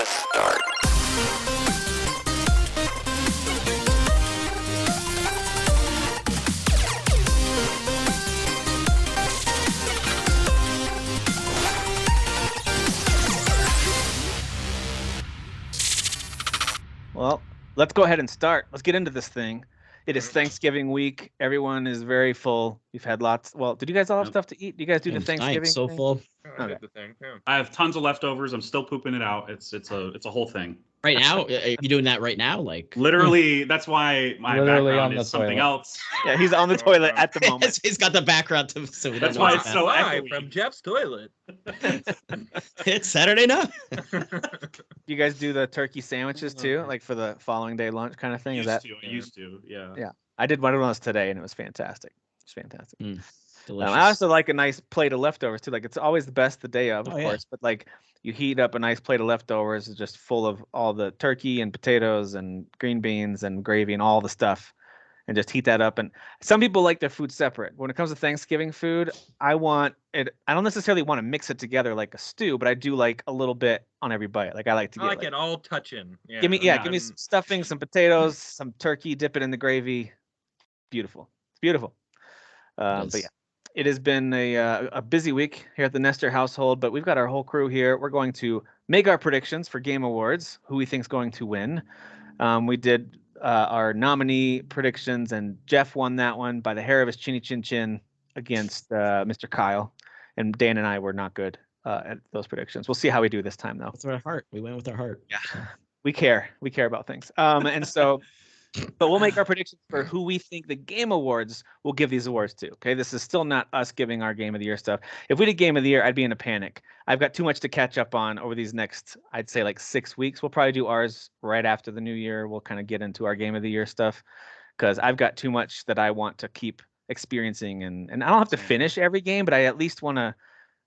press start. Well, let's go ahead and start. Let's get into this thing. It is Thanksgiving week. Everyone is very full. We've had lots. Well, did you guys all have stuff to eat? Do you guys do the Thanksgiving so thing? full. I did the thing. Yeah. I have tons of leftovers. I'm still pooping it out. It's a whole thing. Right now, are you doing that right now? Like Literally, that's why my Literally background on the is something toilet. else. Yeah, he's on the toilet at the moment. he's got the background to. So we That's don't know why what's it's so Live echoey. from Jeff's toilet. It's Saturday night. You guys do the turkey sandwiches too, like for the following day lunch kind of thing? Is that? I used to, yeah. Yeah. I did one of those today, and it was fantastic. It's fantastic. Delicious. I also like a nice plate of leftovers too. Like it's always the best the day of Oh, yeah. course, but like you heat up a nice plate of leftovers, it's just full of all the turkey and potatoes and green beans and gravy and all the stuff, and just heat that up. And some people like their food separate. When it comes to Thanksgiving food, I want it. I don't necessarily want to mix it together like a stew, but I do like a little bit on every bite. Like I like to I get like it all touching. Yeah. give me some stuffing, some potatoes, some turkey, dip it in the gravy. Beautiful. It's beautiful. But yeah, it has been a busy week here at the Nestor household, but we've got our whole crew here. We're going to make our predictions for Game Awards, who we think is going to win. We did our nominee predictions, and Jeff won that one by the hair of his chinny chin chin against Mr. Kyle. And Dan and I were not good at those predictions. We'll see how we do this time, though. With our heart, we went with our heart. Yeah, we care. We care about things. And so. But we'll make our predictions for who we think the Game Awards will give these awards to. Okay, this is still not us giving our Game of the Year stuff. If we did Game of the Year, I'd be in a panic. I've got too much to catch up on over these next, I'd say like 6 weeks. We'll probably do ours right after the new year. We'll kind of get into our Game of the Year stuff because I've got too much that I want to keep experiencing. And I don't have to finish every game, but I at least want to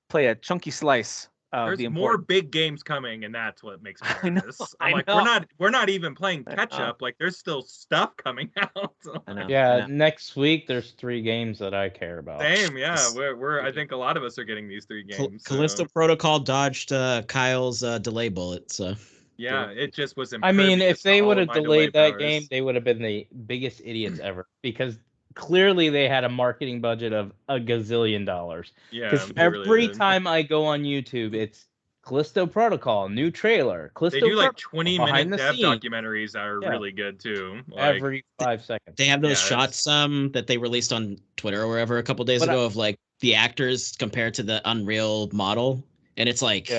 play a chunky slice. There's more big games coming, and that's what makes me nervous. I'm like, know. we're not even playing catch up. Like, there's still stuff coming out. I know. Yeah, next week there's 3 games that I care about. Same, yeah. We're I think a lot of us are getting these 3 games. Callisto Protocol dodged Kyle's delay bullet. So yeah, it just was. I mean, impervious if they to all would of have my delayed delay that powers. game, they would have been the biggest idiots ever because clearly they had a marketing budget of $1 gazillion. Yeah, Because they really every did. time I go on YouTube, it's Callisto Protocol, new trailer. Callisto They do like Protocol, 20-minute behind the dev scene, documentaries that are Yeah. really good too. Like, every 5 seconds. they have those Yeah, shots that they released on Twitter or wherever a couple days But ago of like the actors compared to the Unreal model, and it's like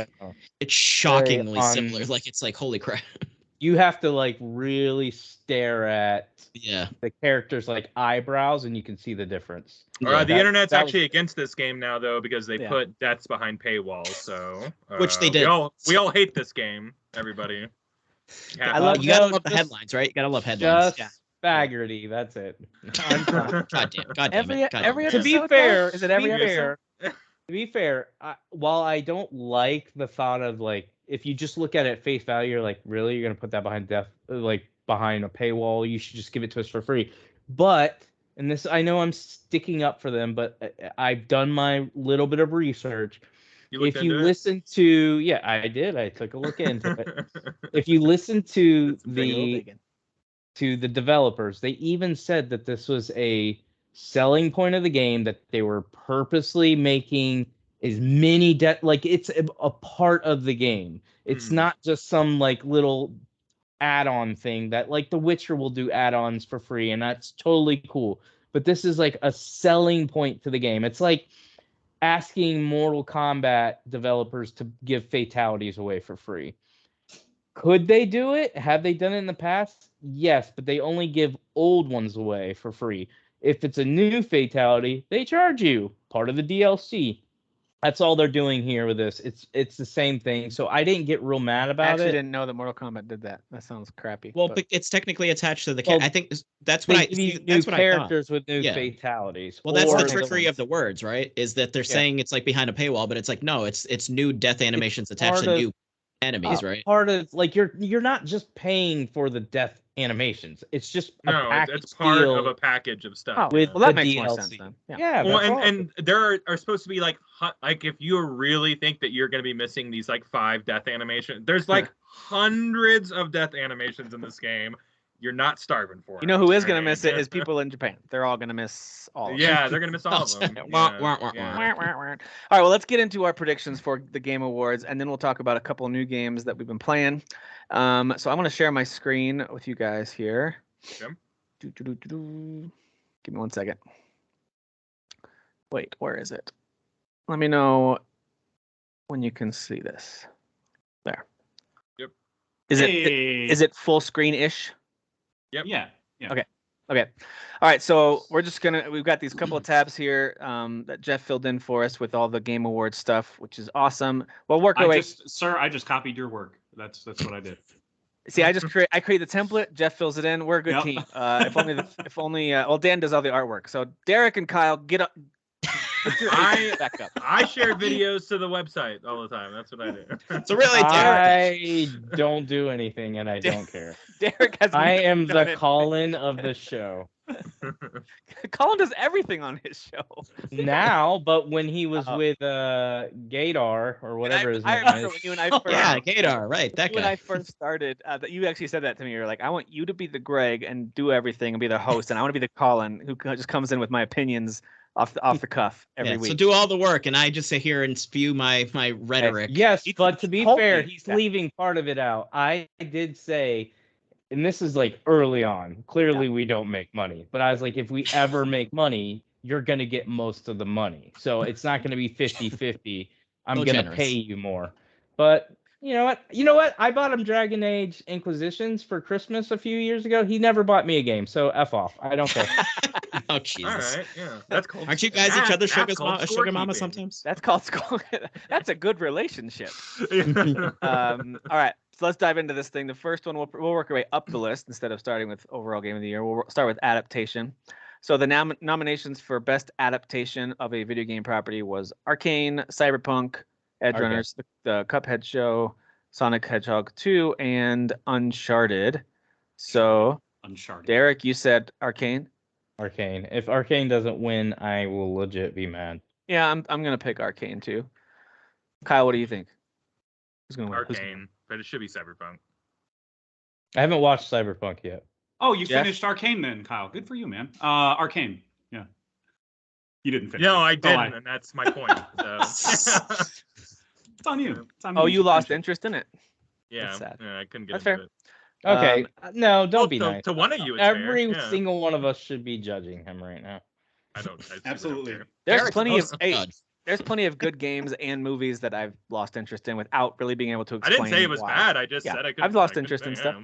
it's shockingly similar. Like it's like holy crap. You have to like really stare at Yeah. the characters' like eyebrows, and you can see the difference. the internet's that actually against this game now, though, because they Yeah. put deaths behind paywalls. So Which they did. We all hate this game. Everybody. I love You gotta no, love the just- headlines, right? You gotta love headlines. Just Baggerty, that's it. God damn Every it. God every damn it. To be episode, fair, though? Is it every episode? to be fair, while I don't like the thought of like if you just look at it at face value, you're like, really, you're gonna put that behind behind a paywall? You should just give it to us for free. But and this, I know I'm sticking up for them, but I've done my little bit of research. If you listen to, yeah, I did. I took a look into it. If you listen to the developers, they even said that this was a selling point of the game, that they were purposely making as many like it's a part of the game. It's not just some like little add-on thing that like The Witcher will do add-ons for free, and that's totally cool. But this is like a selling point to the game. It's like asking Mortal Kombat developers to give fatalities away for free. Could they do it? Have they done it in the past? Yes, but they only give old ones away for free. If it's a new fatality, they charge you part of the DLC. That's all they're doing here with this. It's the same thing. So I didn't get real mad I about actually it. didn't know that Mortal Kombat did that. That sounds crappy. Well, but but it's technically attached to the. Well, I think that's what They I. give you see, new That's what I thought. characters with new Yeah. fatalities. Well, that's or the trickery of villains. the words, right? Is that they're saying it's like behind a paywall, but it's like no, it's new death animations attached part to of- new enemies, right? Part of like you're not just paying for the death animations. It's just a package it's part deal of a package of stuff. with well, that the makes DLC. more sense then. Yeah. Yeah, Well, that's all. and there are supposed to be like if you really think that you're going to be missing these like 5 death animations, there's like hundreds of death animations in this game. You're not starving for it. You know who is going to miss it is people in Japan. They're all going to miss all of them. Yeah, they're going to miss all of them. Wah, wah, wah, Yeah. wah. All right, well, let's get into our predictions for the Game Awards, and then we'll talk about a couple new games that we've been playing. So I'm going to share my screen with you guys here. Okay. Give me 1 second. Wait, where is it? Let me know when you can see this. There. Yep. Is it full screen-ish? Yep. Yeah. Okay. All right. So we've got these couple of tabs here that Jeff filled in for us with all the Game Awards stuff, which is awesome. Well, work our way. I just copied your work. That's what I did. See, I create the template. Jeff fills it in. We're a good team. If only well, Dan does all the artwork. So Derek and Kyle, get up. Back up. I share videos to the website all the time. That's what I do. So really, Derek, I don't do anything, and I don't care. Derek has. I am the Colin of the show Colin does everything on his show now, but when he was with G.O.R.E or whatever his I name remember is. when you and I first. yeah, G.O.R.E, right? That When guy. I first started, that you actually said that to me. You're like, I want you to be the Greg and do everything and be the host, and I want to be the Colin who just comes in with my opinions off the cuff every week. So do all the work, and I just sit here and spew my rhetoric. Yes, but to be told fair, me he's that. leaving part of it out. I did say, and this is like early on. Clearly, we don't make money, but I was like, if we ever make money, you're gonna get most of the money. So it's not gonna be 50-50. I'm So gonna generous. pay you more. But you know what? You know what? I bought him Dragon Age Inquisitions for Christmas a few years ago. He never bought me a game, so F off. I don't care. Oh Jesus! All right, yeah, that's cool. Aren't you guys each other's That's sugar called mama scorekeeping. sometimes? That's called school. That's a good relationship. Yeah. All right, so let's dive into this thing. The first one, we'll work our way up the list instead of starting with overall game of the year. We'll start with adaptation. So the nominations for best adaptation of a video game property was Arcane, Cyberpunk, Edge Runners, the Cuphead Show, Sonic Hedgehog 2, and Uncharted. So, Uncharted. Derek, you said Arcane. Arcane. If Arcane doesn't win, I will legit be mad. Yeah, I'm gonna pick Arcane too. Kyle, what do you think? Who's gonna win? Arcane, but it should be Cyberpunk. I haven't watched Cyberpunk yet. Oh, you Jeff? finished Arcane then, Kyle. Good for you, man. Arcane. Yeah. You didn't finish. No, it. I didn't, and that's my point. So. It's on you. It's on Oh, you. you lost Finish it. interest in it. Yeah, That's sad. yeah, I couldn't get That's into fair. it. Okay, no, don't be to, nice. to one of you, it's Every fair. Yeah. single one of us should be judging him right now. I don't. I Absolutely. don't care. There's Derek's plenty of most hey, good. there's plenty of good games and movies that I've lost interest in without really being able to I explain. didn't say it was why. bad. I just Yeah, said I could. I've lost interest in stuff.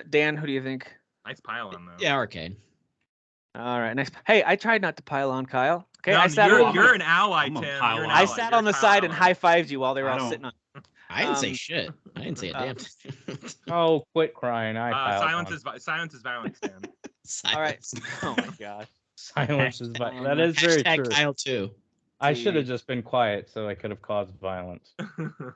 Dan, who do you think? Nice pile on though. Yeah, Arcane. All right, next. Hey, I tried not to pile on Kyle. Okay, No, I sat. you're an ally, I'm a Tim. pile You're an on. I ally. sat You're on the a Kyle side and ally. high fived you while they were I all don't- sitting on. I didn't say Um, shit. I didn't say a damn thing. Oh, quit crying! I piled Silence is violence, Dan. All right. Silence. Oh my gosh. Silence is violence. That is very Hashtag true. Kyle too. I should have just been quiet so I could have caused violence.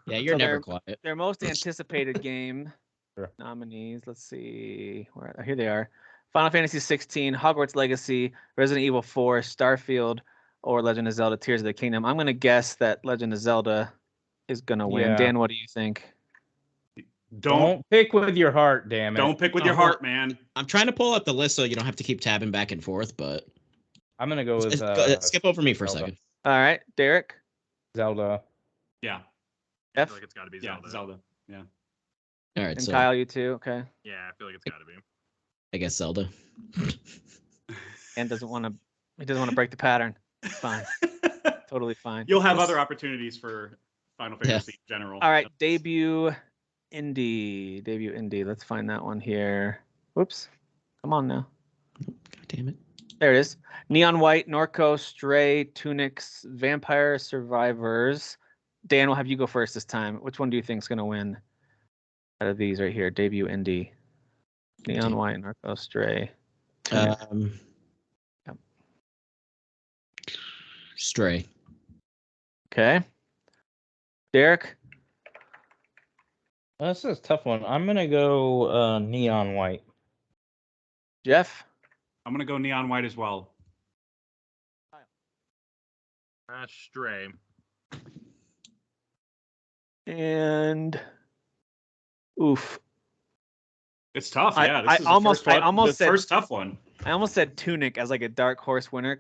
Yeah, you're So never quiet. Their most anticipated game Sure. nominees. Let's see. Here they are. Final Fantasy 16, Hogwarts Legacy, Resident Evil 4, Starfield, or Legend of Zelda: Tears of the Kingdom. I'm gonna guess that Legend of Zelda is gonna win. Yeah. Dan, what do you think? Don't pick with your heart, damn it. don't pick with your heart, man. I'm trying to pull up the list so you don't have to keep tabbing back and forth, but I'm gonna go with skip over me for a Zelda. second. All right, Derek. Zelda. Yeah. I F feel like it's got to be Yeah. Zelda. Zelda. Yeah. All right, and so Kyle, you too. Okay. Yeah, I feel like it's got to be. I guess Zelda. Dan doesn't want to. He doesn't want to break the pattern. It's fine. Totally fine. You'll have other opportunities for Final Yeah. Fantasy in general. All right, debut indie. Let's find that one here. Whoops. Come on now. God damn it. There it is. Neon White, Norco, Stray, Tunics, Vampire Survivors. Dan, we'll have you go first this time. Which one do you think is going to win out of these right here? Debut indie. Neon White, Norco, Stray. Tunics. Yep. Stray. Okay. Derek? This is a tough one. I'm gonna go neon white. Jeff? I'm gonna go neon white as well. Stray. And oof. It's tough. Yeah, this I is almost the said first tough one. I almost said Tunic as like a dark horse winner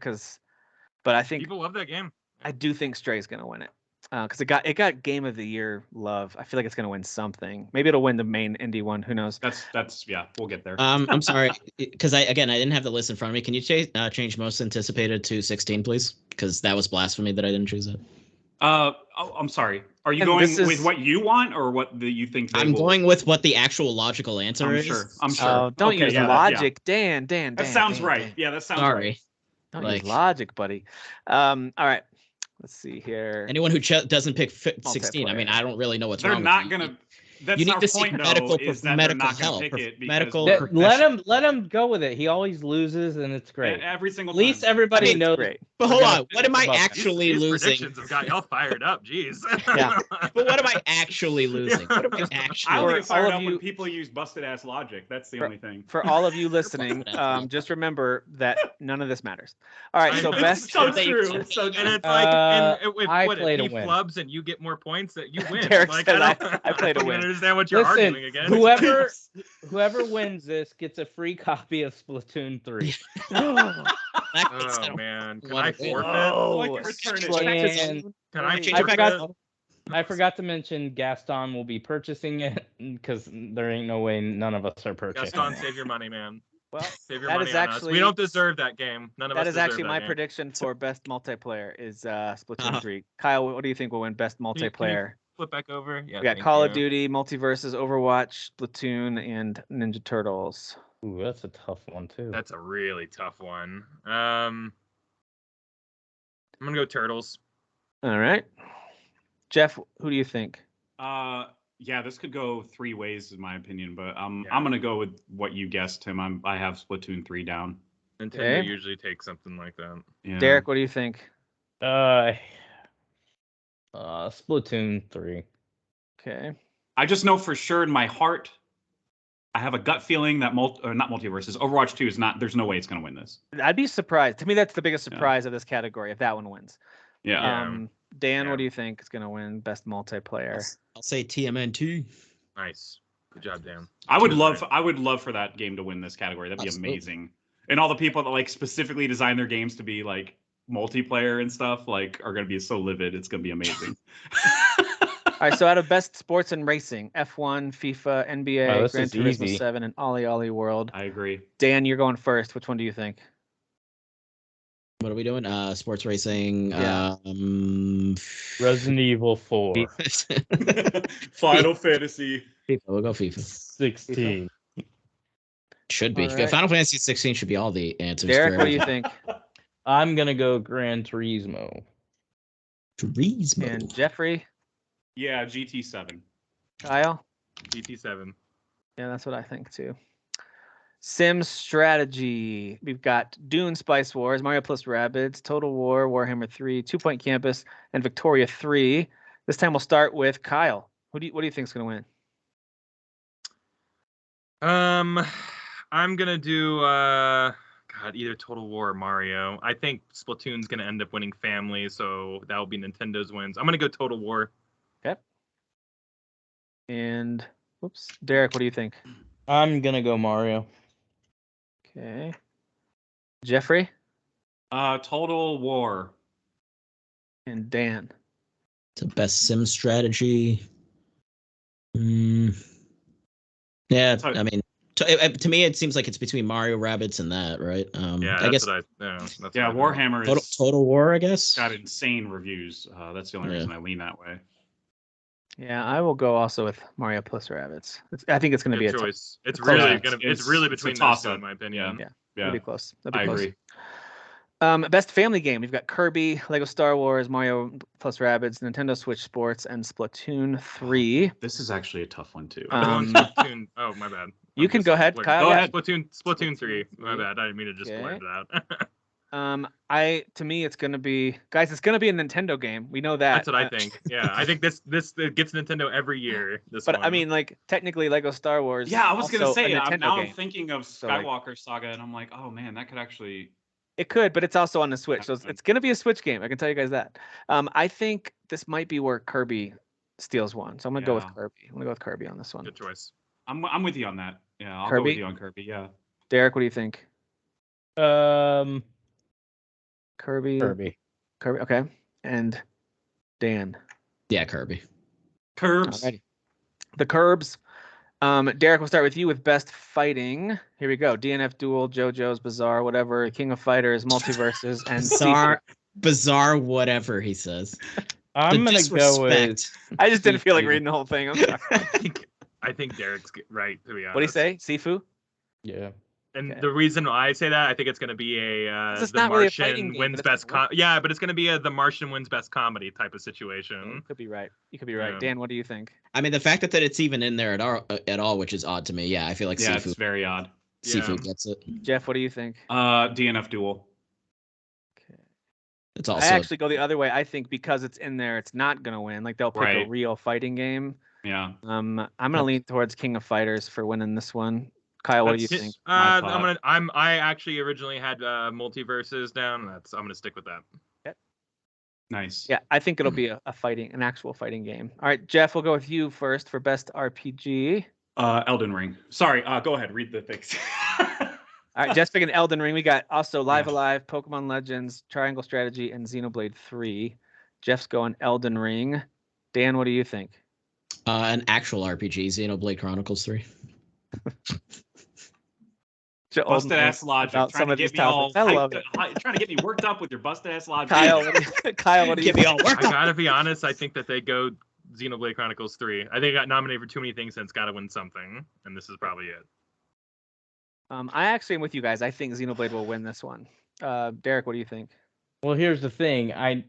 but I think People love that game. I do think Stray's gonna win it because it got Game of the Year love. I feel like it's gonna win something. Maybe it'll win the main indie one. Who knows? That's yeah. We'll get there. I'm sorry because I didn't have the list in front of me. Can you change most anticipated to 16, please? Because that was blasphemy that I didn't choose it. I'm sorry. Are you going with what you want or what you think? I'm going with what the actual logical answer is. I'm sure. Oh, don't use logic, Dan. That sounds right. Dan. Yeah, that sounds Sorry. right. Don't use logic, buddy. All right. Let's see here. Anyone who doesn't pick 16, I mean, I don't really know what's wrong. They're not gonna. That's you need our to seek point, medical, though, is that medical they're not help. gonna pick it Medical. Let him go with it. He always loses, and it's great. Every single At least time. everybody knows. Great. But hold on, what am I actually These losing? predictions have got y'all fired up. Jeez. Yeah. But what am I actually losing? What am I actually? I only get For fired all of up when you- people use busted ass logic. That's the only thing. For all of you listening, just remember that none of this matters. All right, so best. So true. It's so And true. it's like, I if play to he win. flubs and you get more points, that you win. Derek Like, said I I play to don't win. understand what you're Listen, arguing against. whoever wins this gets a free copy of Splatoon 3. Oh man, can I forfeit? Like, return it. And Can I change it forfeit? I forgot to mention Gaston will be purchasing it because there ain't no way none of us are purchasing Gaston, it. save your money, man. Well, Save your that money is on us. actually We don't deserve that game. None of us that is deserve actually that my game. prediction for best multiplayer is Splatoon 3. Kyle, what do you think will win best Can you multiplayer? flip back over. Yeah, We got thank Call you. of Duty, Multiverses, Overwatch, Splatoon, and Ninja Turtles. Ooh, that's a tough one too. That's a really tough one. I'm gonna go Turtles. All right. Jeff, who do you think? Yeah, this could go three ways, in my opinion, but Yeah. I'm gonna go with what you guessed, Tim. I have Splatoon 3 down. Nintendo Okay. usually takes something like that. Yeah. Derek, what do you think? Splatoon 3. Okay. I just know for sure in my heart, I have a gut feeling that not Multiverses, Overwatch 2 is not. There's no way it's gonna win this. I'd be surprised. To me, that's the biggest Yeah. surprise of this category if that one wins. Yeah. Dan, Yeah. what do you think is going to win best multiplayer? I'll say TMNT. Nice. Good job, Dan. I would love for that game to win this category. That'd be Absolutely. amazing. And all the people that like specifically design their games to be like multiplayer and stuff like are gonna be so livid. It's gonna be amazing. All right, so out of best sports and racing, F1, FIFA, NBA, this Gran is Turismo easy. 7, and Ollie Ollie World. I agree. Dan, you're going first. Which one do you think? What are we doing? Sports racing. Yeah. Resident Evil 4. Final Fantasy. FIFA. We'll go FIFA. 16. Should be. All right. Final Fantasy 16 should be all the answers. Derek, for what do you think? I'm gonna go Gran Turismo. Turismo. And Jeffrey, Yeah, GT7. Kyle? GT7. Yeah, that's what I think too. Sim strategy. We've got Dune Spice Wars, Mario plus Rabbids, Total War, Warhammer 3, 2 Point Campus, and Victoria 3. This time we'll start with Kyle. What do you think is going to win? I'm gonna do either Total War or Mario. I think Splatoon's gonna end up winning family, so that will be Nintendo's wins. I'm gonna go Total War. Okay. And Derek, what do you think? I'm gonna go Mario. Okay. Jeffrey Total War. and Dan. The best sim strategy. Yeah, I mean, to me, it seems like it's between Mario Rabbids and that, right? Yeah, I guess that's Yeah, what I think. Warhammer is Total War, I guess. got insane reviews. That's the only reason I lean that way. Yeah, I will go also with Mario plus Rabbids. I think it's going to be Good a choice. It's close really one. gonna. It's It's really a between those two, toss-up. in my opinion. Yeah. Yeah, It'll be close. I agree. Best family game. We've got Kirby, Lego Star Wars, Mario plus Rabbids, Nintendo Switch Sports, and Splatoon 3. This is actually a tough one too. I'm going Splatoon. Oh, my bad. You can go ahead, Kyle. Go Yeah. ahead. Splatoon 3. My bad. I didn't mean to just Okay. blurt it out. To me, it's gonna be, guys. It's gonna be a Nintendo game. We know that. That's what I think. Yeah, I think this it gets Nintendo every year. But I mean, like technically, Lego Star Wars. Yeah, I was gonna say. I'm thinking of Skywalker Saga, and I'm like, oh man, that could actually. It could, but it's also on the Switch, so it's gonna be a Switch game. I can tell you guys that. I think this might be where Kirby steals one, so I'm gonna go with Kirby. I'm gonna go with Kirby on this one. Good choice. I'm with you on that. Yeah, I'll go with you on Kirby. Yeah. Derek, what do you think? Kirby. Okay. And Dan. Yeah, Kirby. Curbs. Alrighty. The Curbs. Derek, we'll start with you with best fighting. Here we go. DNF Duel, JoJo's Bizarre, whatever, King of Fighters, Multiverses, and Bizarre, whatever he says. I'm gonna go with. I just didn't feel like reading the whole thing. I'm sorry. I think Derek's right, to be honest. What do you say? Sifu? Yeah. And the reason why I say that, I think it's going to be the Martian wins best. Yeah, but it's going to be the Martian wins best comedy type of situation. You could be right. You could be right. Dan, what do you think? I mean, the fact that it's even in there at all, which is odd to me. Yeah, I feel like Sifu. It's very odd. Sifu gets it. Jeff, what do you think? DNF Duel. Okay. It's also. I actually go the other way. I think because it's in there, it's not going to win. Like they'll pick a real fighting game. Yeah. I'm going to lean towards King of Fighters for winning this one. Kyle, what do you think? I actually originally had Multiverses down. I'm gonna stick with that. Okay. Nice. Yeah, I think it'll be an actual fighting game. All right, Jeff, we'll go with you first for best RPG. Elden Ring. Sorry, go ahead, read the things. All right, Jeff's picking Elden Ring. We got also Live Alive, Pokemon Legends, Triangle Strategy, and Xenoblade 3. Jeff's going Elden Ring. Dan, what do you think? An actual RPG, Xenoblade Chronicles 3. Busted ass logic. Trying to get me all trying to get me worked up with your busted ass logic. Kyle, what do you get me all worked up? I gotta be honest. I think that they go Xenoblade Chronicles 3. I think it got nominated for too many things, and it's got to win something, and this is probably it. I actually am with you guys. I think Xenoblade will win this one. Derek, what do you think? Well, here's the thing. I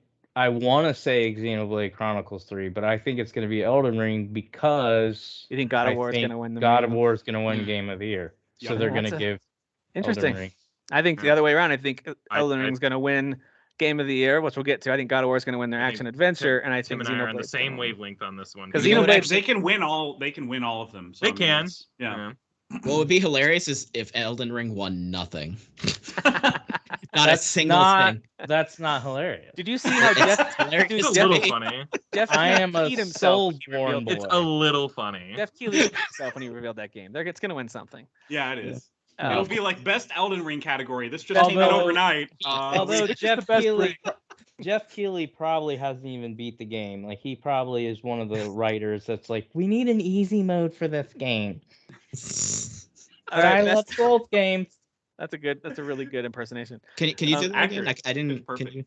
want to say Xenoblade Chronicles 3, but I think it's going to be Elden Ring because you think God of War is going to win. God of War is going to win Game of the Year, so they're going to give. Interesting. Elden Ring. I think the other way around. I think Elden Ring's going to win Game of the Year, which we'll get to. I think God of War is going to win their action adventure, and I think Tim and I are on the same wavelength on this one. Because they can win all. They can win all of them. So they can. Yeah. What would be hilarious is if Elden Ring won nothing. Not a single thing. That's not hilarious. Did you see how Jeff? It's a little funny. Jeff, I am a soul-born boy. It's a little funny. Jeff Keighley himself when he revealed that game. It's going to win something. Yeah, it is. It'll be like best Elden Ring category. This just came out overnight. Although Jeff Keighley probably hasn't even beat the game. Like he probably is one of the writers that's like, we need an easy mode for this game. I love both games. That's a really good impersonation. Can you do that again? I didn't. Can you?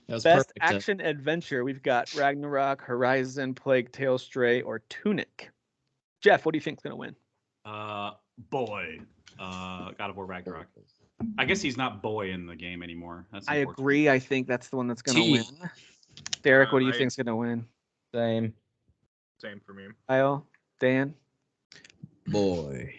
That was best perfect. Action adventure. We've got Ragnarok, Horizon, Plague Tale, Stray, or Tunic. Jeff, what do you think is gonna win? God of War Ragnarok. I guess he's not boy in the game anymore. I agree. I think that's the one that's gonna win. Derek, what do you think is gonna win? Same for me. Kyle, Dan. Boy.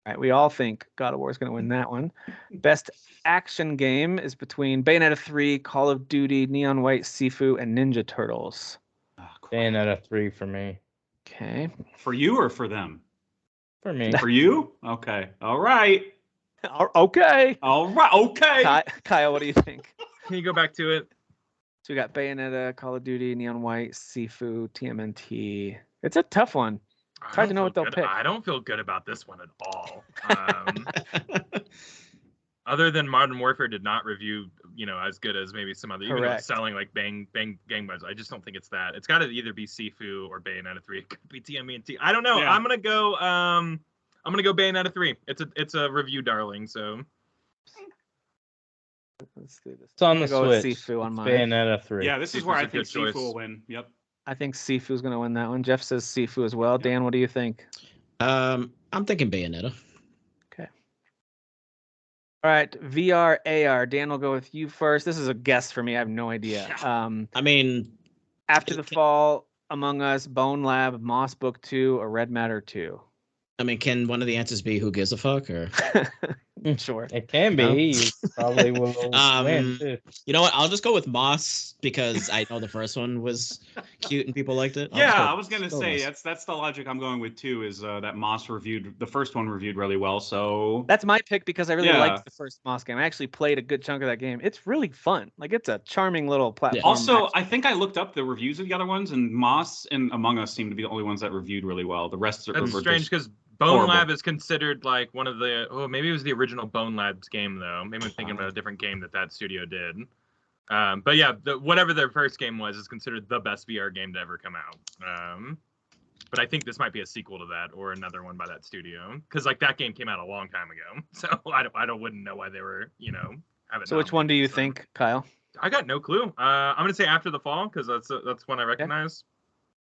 All right, we all think God of War is going to win that one. Best action game is between Bayonetta 3, Call of Duty, Neon White, Sifu, and Ninja Turtles. Bayonetta 3 for me. Okay. For you or for them? For me. For you? Okay. All right. Okay. All right. Okay. Kyle, what do you think? Can you go back to it? So we got Bayonetta, Call of Duty, Neon White, Sifu, TMNT. It's a tough one. It's hard to know what they'll pick. I don't feel good about this one at all. Other than Modern Warfare did not review, as good as maybe some other, even though it's selling like bang gangbusters. I just don't think it's that. It's got to either be Sifu or Bayonetta 3. It could be TMNT. I don't know. Yeah. I'm gonna go Bayonetta 3. It's a review darling. So let's do this. It's on the Switch. Sifu on mine. Bayonetta 3. Yeah, this is where I think Sifu will win. Yep. I think Sifu's going to win that one. Jeff says Sifu as well. Dan, what do you think? I'm thinking Bayonetta. Okay. All right, VR, AR. Dan, will go with you first. This is a guess for me. I have no idea. After the Fall, Among Us, Bone Lab, Moss Book 2, or Red Matter 2? I mean, can one of the answers be Who Gives a Fuck? Or Sure. It can be. No. You probably will win too. You know what? I'll just go with Moss because I know the first one was cute and people liked it. I was gonna say that's the logic I'm going with too. Is that Moss reviewed the first one really well, so that's my pick because I really liked the first Moss game. I actually played a good chunk of that game. It's really fun. Like it's a charming little platform. Also, I think I looked up the reviews of the other ones, and Moss and Among Us seem to be the only ones that reviewed really well. The rest are That's strange because Bone Lab is considered like one of the maybe it was the original Bone Labs game though. Maybe I'm thinking about a different game that studio did. But yeah, whatever their first game was is considered the best VR game to ever come out. But I think this might be a sequel to that or another one by that studio because like that game came out a long time ago. So I wouldn't know why they were having. So which one do you think, Kyle? I got no clue. I'm gonna say After the Fall because that's one I recognize.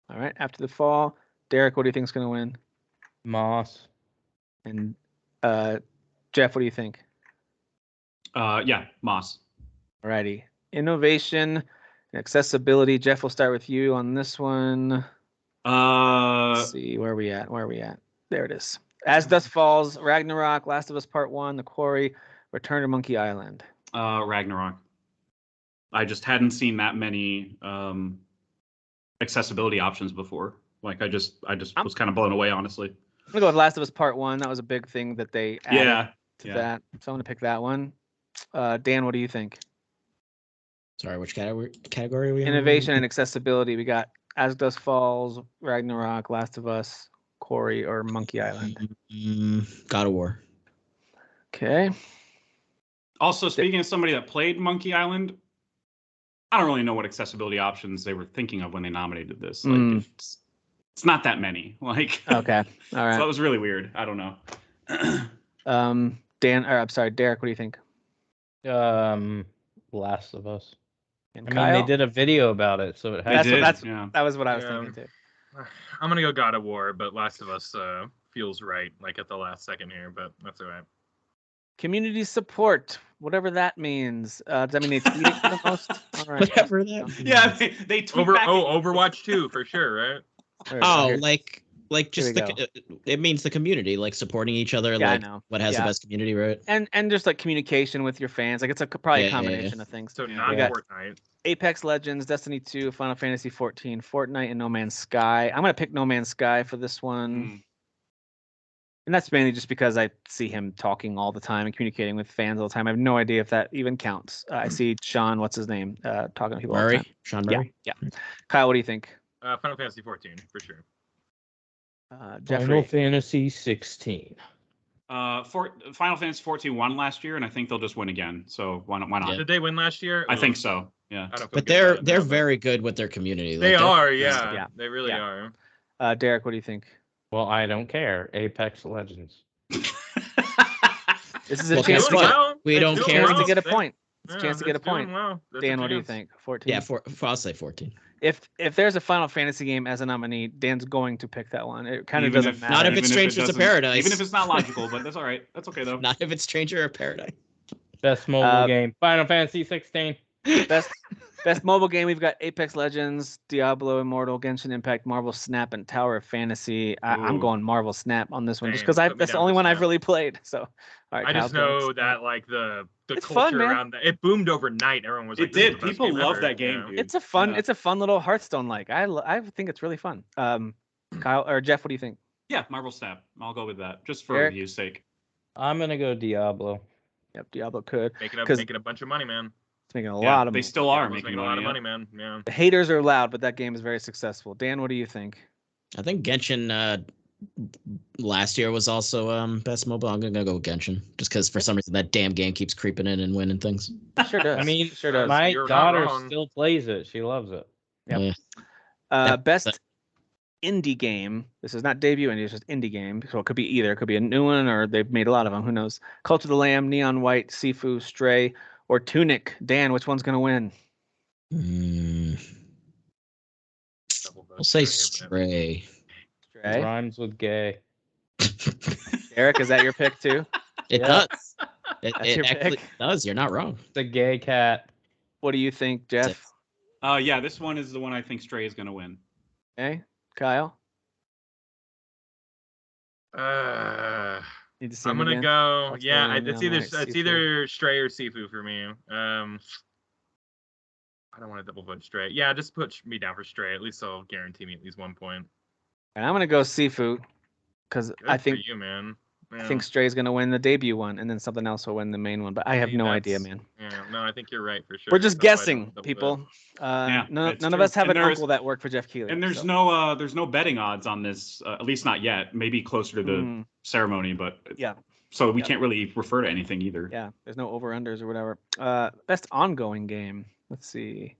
Okay. All right, After the Fall. Derek, what do you think is gonna win? Moss. And Jeff, what do you think? Moss. Alrighty. Innovation and accessibility. Jeff, we'll start with you on this one. Let's see, where are we at? There it is. As Dusk Falls, Ragnarok, Last of Us Part 1, The Quarry, Return to Monkey Island. Ragnarok. I just hadn't seen that many accessibility options before. Like I just was kind of blown away, honestly. I'm gonna go with Last of Us Part 1. That was a big thing that they added to that. So I'm gonna pick that one. Dan, what do you think? Sorry, which category are we in? Innovation and accessibility. We got As Dusk Falls, Ragnarok, Last of Us, Quarry, or Monkey Island. God of War. Okay. Also, speaking of somebody that played Monkey Island, I don't really know what accessibility options they were thinking of when they nominated this. Like, it's not that many. Like, okay, all right. So that was really weird. I don't know. Derek, what do you think? Last of Us. And I Kyle? mean, they did a video about it, so it has. That was what I was thinking too. I'm gonna go God of War, but Last of Us feels right, like at the last second here, but that's all right. Community support, whatever that means. Does that mean they tweet it the most? All right. Whatever that means. Yeah, they tweet back. Overwatch 2 for sure, right? Like just it means the community, like supporting each other, yeah, like what has the best community, right? And just like communication with your fans, like it's probably a combination of things. So not Fortnite. Apex Legends, Destiny 2, Final Fantasy 14, Fortnite, and No Man's Sky. I'm gonna pick No Man's Sky for this one. And that's mainly just because I see him talking all the time and communicating with fans all the time. I have no idea if that even counts. I see Sean, what's his name, talking to people all the time. Sean Murray? Yeah. Kyle, what do you think? Final Fantasy 14, for sure. Final Fantasy 16. Final Fantasy 14 won last year, and I think they'll just win again. So why not? Yeah. Did they win last year? I think so. Yeah. But they're very good with their community. They are, yeah. They really are. Derek, what do you think? Well, I don't care. Apex Legends. This is a chance we don't care to get a point. It's a chance to get a point. Dan, what do you think? 14. Yeah, I'll say 14. If there's a Final Fantasy game as a nominee, Dan's going to pick that one. It kind of doesn't matter. Not if it's Strangers of Paradise. Even if it's not logical, but that's all right. That's okay though. Not if it's Stranger of Paradise. Best mobile game. Final Fantasy 16. Best mobile game. We've got Apex Legends, Diablo Immortal, Genshin Impact, Marvel Snap, and Tower of Fantasy. I'm going Marvel Snap on this one just because that's the only one I've really played. So, all right, I just know that like the culture fun, around that, it boomed overnight. Everyone was like, "It did." People love that game. Dude. It's a fun little Hearthstone like. I think it's really fun. Kyle or Jeff, what do you think? Yeah, Marvel Snap. I'll go with that just for review's sake. I'm gonna go Diablo. Yep, Diablo could making a bunch of money, man. It's making a lot of money. They still are making a lot of money, man. Yeah. The haters are loud, but that game is very successful. Dan, what do you think? I think Genshin last year was also best mobile. I'm gonna go with Genshin just because for some reason that damn game keeps creeping in and winning things. Sure does. I mean, sure does. My daughter still plays it. She loves it. Yep. Yeah. Best indie game. This is not debut indie. It's just indie game. So it could be either. It could be a new one, or they've made a lot of them. Who knows? Cult of the Lamb, Neon White, Sifu, Stray, or Tunic. Dan, which one's gonna win? I'll say Stray. Stray rhymes with gay. Eric, is that your pick too? It does. It actually does. You're not wrong. The gay cat. What do you think, Jeff? Yeah, this one is the one I think Stray is gonna win. Okay, Kyle. Need to see I'm him gonna again? go. What's Yeah, going it's on, either like, Sifu? Stray or Sifu for me. I don't want to double vote Stray. Yeah, just put me down for Stray. At least I'll guarantee me at least 1 point. And I'm gonna go Sifu because I think for you, man. I think Stray's gonna win the debut one, and then something else will win the main one. But I have no idea, man. Yeah, no, I think you're right for sure. We're just guessing, people. None of us have an uncle that worked for Jeff Keighley. And there's no betting odds on this, at least not yet. Maybe closer to the ceremony, but yeah. So we can't really refer to anything either. Yeah, there's no over-unders or whatever. Best ongoing game. Let's see.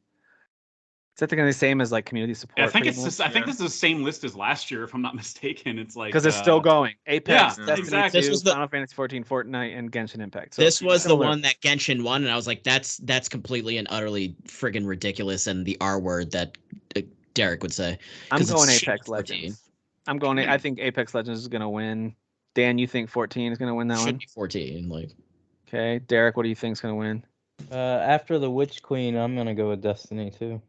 Is that the same as like community support? Yeah, I think it's I think this is the same list as last year, if I'm not mistaken. It's like because it's still going. Apex, yeah, Destiny exactly. 2, Final Fantasy 14, Fortnite, and Genshin Impact. So this was the one that Genshin won, and I was like, that's completely and utterly friggin' ridiculous, and the R word that Derek would say. I'm going Apex Legends. I'm going. I think Apex Legends is gonna win. Dan, you think 14 is gonna win that one? Should be 14. Like. Okay, Derek, what do you think is gonna win? After the Witch Queen, I'm gonna go with Destiny 2.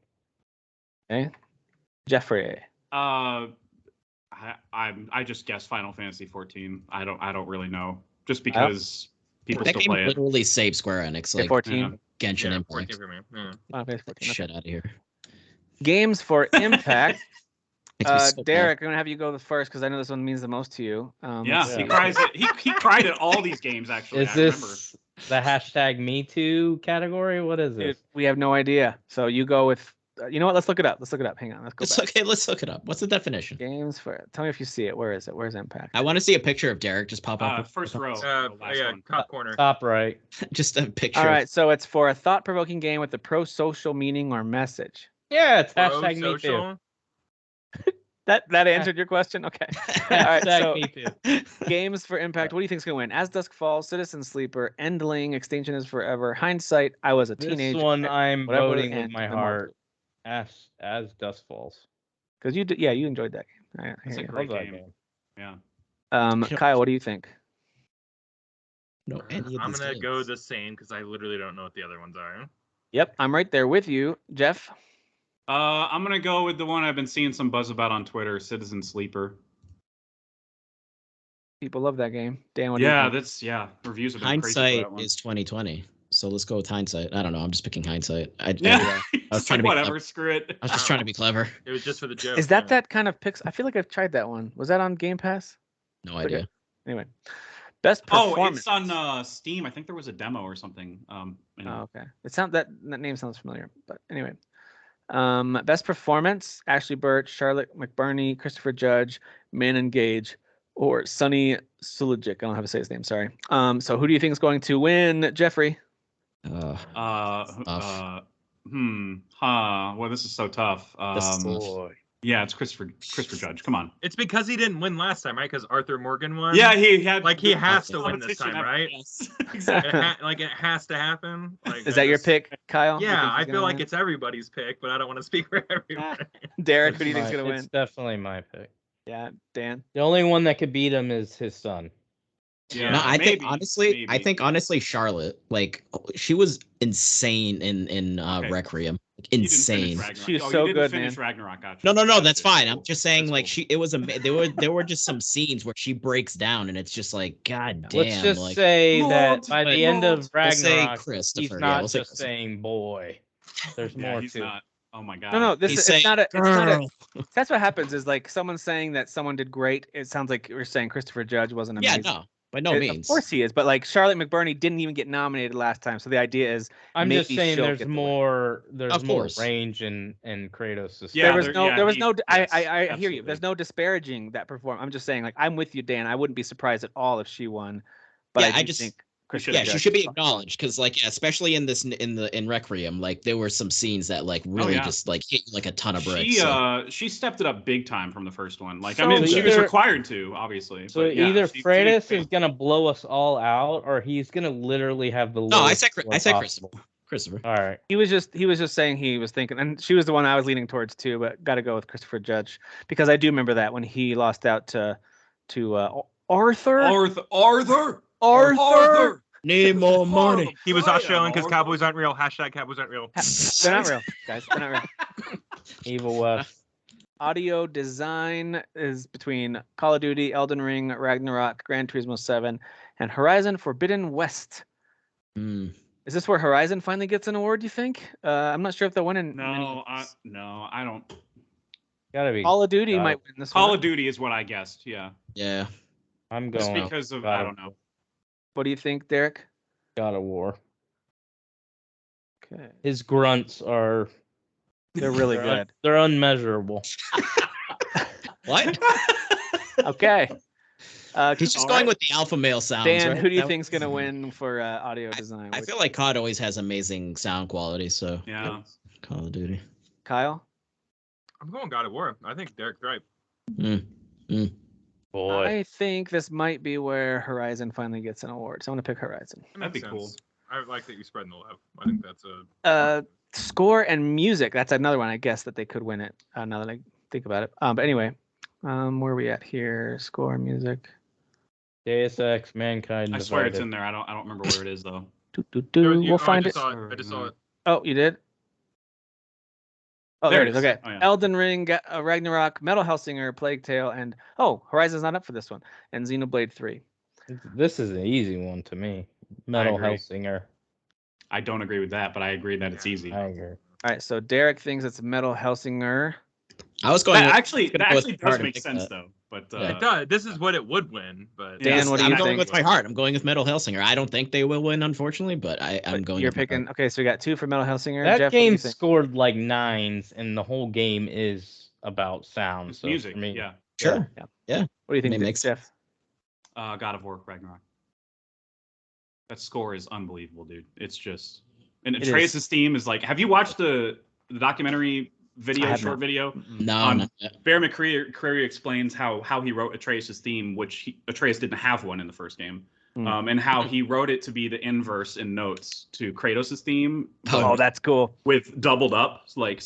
Okay, Jeffrey. I just guess Final Fantasy 14. I don't really know, just because people still play it. Literally save Square Enix. Like 14. Genshin Impact. 14 for me. Final Fantasy 14. Shit out of here. Games for Impact. So Derek, I'm gonna have you go first because I know this one means the most to you. He cries. He cried at all this games. Actually, is this the hashtag Me Too category? What is this? We have no idea. So you go with. You know what? Let's look it up. Hang on. Let's go. Okay, let's look it up. What's the definition? Games for. Tell me if you see it. Where is it? Where's Impact? I want to see a picture of Derek. Just pop up. First row. Top corner. Top right. Just a picture. All right. So it's for a thought-provoking game with a pro-social meaning or message. Yeah, it's hashtag Me Too. That answered your question? Okay. All right. So Me Too. games for Impact. What do you think is going to win? As Dusk Falls, Citizen Sleeper, Endling, Extinction is Forever, Hindsight, I Was a Teenager. This one I'm voting with my and heart. As Dusk Falls. Because you enjoyed that game. It's a great game. Yeah. Kyle, what do you think? No, I'm gonna go the same because I literally don't know what the other ones are. Yep, I'm right there with you, Jeff. I'm gonna go with the one I've been seeing some buzz about on Twitter, Citizen Sleeper. People love that game. Dan, what do you think? Reviews have been Hindsight crazy for that one. is 2020. So let's go with Hindsight. I don't know. I'm just picking Hindsight. I was trying to be whatever. clever. Screw it. I was just trying to be clever. It was just for the joke. Is that kind of pix? I feel like I've tried that one. Was that on Game Pass? No idea. Anyway, best performance. Oh, it's on Steam. I think there was a demo or something. Anyway. Oh, okay. That name sounds familiar. But anyway, best performance: Ashley Burch, Charlotte McBurney, Christopher Judge, Manon Gage, or Sonny Sulijic. I don't know how to say his name. Sorry. So who do you think is going to win, Jeffrey? Well, this is so tough. Yeah, it's Christopher Judge. Come on. It's because he didn't win last time, right? Because Arthur Morgan won. Yeah, he had. He has to win this time, right? Yes. Exactly. It has to happen. Is that your pick, Kyle? Yeah, I feel like it's everybody's pick, but I don't want to speak for everyone. Derek, who do you think is gonna win? It's definitely my pick. Yeah, Dan. The only one that could beat him is his son. Yeah, no, I think honestly, Charlotte, like she was insane in Requiem. Insane. She was so good, man. Ragnarok, no, that's fine. I'm just saying, like there were just some scenes where she breaks down, and it's just like, god damn. Let's just say that by the end of Ragnarok, he's not just saying boy. There's more to it. Oh my god. No, it's not a. That's what happens. Is like someone saying that someone did great. It sounds like you're saying Christopher Judge wasn't amazing. Yeah, no. By no means. Of course he is, but like Charlotte McBurney didn't even get nominated last time. So the idea is, I'm just saying there's more range in Kratos'. Yeah, there was no. I hear you. There's no disparaging that performance. I'm just saying, like, I'm with you, Dan. I wouldn't be surprised at all if she won. But I just think. She should be acknowledged because, like, especially in Requiem, like there were some scenes that like really just like hit you like a ton of bricks. She stepped it up big time from the first one. Like, she was required to, obviously. So either Kratos is gonna blow us all out, or he's gonna literally have the. No, I said Christopher. All right. He was just saying he was thinking, and she was the one I was leaning towards too. But got to go with Christopher Judge because I do remember that when he lost out to Arthur. Need more money. He was Australian because Cowboys aren't real. #Cowboys aren't real. They're not real, guys. They're not real. Evil West. audio design is between Call of Duty, Elden Ring, Ragnarok, Gran Turismo 7, and Horizon Forbidden West. Is this where Horizon finally gets an award, you think? I'm not sure if they'll win in No, I don't. Gotta be. Call of Duty might win this one. Call of Duty is what I guessed, yeah. Yeah. I'm Just going because of, I don't know. What do you think, Derek? God of War. Okay. His grunts are... They're really good. They're unmeasurable. What? Okay. He's just going with the alpha male sounds. Dan, right? who do you think's going to win for audio design? I feel like COD always has amazing sound quality, so yeah. Call of Duty. Kyle? I'm going God of War. I think Derek's right. Boy. I think this might be where Horizon finally gets an award. So I'm going to pick Horizon. That'd be cool. I like that you're spreading the love. I think that's a... Score and music. That's another one, I guess, that they could win it, now that I think about it. But anyway, where are we at here? Score and music. Deus Ex, Mankind. I swear it's in there. I don't remember where it is, though. We'll find it. I just saw it. Oh, you did? Oh, there it is. Okay. Oh, yeah. Elden Ring, Ragnarok, Metal Hellsinger, Plague Tale, and Horizon's not up for this one. And Xenoblade 3. This is an easy one to me. Metal agree. Hellsinger. I don't agree with that, but I agree that it's easy. I agree. All right, so Derek thinks it's Metal Hellsinger. I was going. That actually does hard make to pick sense, that. though. But It does. This is what it would win, but Dan, what do you I'm going think? with my heart. I'm going with Metal Hellsinger. I don't think they will win, unfortunately, but I'm going. You're with my picking. heart. Okay, so we got 2 for Metal Hellsinger. That Jeff, what do you game think? scored like 9s, and the whole game is about sound. it's So music, for me, yeah. Sure. What do you think, It makes Jeff? God of War Ragnarok. That score is unbelievable, dude. It's just... And Atreus' theme is like... Have you watched the documentary video, short video? No, not yet. Bear McCreary explains how he wrote Atreus' theme, which Atreus didn't have one in the first game. And how he wrote it to be the inverse in notes to Kratos' theme. Oh, that's cool. With doubled up, it's like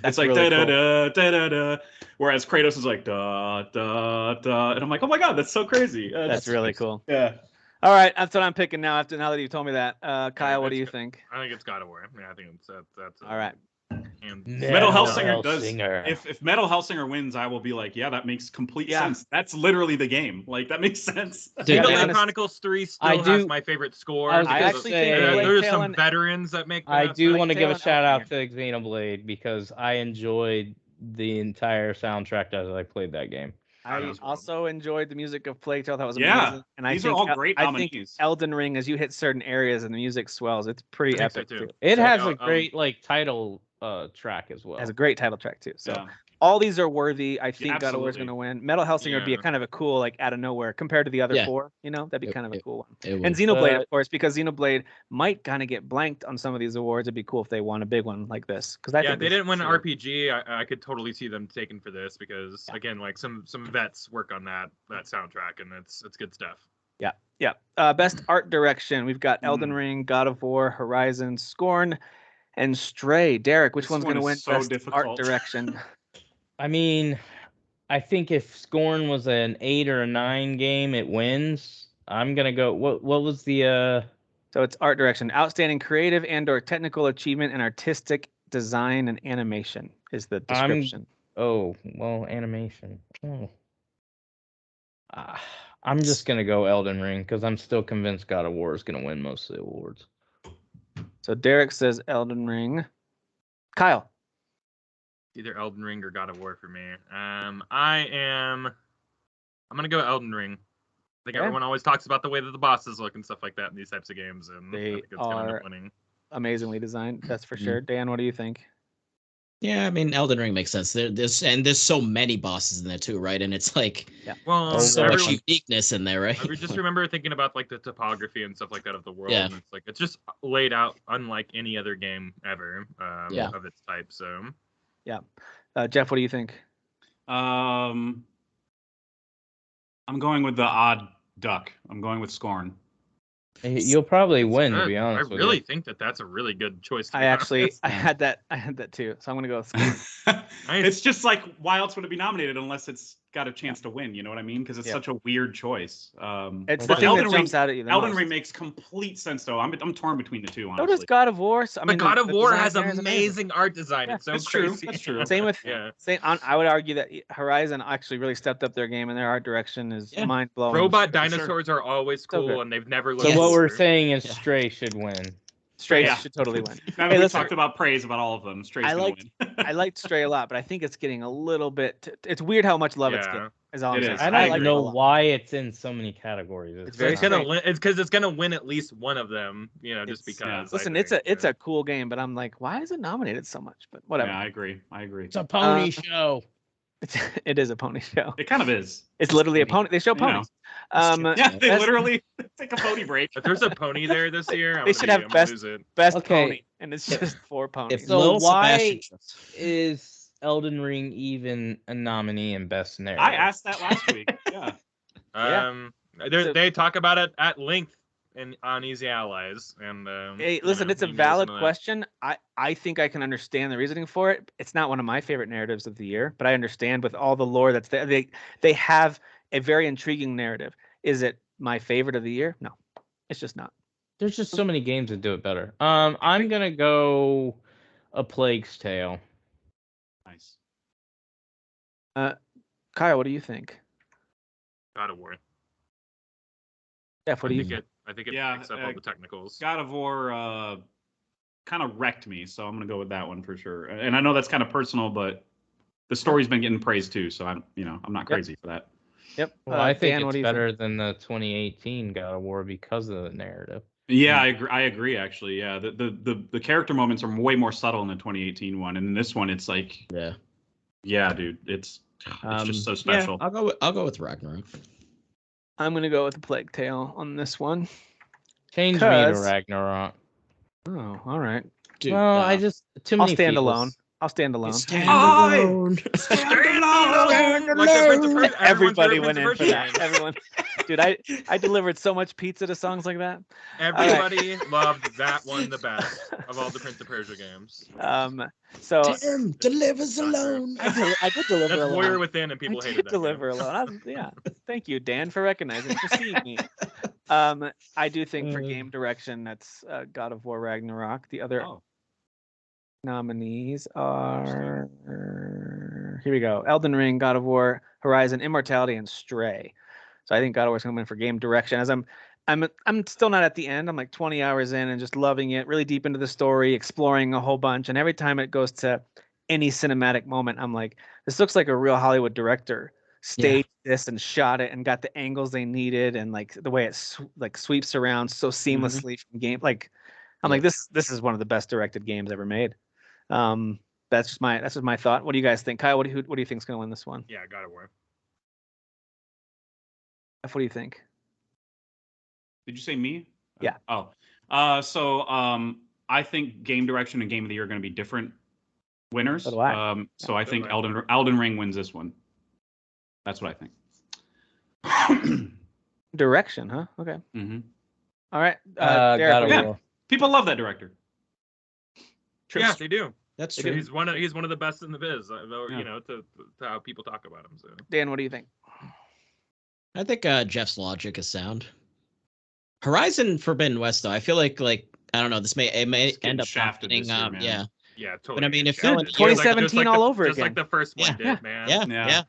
That's like really da da da da da, whereas Kratos is like da da da, and I'm like, oh my god, that's so crazy. That's really cool. Yeah. All right, that's what I'm picking now. Now that you told me that, Kyle, what do you think? I think it's God of War. I mean, I think that's All right. And Metal Hellsinger does. If Metal Hellsinger wins, I will be like, yeah, that makes complete sense. That's literally the game. Like that makes sense. Xenoblade Chronicles 3 still has my favorite score. I actually think there's some veterans that make. I do want to give a shout out to Xenoblade because I enjoyed the entire soundtrack as I played that game. I also enjoyed the music of Plague Tale. That was amazing. Yeah, and these are all great nominees. I think Elden Ring, as you hit certain areas and the music swells, it's pretty epic too. It has a great title track as well. It has a great title track too. So all these are worthy. I think God of War is going to win. Metal Hellsinger would be a kind of a cool, like out of nowhere compared to the other 4. You know, that'd be kind of a cool one. And Xenoblade, of course, because Xenoblade might kind of get blanked on some of these awards. It'd be cool if they won a big one like this. Because they didn't win an RPG. I could totally see them taking for this because again, like some vets work on that soundtrack and it's good stuff. Yeah. Best art direction. We've got Elden Ring, God of War, Horizon, Scorn, and Stray. Derek, which one's going to win best art direction? I mean, I think if Scorn was an 8 or a 9 game, it wins. I'm gonna go. What was the? So it's art direction, outstanding creative and/or technical achievement in artistic design and animation is the description. Animation. I'm just gonna go Elden Ring because I'm still convinced God of War is gonna win most of the awards. So Derek says Elden Ring. Kyle. Either Elden Ring or God of War for me. I'm gonna go Elden Ring. I think everyone always talks about the way that the bosses look and stuff like that in these types of games, and I think it's gonna end up winning. Amazingly designed, that's for sure. Dan, what do you think? Yeah, I mean, Elden Ring makes sense. There's so many bosses in there too, right? And it's like, so much uniqueness in there, right? I just remember thinking about like the topography and stuff like that of the world. And it's like it's just laid out unlike any other game ever of its type. So. Yeah. Jeff, what do you think? I'm going with the odd duck. I'm going with Scorn. You'll probably win, to be honest. I really think that's a really good choice. I had that too. So I'm gonna go with Skyrim. It's just like, why else would it be nominated unless it's got a chance to win? You know what I mean? Because it's such a weird choice. It's the thing that jumps out at you. Elden Ring makes complete sense, though. I'm torn between the two. Honestly. So does God of War. I mean, God of War has amazing art design. It's so that's crazy. True. That's true. Same with I would argue that Horizon actually really stepped up their game, and their art direction is mind blowing. Robot dinosaurs are always cool, and they've never. So what we're saying is Stray should win. Stray should totally win. Now that we talked about praise about all of them, Stray's gonna win. I liked Stray a lot, but I think it's getting a little bit. It's weird how much love it's getting. Is all I'm saying. I don't know why it's in so many categories. It's gonna win. It's because it's gonna win at least one of them. Just because. Listen, it's a cool game, but I'm like, why is it nominated so much? But whatever. Yeah, I agree. It's a pony show. It is a pony show. It kind of is. It's literally a pony. They show ponies. They literally take a pony break. If there's a pony there this year, they should have best pony, and it's just 4 ponies. So why is Elden Ring even a nominee in best narrative? I asked that last week. They talk about it at length on Easy Allies, and hey, listen, it's a valid question. I think I can understand the reasoning for it. It's not one of my favorite narratives of the year, but I understand with all the lore that's there. They have a very intriguing narrative. Is it my favorite of the year? No, it's just not. There's just so many games that do it better. I'm gonna go A Plague's Tale. Nice. Kyle, what do you think? God of War. Jeff, what do you think? I think it picks up all the technicals. God of War kind of wrecked me, so I'm gonna go with that one for sure. And I know that's kind of personal, but the story's been getting praised too, so I'm not crazy for that. Yep. Well, I think it's better than the 2018 God of War because of the narrative. Yeah, I agree. Actually, yeah, the character moments are way more subtle in the 2018 one, and in this one, it's like, yeah, dude, it's just so special. Yeah, I'll go with Ragnarok. I'm gonna go with The Plague Tale on this one. Change me to Ragnarok. Oh, all right. Dude, well, I just too many. I'll stand alone. Stand alone. Everybody went in for that. Everyone, dude, I delivered so much pizza to songs like that. Everybody loved that one the best of all the Prince of Persia games. So Tim delivers alone. I did deliver alone. That's Warrior Within, and people hated that. Deliver alone. Thank you, Dan, for recognizing, for seeing me. I do think for game direction, that's God of War Ragnarok. The other nominees are here we go: Elden Ring, God of War, Horizon, Immortality, and Stray. So I think God of War is going to win for game direction. As I'm still not at the end. I'm like 20 hours in and just loving it, really deep into the story, exploring a whole bunch. And every time it goes to any cinematic moment, I'm like, this looks like a real Hollywood director staged this and shot it and got the angles they needed, and like the way it sweeps around so seamlessly from game. Like I'm like, this is one of the best directed games ever made. That's just my thought. What do you guys think? Kyle, what do you think is going to win this one? Yeah, God of War. What do you think? Did you say me? Yeah. So I think game direction and game of the year are going to be different winners. So do I. So I think Elden Ring wins this one. That's what I think. Direction, huh? Okay. Mm-hmm. All right. People love that director. Yeah, they do. That's true. He's one of the best in the biz. To how people talk about him. So. Dan, what do you think? I think Jeff's logic is sound. Horizon Forbidden West, though, I feel like I don't know. This may end up happening. Yeah, totally. But I mean, if 2017 all over again, just like the first one did, man. Yeah.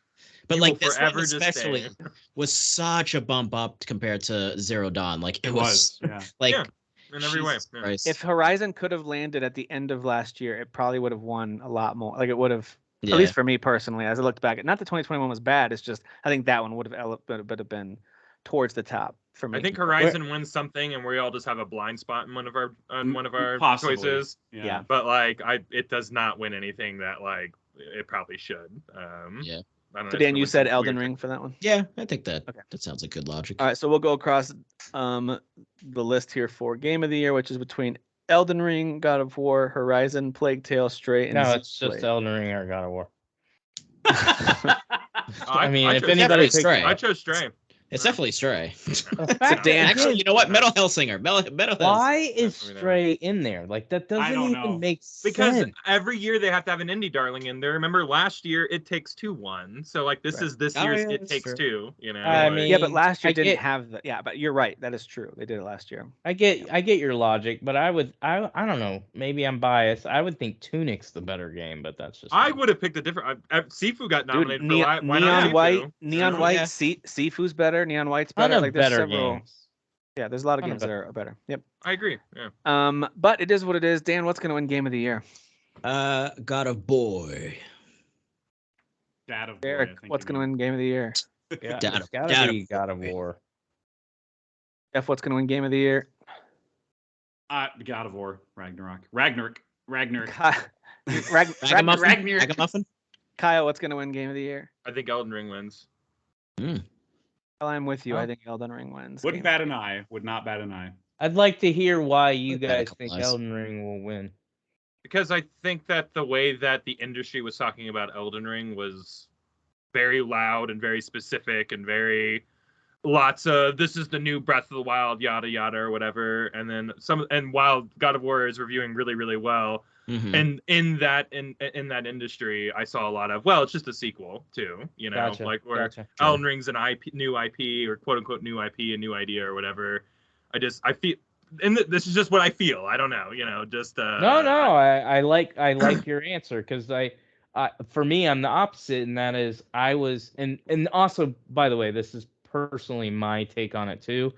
But like this one especially was such a bump up compared to Zero Dawn. Like it was like in every way. Yeah. If Horizon could have landed at the end of last year, it probably would have won a lot more. Like it would have, at least for me personally, as I looked back. Not that 2021 was bad. It's just I think that one would have been towards the top for me. I think Horizon wins something, and we all just have a blind spot in one of our choices. Yeah. But like, it does not win anything that like it probably should. I don't know, so Dan, you said Elden Ring for that one? Yeah, I think that sounds like good logic. All right, so we'll go across the list here for Game of the Year, which is between Elden Ring, God of War, Horizon, Plague Tale, Stray, and no, it's just Elden Ring or God of War. I mean, if anybody Stray. I chose Stray. It's definitely Stray. Dan, actually, you know what? Metal Hellsinger. Metal Why is Definitely Stray in there? Like that doesn't don't even know. make Because sense. every year they have to have an indie darling in there. Remember last year It Takes Two won. So like this is this Oh, year's yeah, It that's Takes true. Two, you know. I like- mean, yeah, but last year I didn't get- have the. Yeah, but you're right. That is true. They did it last year. I get your logic, but I don't know. Maybe I'm biased. I would think Tunic's the better game, but that's just I me. would have picked a different. Sifu got nominated Dude, for why not Neon Sifu? White, You Neon know? White, Yeah. Sifu's better. Neon White's Ton better. of Like there's better several. games. Yeah, there's a lot of Ton of games that are better. Yep. I agree. Yeah. But it is what it is. Dan, what's going to win Game of the Year? God of Boy. Dad of Boy, Eric, I think what's you going to mean. win Game of the Year? Yeah, God it's of- gotta God be of God of War. War. Jeff, what's going to win Game of the Year? God of War, Ragnarok. Ragamuffin? Kyle, what's going to win Game of the Year? I think Elden Ring wins. Well, I'm with you. Oh. I think Elden Ring wins. Wouldn't Game bat of an the Year. eye. Would not bat an eye. I'd like to hear why you I've had a guys couple think eyes. Elden Ring will win. Because I think that the way that the industry was talking about Elden Ring was very loud and very specific and very lots of this is the new Breath of the Wild, yada yada or whatever. And then and while God of War is reviewing really, really well, Mhm. and in that industry, I saw a lot of it's just a sequel too, you know, Gotcha, like where gotcha. Elden Ring's an new IP or quote unquote new IP, a new idea or whatever. I feel, and this is just what I feel. I don't know, you know, just No, I like your answer because for me I'm the opposite, and that is I was and also by the way this is personally my take on it too,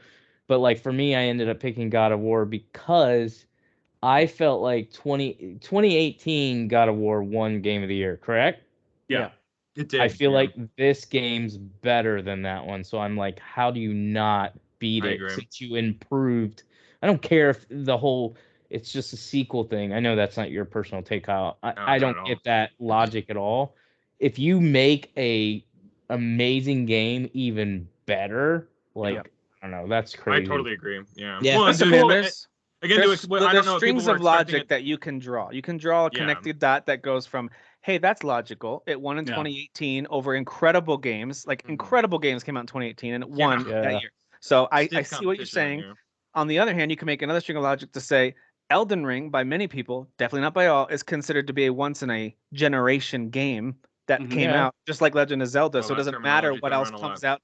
but like for me I ended up picking God of War because I felt like 2018 God of War won Game of the Year, correct? Yeah. It did. I feel yeah. like this game's better than that one, so I'm like, how do you not beat I it agree. since you improved? I don't care if the whole it's just a sequel thing. I know that's not your personal take, Kyle. I not don't at all. get that logic at all. If you make a amazing game even better, like Yeah. I don't know, that's I crazy. totally agree. Yeah. Yeah. Well, Listen, and man, cool, there's again, there's, I don't there's know if strings people were of expecting logic it. that you can draw. You can draw a Yeah. connected dot that goes from, hey, that's logical. It won in Yeah. 2018 over incredible games. Like Mhm. incredible games came out in 2018 and it Yeah. won Yeah. that year. So I Stiff see what you're competition, saying. yeah. On the other hand, you can make another string of logic to say Elden Ring, by many people, definitely not by all, is considered to be a once in a generation game that Mhm. came Yeah. out just like Legend of Zelda. Well, So it that doesn't matter terminology what thrown else around a comes lot. out.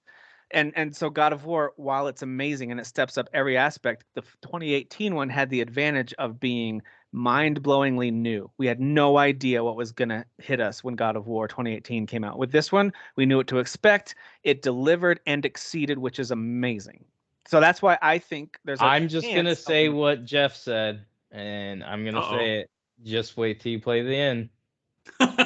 And so God of War, while it's amazing and it steps up every aspect, the 2018 one had the advantage of being mind-blowingly new. We had no idea what was going to hit us when God of War 2018 came out. With this one, we knew what to expect. It delivered and exceeded, which is amazing. So that's why I think there's a I'm just gonna chance say Elden- what Jeff said, and I'm gonna Uh-oh. say it. Just wait till you play the end.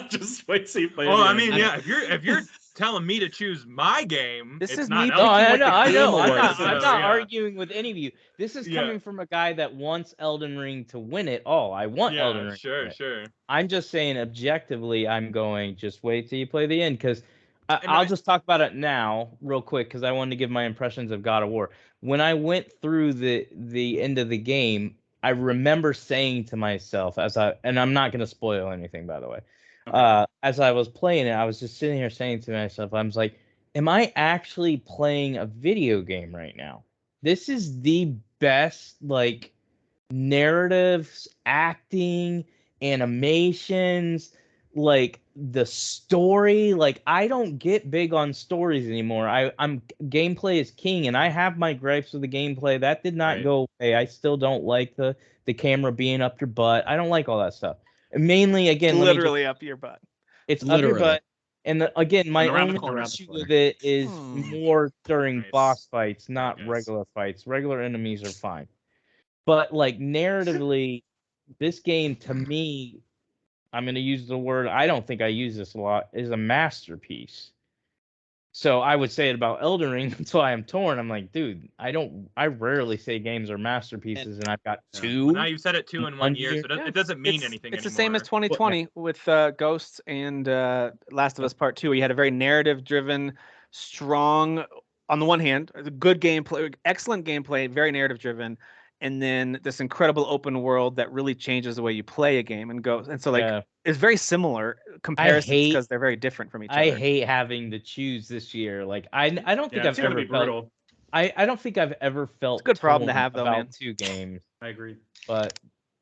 Just wait, see. Play Oh, the I end. mean, yeah. If you're telling me to choose my game, This it's is not me No, Elden picking I what Ring. the know. Game I'm Awards not. I'm is. not Yeah. arguing with any of you. This is Yeah. coming from a guy that wants Elden Ring to win it all. I want Elden Yeah, Ring. to sure, win it. sure. I'm just saying objectively, I'm going. Just wait till you play the end, because And I'll I- just talk about it now, real quick, because I wanted to give my impressions of God of War. When I went through the end of the game, I remember saying to myself, and I'm not going to spoil anything, by the way. Okay. As I was playing it, I was just sitting here saying to myself, I was like, am I actually playing a video game right now? This is the best, like, narratives, acting, animations, like the story. Like, I don't get big on stories anymore. I'm gameplay is king, and I have my gripes with the gameplay. That did not Right. go away. I still don't like the camera being up your butt. I don't like all that stuff. And mainly, again, literally up your butt. it's up your Literally. butt. And again, my And around the only corner. issue with it is more during Nice. boss fights, not Nice. regular fights. Regular enemies are fine. But like narratively, this game to me, I'm going to use the word, I don't think I use this a lot, is a masterpiece. So I would say it about Elden Ring. That's why I'm torn. I'm like, dude, I rarely say games are masterpieces, and I've got Yeah. two. Well, now you've said it 2 in 1 year, so Yeah. it doesn't mean It's- anything It's anymore. the same as 2020 with Ghosts and Last of Us Part 2, where you had a very narrative-driven, strong, on the one hand, good gameplay, excellent gameplay, very narrative-driven, and then this incredible open world that really changes the way you play a game and goes. And so like it's very similar comparisons because they're very different from each other. I hate having to choose this year. Like I don't think I've ever felt. I don't think I've ever felt. It's a good problem to have, though, about man. 2 games. I agree.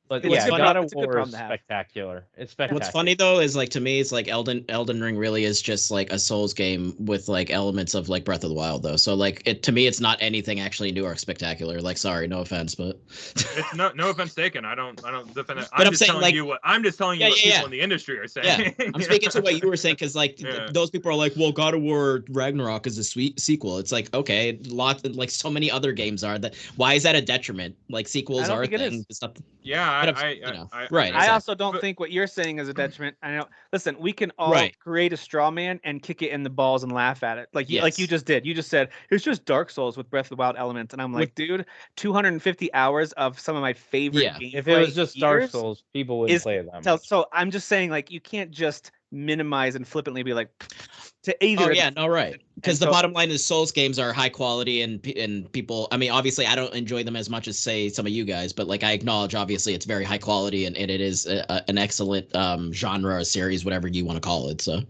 But yeah, God of War is spectacular. It's spectacular. What's funny though is like to me, it's like Elden Ring really is just like a Souls game with like elements of like Breath of the Wild though. So like to me, it's not anything actually new or spectacular. Like, sorry, no offense, but it's no offense taken. I don't defend it. I'm just saying, telling like, you what people in the industry are saying. Yeah, I'm speaking to what you were saying because like those people are like, well, God of War Ragnarok is a sweet sequel. It's like, okay, like so many other games are that. Why is that a detriment? Like sequels are a thing. It's not. Yeah, I also don't think what you're saying is a detriment. I know. Listen, we can all create a straw man and kick it in the balls and laugh at it, like you just did. You just said it's just Dark Souls with Breath of the Wild elements, and I'm like, dude, 250 hours of some of my favorite games. If it was just Dark Souls, people wouldn't play it that much. So I'm just saying, like, you can't just minimize and flippantly be like to either. Oh yeah, no, right. Because the bottom line is Souls games are high quality and people. I mean, obviously, I don't enjoy them as much as say some of you guys, but like I acknowledge, obviously, it's very high quality and it is an excellent genre or series, whatever you want to call it. So.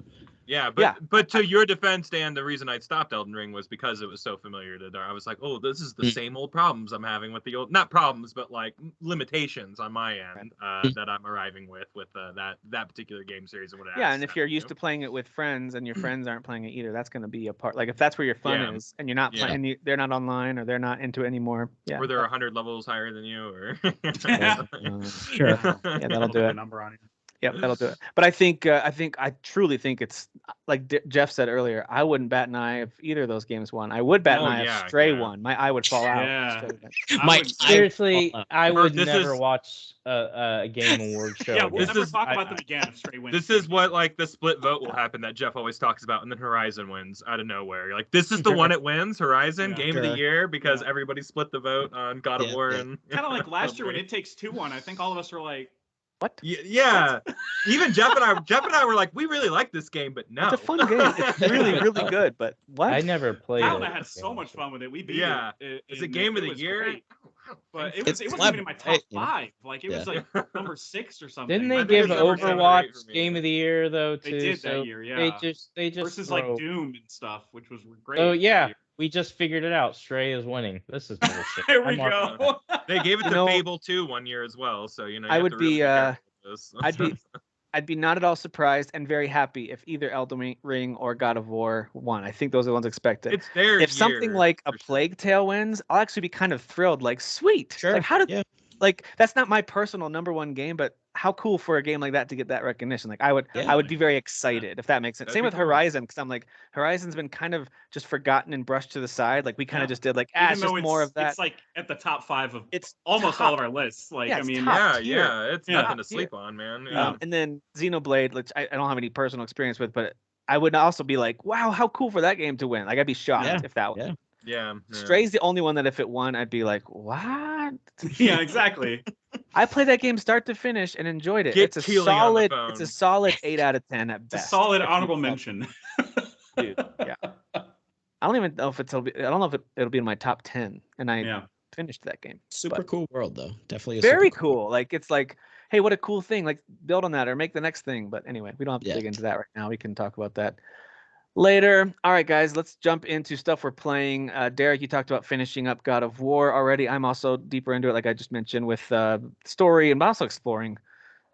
Yeah, but to your defense, Dan, the reason I stopped Elden Ring was because it was so familiar to Dar. I was like, oh, this is the same old problems I'm having with the old, not problems, but like limitations on my end that I'm arriving with that particular game series and what. Yeah, and if you're used to playing it with friends and your friends aren't playing it either, that's going to be a part. Like if that's where your fun is, and you're not playing, they're not online or they're not into it anymore. Yeah. Were there 100 levels higher than you, or? Sure. Yeah, that'll do it. Number on it. Yep, that'll do it. But I truly think it's like Jeff said earlier. I wouldn't bat an eye if either of those games won. I would bat an eye if Stray won. My eye would fall out. Yeah. Seriously, I would never watch a Game Award show. Yeah, we'll never talk about them again if Stray wins. This is what like the split vote will happen that Jeff always talks about, and then Horizon wins out of nowhere. You're like, this is the one it wins, Horizon Game of the Year, because everybody split the vote on God of War and kind of like last year when It Takes Two won. I think all of us were like. What? Yeah. Even Jeff and I were like, we really like this game, but no. It's a fun game. It's really, really good, but what? I never played it. I had so much fun with it. We beat it. It's a game of the year. Great. But it wasn't even in my top 5. Like it was like number 6 or something. Didn't they give Overwatch Game of the Year though too? They did that year, yeah. They just versus like Doom and stuff, which was great. Oh yeah. We just figured it out. Stray is winning. This is bullshit. There we go. They gave it to Fable 2 one year as well, so you know. I would be. I'd be not at all surprised and very happy if either Elden Ring or God of War won. I think those are the ones expected. It's their If something like a Plague Tale wins, I'll actually be kind of thrilled. Like, sweet. Sure. Like, how did like that's not my personal number one game, but how cool for a game like that to get that recognition. Like I would be very excited if that makes sense. Same with Horizon, because I'm like, Horizon's been kind of just forgotten and brushed to the side. Like we kind of just did like, it's just more of that. It's like at the top 5 of it's almost all of our lists. Like I mean, it's nothing to sleep on, man. Yeah. And then Xenoblade, which I don't have any personal experience with, but I would also be like, wow, how cool for that game to win. Like I'd be shocked if that won. Yeah. Stray's the only one that if it won, I'd be like, what? Yeah, exactly. I played that game start to finish and enjoyed it. It's a solid 8 out of 10 at best. It's a solid honorable mention. Dude, yeah. I don't even know if it'll be in my top 10, and I finished that game. Super cool world though. Definitely very cool. Like it's like, hey, what a cool thing. Like build on that or make the next thing. But anyway, we don't have to dig into that right now. We can talk about that later. All right, guys, let's jump into stuff we're playing. Derek, you talked about finishing up God of War already. I'm also deeper into it, like I just mentioned, with story and also exploring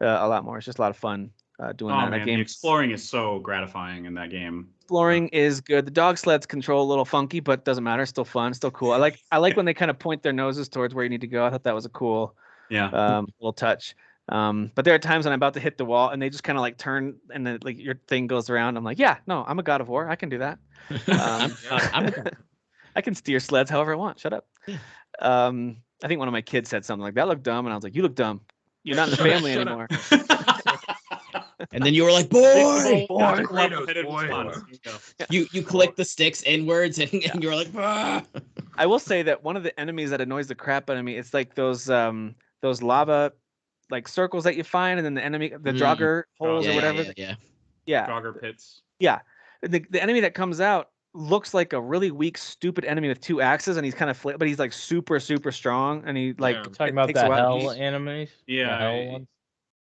a lot more. It's just a lot of fun doing that. Man, game. The exploring is so gratifying in that game. Exploring is good. The dog sleds control a little funky, but doesn't matter. Still fun, still cool. I like when they kind of point their noses towards where you need to go. I thought that was a cool little touch. But there are times when I'm about to hit the wall and they just kind of like turn and then like your thing goes around. I'm like, yeah, no, I'm a God of War. I can do that. I can steer sleds however I want. Shut up. I think one of my kids said something like that looked dumb, and I was like, you look dumb. You're not in the family anymore. And then you were like, boy. You click the sticks inwards and you were like, bah. I will say that one of the enemies that annoys the crap out of me, it's like those lava like circles that you find, and then the enemy, the Draugr holes or whatever. Draugr pits. Yeah. The enemy that comes out, looks like a really weak, stupid enemy with 2 axes, and he's kind of but he's like super strong, and he like talking about the hell enemies. Yeah, the hell ones.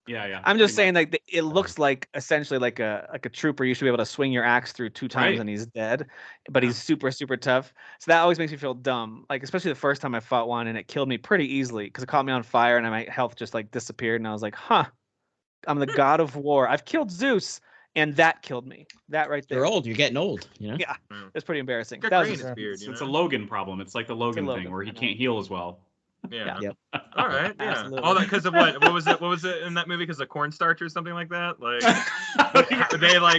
Yeah. I'm just saying, like, it looks like essentially like a trooper. You should be able to swing your axe through 2 times and he's dead, but he's super tough. So that always makes me feel dumb. Like, especially the first time I fought one and it killed me pretty easily because it caught me on fire and my health just like disappeared. And I was like, huh, I'm the god of war. I've killed Zeus, and that killed me. That right there. You're old. You're getting old. You know? Yeah, it's pretty embarrassing. That was beard, it's a Logan problem. It's like the Logan thing where he can't heal as well. Yeah. Yep. All right. Yeah. Absolutely. All that because of what? What was it? What was it in that movie? Because of cornstarch or something like that? Like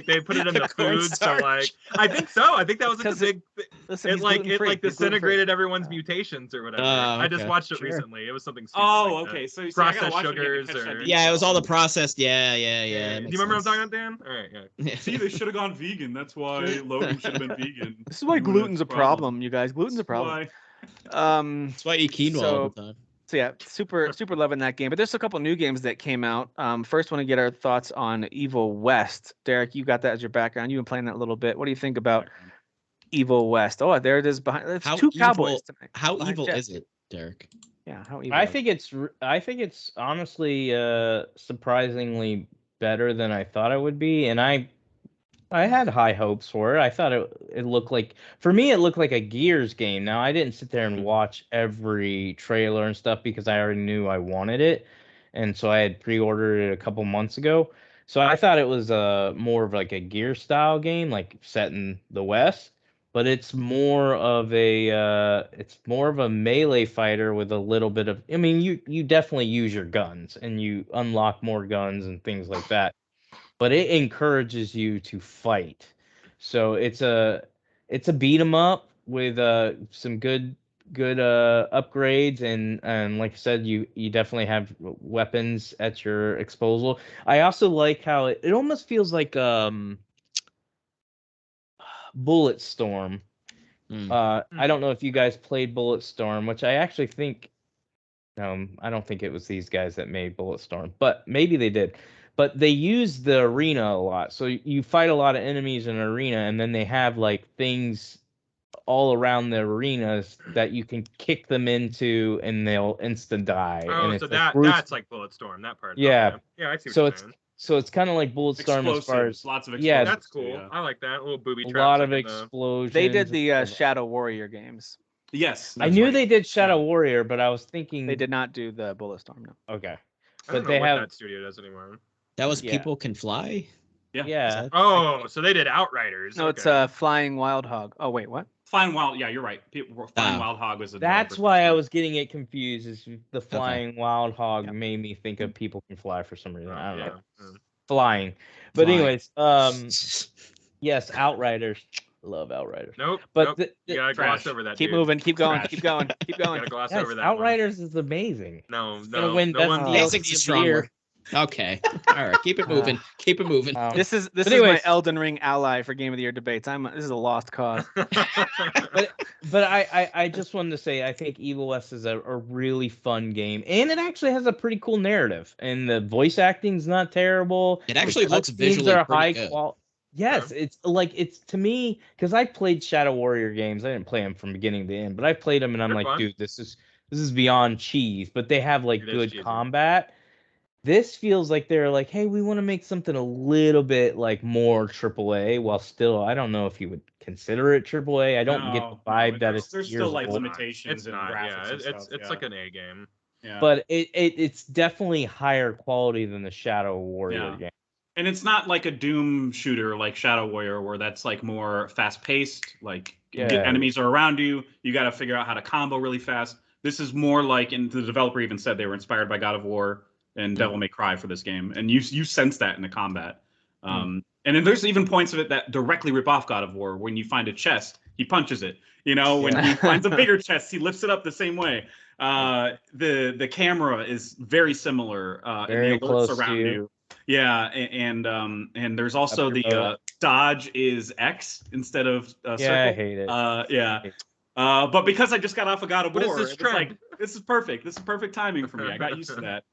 they put it in the food. So like I think so. I think that was like a big. It disintegrated everyone's mutations or whatever. I just watched it recently. It was something. Oh, okay. So processed sugars or yeah, it was all the processed. Yeah. Do you remember what I'm talking about, Dan? All right. Yeah. See, they should have gone vegan. That's why Logan should have been vegan. This is why gluten's a problem, you guys. Gluten's a problem. That's why you eat quinoa all the time. So yeah, super loving that game. But there's a couple new games that came out. First, want to get our thoughts on Evil West. Derek, you got that as your background. You've been playing that a little bit. What do you think about Evil West? Oh, there it is behind. It's two cowboys tonight. How evil is it, Derek? Yeah, how evil? I think it's honestly surprisingly better than I thought it would be, and I had high hopes for it. I thought it looked like, for me, it looked like a Gears game. Now, I didn't sit there and watch every trailer and stuff because I already knew I wanted it. And so I had pre-ordered it a couple months ago. So I thought it was more of like a Gear style game, like set in the West. But it's more of a melee fighter with a little bit of, I mean, you definitely use your guns and you unlock more guns and things like that. But it encourages you to fight. So it's a beat 'em up with some good upgrades and like I said, you definitely have weapons at your disposal. I also like how it almost feels like Bulletstorm. I don't know if you guys played Bulletstorm, which I actually think I don't think it was these guys that made Bulletstorm, but maybe they did. But they use the arena a lot. So you fight a lot of enemies in an arena, and then they have like things all around the arenas that you can kick them into, and they'll insta die. Oh, and so that's like Bulletstorm, that part. Yeah. Okay. Yeah, I see what you're saying. So it's kind of like Bulletstorm as far as lots of explosions. yeah, that's cool. Yeah. I like that. A little booby traps. A lot of explosions. They did the Shadow Warrior games. Yes. I knew they did Shadow Warrior, but I was thinking they did not do the Bulletstorm. No. Okay. I don't know what that studio does anymore. That was People Can Fly? Yeah. Oh, so they did Outriders. No, it's Flying Wild Hog. Oh, wait, what? Flying Wild, yeah, you're right. Flying Wild Hog was a That's why I was getting it confused. Is the Flying Wild Hog made me think of People Can Fly for some reason. I don't know. Flying. But anyways, yes, Outriders. Love Outriders. Nope. But you gotta gloss over that. Keep moving. Keep going. Keep going. You gotta gloss over that. Outriders is amazing. No. Win best DLC stronger. Okay. All right. Keep it moving. Keep it moving. This is my Elden Ring ally for Game of the Year debates. This is a lost cause. but I just wanted to say I think Evil West is a really fun game, and it actually has a pretty cool narrative, and the voice acting's not terrible. It actually looks visually pretty good. Yes, it's to me, because I played Shadow Warrior games. I didn't play them from beginning to end, but I played them and I'm like, fun. Dude, this is beyond cheese. But they have like good combat. This feels like they're like, hey, we want to make something a little bit like more AAA, while still, I don't know if you would consider it AAA. I don't get the vibe that it's. There's still like limitations. It's not. It's like an A game. Yeah. But it's definitely higher quality than the Shadow Warrior game. And it's not like a Doom shooter like Shadow Warrior, where that's like more fast paced. Like enemies are around you, you got to figure out how to combo really fast. This is more like, and the developer even said they were inspired by God of War and Devil May Cry for this game, and you sense that in the combat. And then there's even points of it that directly rip off God of War. When you find a chest, he punches it. You know, when he finds a bigger chest, he lifts it up the same way. The camera is very similar. Very and the close alerts around to you. Yeah, and there's also the dodge is X instead of circle. I hate it. But because I just got off of God of War, this trend? This is perfect. This is perfect timing for me. I got used to that.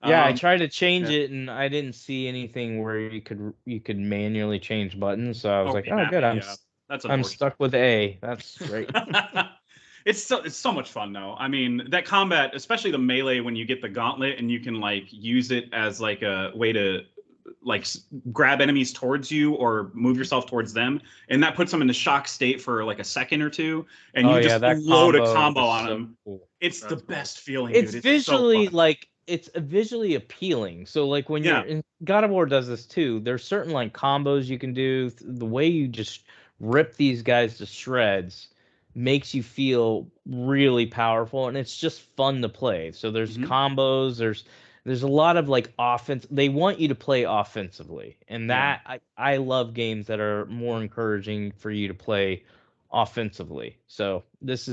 Yeah, I tried to change it and I didn't see anything where you could manually change buttons. So I was like, oh, good. That's I'm stuck with A. That's great. It's so much fun though. I mean, that combat, especially the melee when you get the gauntlet and you can like use it as like a way to like grab enemies towards you or move yourself towards them, and that puts them in a shock state for like a second or two, and you just load a combo on them. Cool. It's the best feeling, it's dude. It's visually so like it's visually appealing. So like when you're in God of War does this too. There's certain like combos you can do. The way you just rip these guys to shreds makes you feel really powerful, and it's just fun to play. So there's combos, there's a lot of like offense. They want you to play offensively, and that I love games that are more encouraging for you to play offensively. So this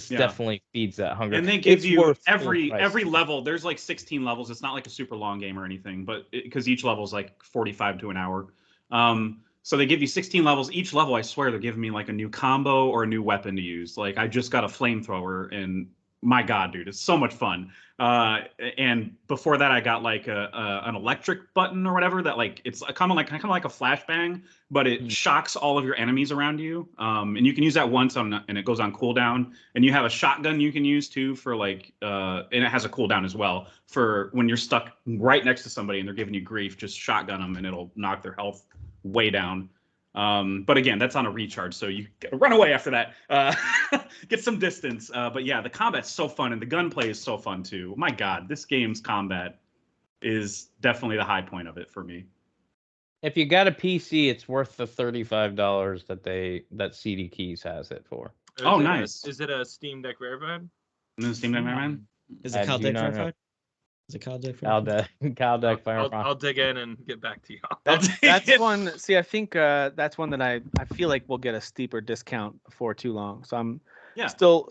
definitely feeds that hunger. And they give you every level. There's like 16 levels. It's not like a super long game or anything, but because each level is like 45 to an hour. So they give you 16 levels. Each level, I swear, they're giving me like a new combo or a new weapon to use. Like I just got a flamethrower, and my God, dude, it's so much fun. And before that, I got like an electric button or whatever that like it's kind of like a flashbang, but it shocks all of your enemies around you. And you can use that once and it goes on cooldown. And you have a shotgun you can use too for like and it has a cooldown as well for when you're stuck right next to somebody and they're giving you grief. Just shotgun them and it'll knock their health way down. But again, that's on a recharge, so you run away after that, get some distance. But yeah, the combat's so fun, and the gunplay is so fun too. My God, this game's combat is definitely the high point of it for me. If you got a PC, it's worth the $35 that CD Keys has it for. Nice. Is it a Steam Deck verified? Steam Deck verified? Is it COD Deck verified? Is it COD Deck verified? COD Deck verified. I'll dig in and get back to y'all. That's one. See, I think that's one that I feel like we'll get a steeper discount before too long. So I'm still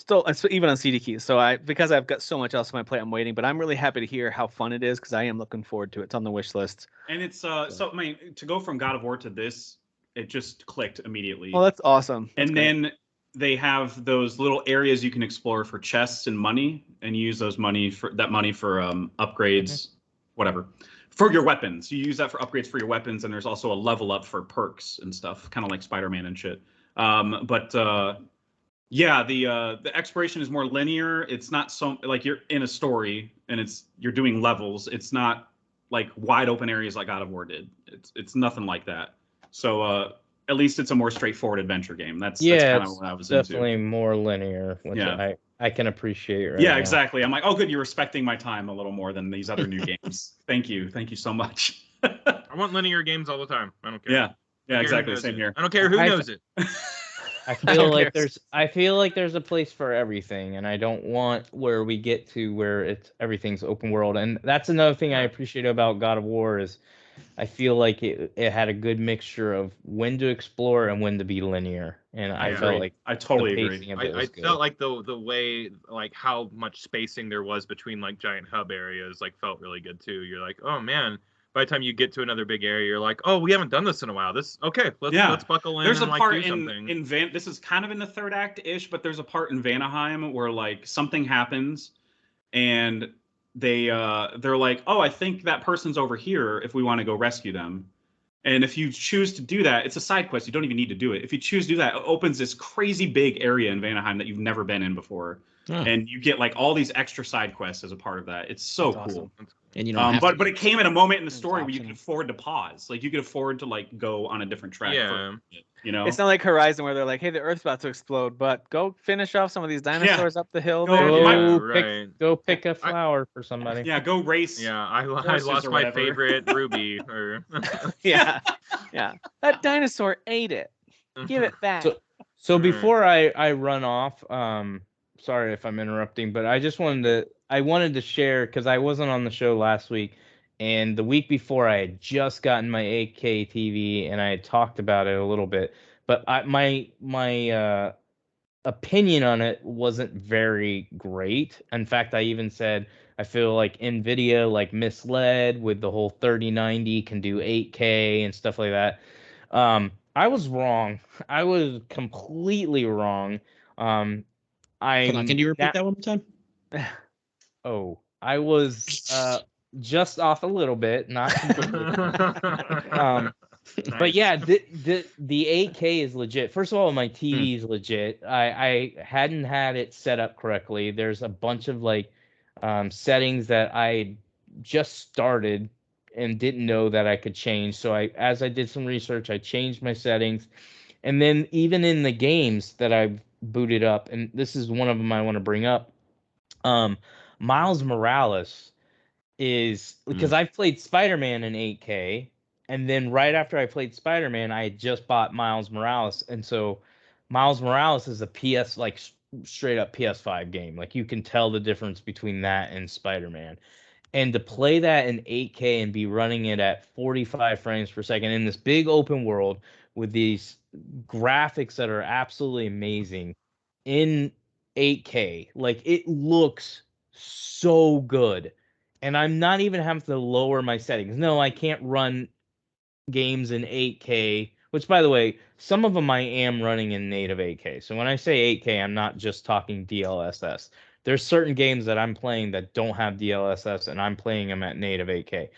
even on CD Keys. So because I've got so much else on my plate, I'm waiting. But I'm really happy to hear how fun it is because I am looking forward to it. It's on the wish list. And it's so I mean, to go from God of War to this, it just clicked immediately. Oh, that's awesome. That's great. Then they have those little areas you can explore for chests and money, and you use those money for upgrades, whatever, for your weapons. You use that for upgrades for your weapons, and there's also a level up for perks and stuff, kind of like Spider-Man and shit. The exploration is more linear. It's not so like you're in a story and you're doing levels. It's not like wide open areas like God of War did. It's nothing like that. So at least it's a more straightforward adventure game. That's kind of what I was into. Definitely more linear, which I can appreciate right now. Yeah, exactly. I'm like, oh, good, you're respecting my time a little more than these other new games. Thank you so much. I want linear games all the time. I don't care. Yeah, exactly. Same here. I don't care who knows it. I feel like there's a place for everything, and I don't want where we get to where everything's open world. And that's another thing I appreciate about God of War is I feel like it had a good mixture of when to explore and when to be linear. And I felt like I totally agree. I felt like the way like how much spacing there was between like giant hub areas like felt really good too. You're like, oh man, by the time you get to another big area, you're like, oh, we haven't done this in a while. Let's buckle in. There's and a part do something. This is kind of in the third act ish, but there's a part in Vanaheim where like something happens and they're like, oh, I think that person's over here if we want to go rescue them. And if you choose to do that, it's a side quest. You don't even need to do it. If you choose to do that, it opens this crazy big area in Vanaheim that you've never been in before. And you get like all these extra side quests as a part of that. It's so cool. Awesome. And you know, but it came at a moment in the story where you could afford to pause. Like you could afford to like go on a different track. Yeah. You know, it's not like Horizon where they're like, hey, the Earth's about to explode, but go finish off some of these dinosaurs up the hill. Go pick a flower for somebody. Yeah, go race. Yeah, I lost my favorite Ruby. Yeah. That dinosaur ate it. Give it back. So before I run off, sorry if I'm interrupting, but I wanted to share because I wasn't on the show last week, and the week before I had just gotten my 8K TV and I had talked about it a little bit, but my opinion on it wasn't very great. In fact, I even said I feel like NVIDIA like misled with the whole 3090 can do 8K and stuff like that. I was wrong. I was completely wrong. Can you repeat that one more time? Oh, I was just off a little bit, not completely. But yeah, the 8K is legit. First of all, my TV is legit. I hadn't had it set up correctly. There's a bunch of like settings that I just started and didn't know that I could change. So as I did some research, I changed my settings. And then even in the games that I've booted up, and this is one of them I want to bring up, Miles Morales is because I've played Spider-Man in 8K, and then right after I played Spider-Man, I had just bought Miles Morales, and so Miles Morales is a PS like straight up PS5 game. Like you can tell the difference between that and Spider-Man. And to play that in 8K and be running it at 45 frames per second in this big open world with these graphics that are absolutely amazing in 8K, like it looks so good. And I'm not even having to lower my settings. No, I can't run games in 8K, which by the way, some of them I am running in native 8K. So when I say 8K, I'm not just talking DLSS. There's certain games that I'm playing that don't have DLSS and I'm playing them at native 8K.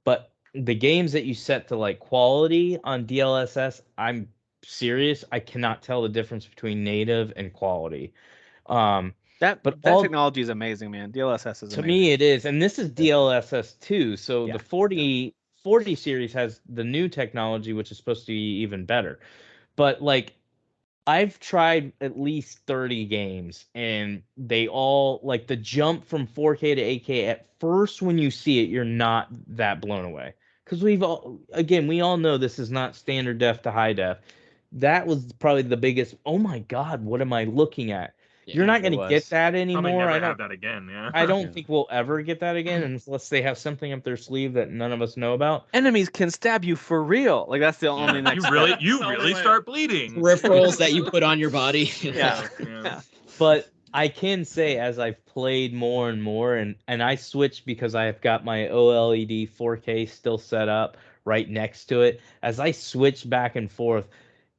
But the games that you set to like quality on DLSS, I'm serious, I cannot tell the difference between native and quality. That technology is amazing, man. DLSS is to amazing. me it is, and this is DLSS 2. So the 40 series has the new technology, which is supposed to be even better. But like I've tried at least 30 games, and they all like the jump from 4K to 8K. At first, when you see it, you're not that blown away because we all know this is not standard def to high def. That was probably the biggest. Oh my God, what am I looking at? Yeah, you're not going to get that anymore. Probably never have that again. Yeah. I don't think we'll ever get that again unless they have something up their sleeve that none of us know about. Enemies can stab you for real. Like that's the only next. You really start bleeding. Peripherals that you put on your body. Yeah. But I can say as I've played more and more, and I switched because I've got my OLED 4K still set up right next to it. As I switch back and forth,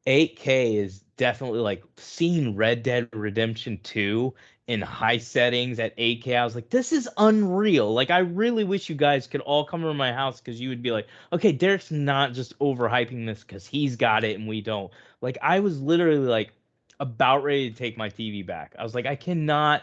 8K is definitely like seeing Red Dead Redemption 2 in high settings at 8K. I was like, this is unreal. Like, I really wish you guys could all come over to my house because you would be like, okay, Derek's not just overhyping this because he's got it and we don't. Like, I was literally like about ready to take my TV back. I was like, I cannot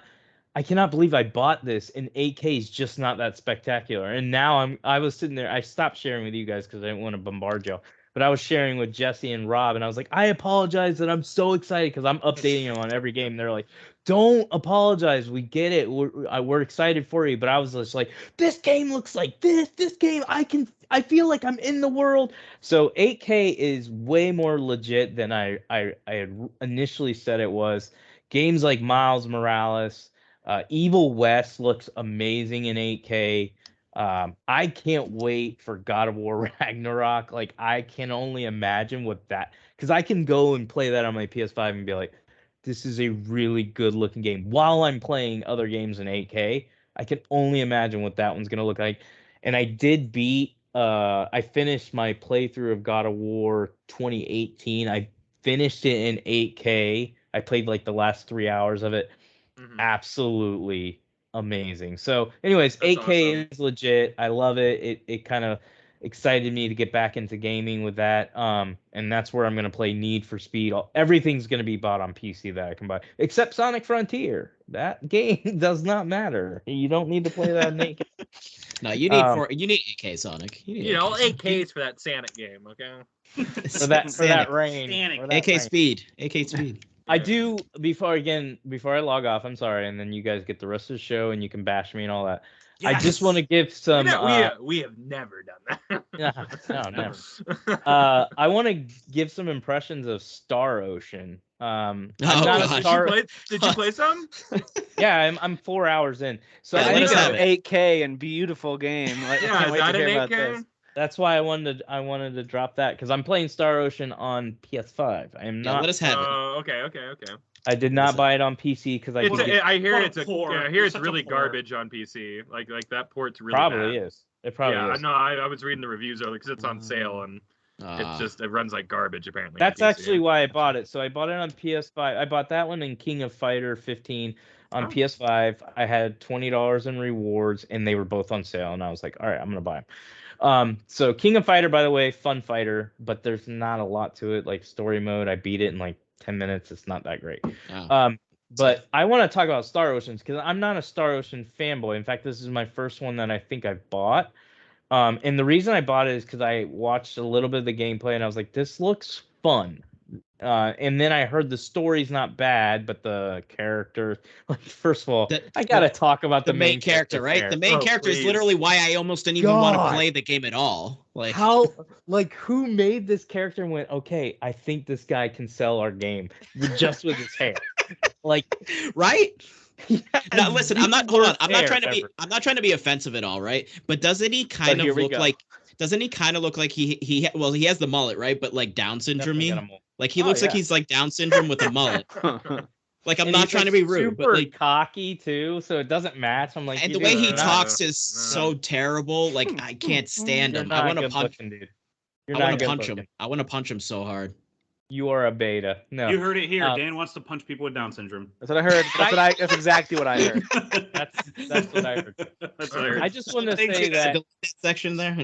believe I bought this, and 8K is just not that spectacular. And now I was sitting there, I stopped sharing with you guys because I didn't want to bombard you. But I was sharing with Jesse and Rob, and I was like, I apologize that I'm so excited because I'm updating them on every game. They're like, don't apologize. We get it. We're excited for you. But I was just like, this game looks like this. This game, I feel like I'm in the world. So 8K is way more legit than I had initially said it was. Games like Miles Morales, Evil West looks amazing in 8K. I can't wait for God of War Ragnarok. Like, I can only imagine what that, because I can go and play that on my PS5 and be like, this is a really good looking game while I'm playing other games in 8K. I can only imagine what that one's gonna look like. And I did I finished my playthrough of God of War 2018. I finished it in 8K. I played like the last 3 hours of it. Absolutely amazing. So anyways, that's 8K awesome. Is legit. I love it. It kind of excited me to get back into gaming with that. And that's where I'm going to play Need for Speed. Everything's going to be bought on PC that I can buy, except Sonic Frontier. That game does not matter. You don't need to play that in 8K. No, you need 8K, Sonic. You know, 8Ks for that Sonic game, okay? for that rain. 8K speed. 8K speed. I do before I log off. I'm sorry, and then you guys get the rest of the show, and you can bash me and all that. Yes. I just want to give some. We have never done that. No, never. I want to give some impressions of Star Ocean. Did you play some? Yeah, I'm 4 hours in. So I think of 8K and beautiful game. Like, yeah, I can't wait to hear about this. That's why I wanted to drop that because I'm playing Star Ocean on PS5. I am not. Let us have it. Okay. I did not buy it on PC because I hear it's really garbage on PC. Like that port's really probably bad. Is. It probably is. No, I was reading the reviews earlier because it's on sale and it runs like garbage apparently. That's actually why I bought it. So I bought it on PS5. I bought that one in King of Fighter 15 on PS5. I had $20 in rewards and they were both on sale and I was like, all right, I'm gonna buy them. So King of Fighter, by the way, fun fighter, but there's not a lot to it. Like story mode, I beat it in like 10 minutes. It's not that great. Oh. But I want to talk about Star Oceans because I'm not a Star Ocean fanboy. In fact, this is my first one that I think I bought. And the reason I bought it is because I watched a little bit of the gameplay and I was like, this looks fun. And then I heard the story's not bad, but the character, like, first of all, I gotta talk about the main character, right? The main character is literally why I almost didn't even want to play the game at all. Like, who made this character and went, okay, I think this guy can sell our game just with his hair, like, right? Now, listen, I'm not trying to be offensive at all, right? But doesn't he kind of look like? Doesn't he kind of look like he has the mullet, right? But like Down syndrome. Like he looks like he's like Down syndrome with a mullet. Like I'm not trying to be rude, but like cocky too, so it doesn't match. I'm like, and the way he talks is so terrible. Like I can't stand him. I want to punch him, dude. I want to punch him. I want to punch him so hard. You are a beta. No, you heard it here. Dan wants to punch people with Down syndrome. That's what I heard. That's exactly what I heard. That's what I heard. That's what I heard. I just want to say that section there.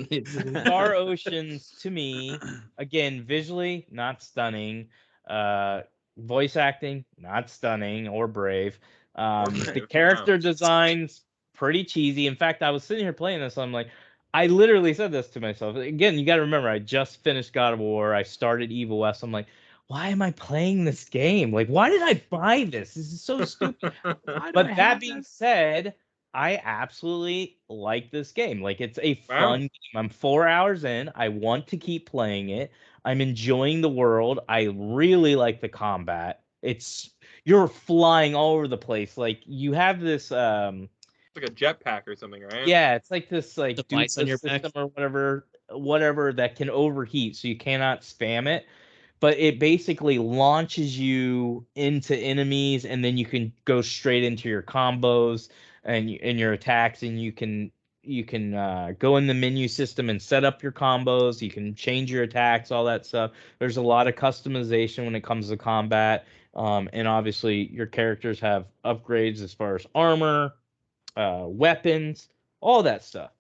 Star Oceans, to me, again, visually not stunning. Voice acting not stunning or brave. The character designs pretty cheesy. In fact, I was sitting here playing this. I'm like, I literally said this to myself. Again, you got to remember, I just finished God of War. I started Evil West. I'm like, why am I playing this game? Like, why did I buy this? This is so stupid. But that being said, I absolutely like this game. Like, it's a fun game. I'm 4 hours in. I want to keep playing it. I'm enjoying the world. I really like the combat. You're flying all over the place. Like, you have this like a jetpack or something, right? Yeah, it's like this like device on your back or whatever that can overheat, so you cannot spam it. But it basically launches you into enemies, and then you can go straight into your combos and your attacks, and you can go in the menu system and set up your combos. You can change your attacks, all that stuff. There's a lot of customization when it comes to combat, and obviously your characters have upgrades as far as armor, weapons, all that stuff.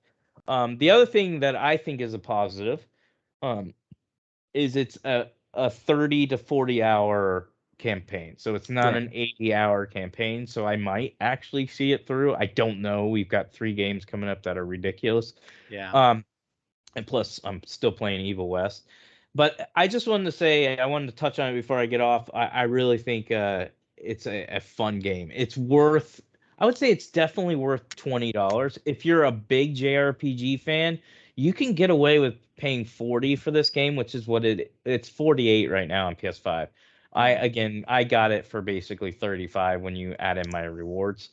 The other thing that I think is a positive is it's a 30 to 40 hour campaign. So it's not an 80-hour campaign. So I might actually see it through. I don't know. We've got 3 games coming up that are ridiculous. Yeah. And plus, I'm still playing Evil West. But I just wanted to say, I wanted to touch on it before I get off. I really think it's a fun game. I would say it's definitely worth $20. If you're a big JRPG fan, you can get away with paying $40 for this game, which is what it's $48 right now on PS5. I got it for basically $35 when you add in my rewards.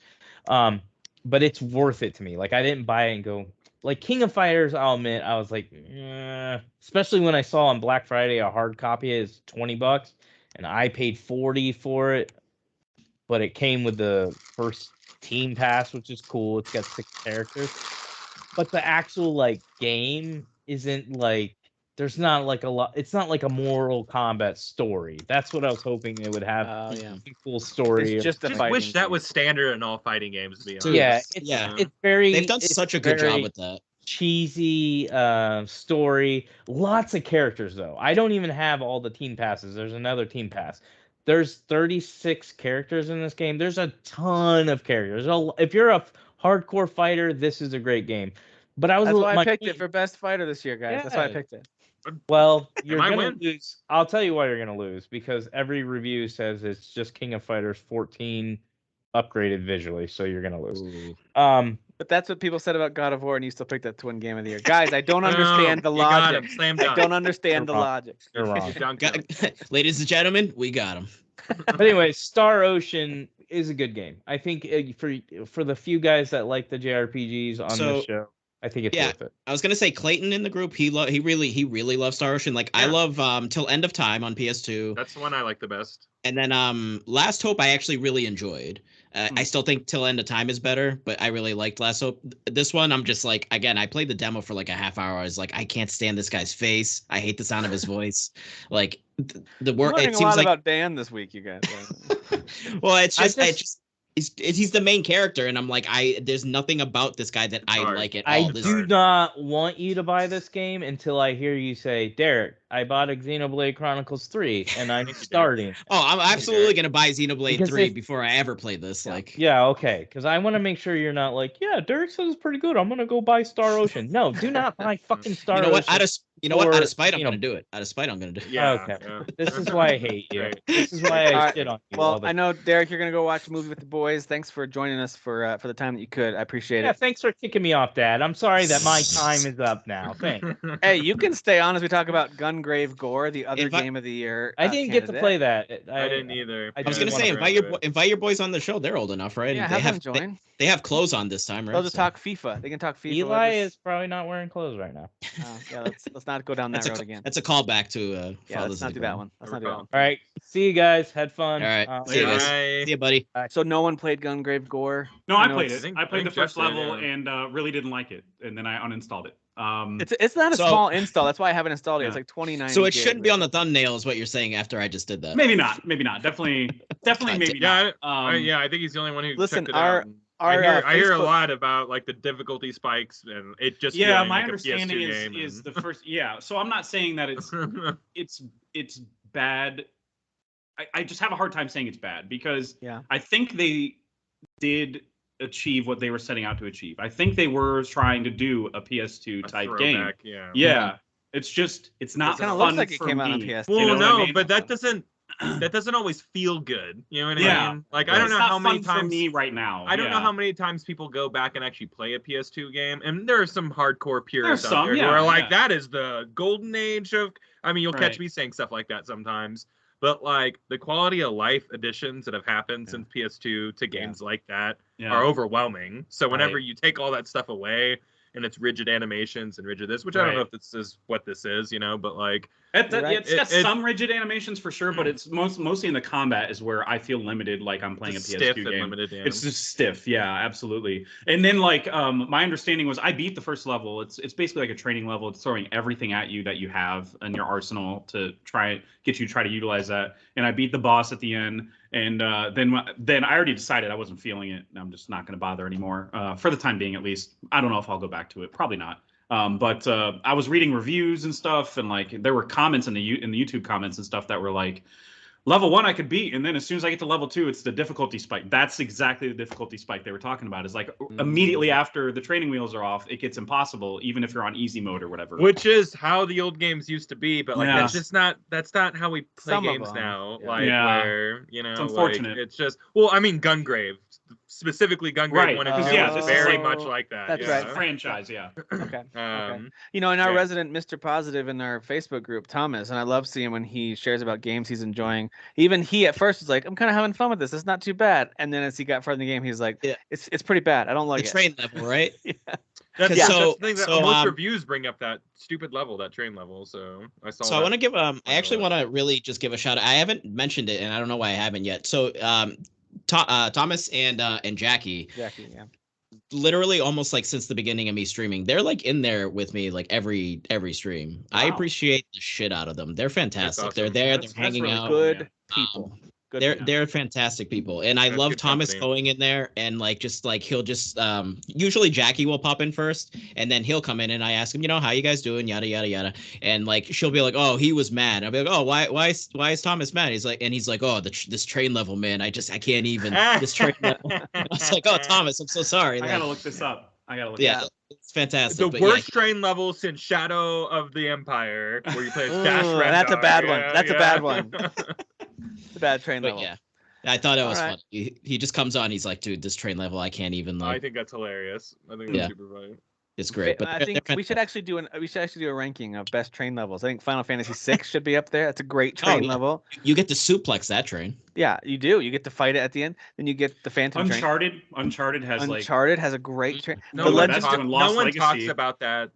But it's worth it to me. Like, I didn't buy it and go, like, King of Fighters, I'll admit, I was like, especially when I saw on Black Friday a hard copy is $20 and I paid $40 for it, but it came with the first team pass, which is cool. It's got 6 characters, but the actual like game isn't like, there's not like a lot. It's not like a Mortal Kombat story. That's what I was hoping it would have. A cool story. It's just I wish that was standard in all fighting games, to be honest. It's very. They've done such a good job with that. Cheesy story. Lots of characters though. I don't even have all the team passes. There's another team pass. There's 36 characters in this game. There's a ton of characters. If you're a hardcore fighter, this is a great game. But that's why I picked it for best fighter this year, guys. Yeah. That's why I picked it. Well, you're gonna lose. I'll tell you why you're gonna lose, because every review says it's just King of Fighters 14 upgraded visually, so you're gonna lose. But that's what people said about God of War, and you still picked that to win game of the year. Guys, I don't understand the logic. I don't understand the logic. You're wrong. Ladies and gentlemen, we got him. But anyway, Star Ocean is a good game. I think for the few guys that like the JRPGs on this show, I think it's worth it. I was gonna say Clayton in the group. He really loves Star Ocean. Like I love Till End of Time on PS2. That's the one I like the best. And then Last Hope I actually really enjoyed. I still think Till End of Time is better, but I really liked Last Hope. This one I'm just like, again, I played the demo for like a half hour. I was like, I can't stand this guy's face. I hate the sound of his voice. Like the work. It seems like about Dan this week, you guys. Well, it's just he's the main character, and I'm like, there's nothing about this guy that I like at all. I do not want you to buy this game until I hear you say, Derek, I bought a Xenoblade Chronicles 3 and I'm starting. Oh, I'm absolutely gonna buy Xenoblade 3 before I ever play this. Okay, because I want to make sure you're not like, yeah, Derek says it's pretty good, I'm gonna go buy Star Ocean. No, do not buy fucking Star Ocean. Out of spite, I'm gonna do it. Out of spite, I'm gonna do it. Yeah. Okay. Yeah. This is why I hate you. This is why I shit on you. Well, I know, Derek, you're gonna go watch a movie with the boys. Thanks for joining us for the time that you could. I appreciate it. Yeah, thanks for kicking me off, Dad. I'm sorry that my time is up now. Thanks. Hey, you can stay on as we talk about Gungrave G.O.R.E, the other game of the year. I didn't get to play that. I didn't either. I was gonna say invite your boys on the show. They're old enough, right? Yeah, have them join. They have clothes on this time, right? They'll just talk FIFA. They can talk FIFA. Eli is probably not wearing clothes right now. Yeah, let's not go down that road again. That's a callback to let's not do that one. Let's not do that one. All right, see you guys. Had fun. All right, see you guys. See you, buddy. So no one played Gungrave G.O.R.E? No, I played it. I played the first level and really didn't like it, and then I uninstalled it. It's not a small install. That's why I haven't installed it. It's like 29. So it shouldn't be on the thumbnail, is what you're saying. After I just did that, maybe not. Definitely, maybe not. Yeah, I think he's the only one who listen. Checked it out. I hear a lot about like the difficulty spikes and it just my like understanding is the first so I'm not saying that it's bad. I just have a hard time saying it's bad because I think they did achieve what they were setting out to achieve. I think they were trying to do a PS2 type game. Yeah. It's just it's not kind of fun looks like it for came me. out on PS2. Well, you know, but that doesn't always feel good. You know what I mean? Like I don't know how many times for me right now. I don't know how many times people go back and actually play a PS2 game, and there are some hardcore purists out there who are like, that is the golden age of. I mean, you'll catch me saying stuff like that sometimes, but like the quality of life additions that have happened since PS2 to games like that are overwhelming. So whenever you take all that stuff away. And it's rigid animations and rigid this, which I don't know if this is what this is, you know, but like it's got some rigid animations for sure, but it's mostly in the combat is where I feel limited, like I'm playing a PS2 game. Limited, it's just stiff, absolutely. And then like my understanding was I beat the first level. It's basically like a training level. It's throwing everything at you that you have in your arsenal to try to utilize that. And I beat the boss at the end. And then I already decided I wasn't feeling it. And I'm just not going to bother anymore for the time being, at least. I don't know if I'll go back to it. Probably not. But I was reading reviews and stuff, and like there were comments in the YouTube comments and stuff that were like, level 1 I could beat, and then as soon as I get to level 2, it's the difficulty spike. That's exactly the difficulty spike they were talking about. Is like immediately after the training wheels are off, it gets impossible, even if you're on easy mode or whatever. Which is how the old games used to be, but like that's not how we play games now. Like where it's unfortunate. Like, it's just I mean Gungrave. Specifically Gungrave 1 and 2 is very much like that. That's right. Franchise, Okay. You know, in our resident Mr. Positive in our Facebook group, Thomas, and I love seeing when he shares about games he's enjoying. Even he at first was like, I'm kind of having fun with this. It's not too bad. And then as he got further in the game, he's like, it's pretty bad. I don't like it. The train level, right? That's the thing that most reviews bring up, that stupid level, that train level. So I saw. So I want to give I actually want to really just give a shout out. I haven't mentioned it, and I don't know why I haven't yet. So Thomas and Jackie, literally almost like since the beginning of me streaming, they're like in there with me like every stream. Wow. I appreciate the shit out of them. They're fantastic. Awesome. They're there. They're hanging really out. Good people. They're fantastic people, and I love Thomas going in there and like just like he'll just usually Jackie will pop in first, and then he'll come in and I ask him, how you guys doing, yada yada yada, and like she'll be like, oh, he was mad. I'll be like, oh, why is Thomas mad? He's like, oh, this train level, man, I can't even this train level. I was like, oh, Thomas, I'm so sorry. I gotta look this up. It's fantastic. The worst train level since Shadow of the Empire, where you play as Dash Red. That's a bad one. That's a bad one. It's a bad train level. Yeah, I thought it was funny. He just comes on. He's like, dude, this train level, I can't even. Like... I think that's hilarious. I think that's super funny. It's great. But I think we should actually do a ranking of best train levels. I think Final Fantasy VI should be up there. That's a great train level. You get to suplex that train. Yeah, you do. You get to fight it at the end. Then you get the Phantom Uncharted. Uncharted has a great train. No one talks about that.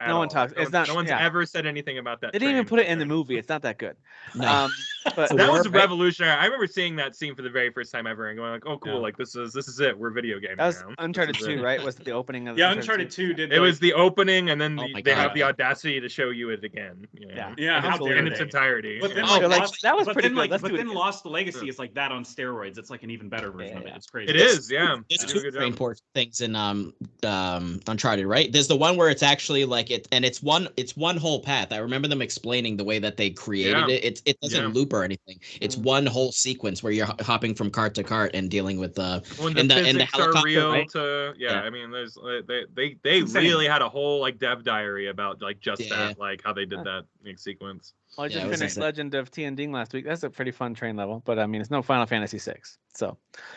No one talks. It's not. No one's ever said anything about that. They didn't even put it in the movie. It's not that good. No. But that was revolutionary. I remember seeing that scene for the very first time ever and going like, "Oh, cool! Like this is it. We're video gaming now." That was now. Uncharted 2, right? Was the opening of Uncharted 2 did. It was the opening, and then they have the God. audacity to show you it again. Yeah. How dare in they? its entirety. But then, that was pretty good. But then Lost Legacy is like that on steroids. It's like an even better version of it. It's crazy. It is, yeah. There's two very important things in Uncharted, right? There's the one where it's actually like it's one whole path. I remember them explaining the way that they created it. It doesn't loop or anything. It's one whole sequence where you're hopping from cart to cart and dealing with the helicopter, are real, right? I mean, there's they really had a whole like dev diary about like just that, like how they did that sequence. Well, I just finished Legend of Tianding last week. That's a pretty fun train level, but I mean, it's no Final Fantasy VI. So,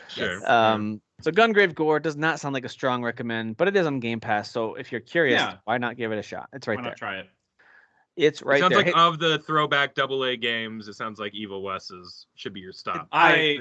sure. So Gungrave G.O.R.E does not sound like a strong recommend, but it is on Game Pass. So if you're curious, why not give it a shot? It's right there. Why not try it? It's right there. It sounds like of the throwback AA games, it sounds like Evil West's should be your stop. I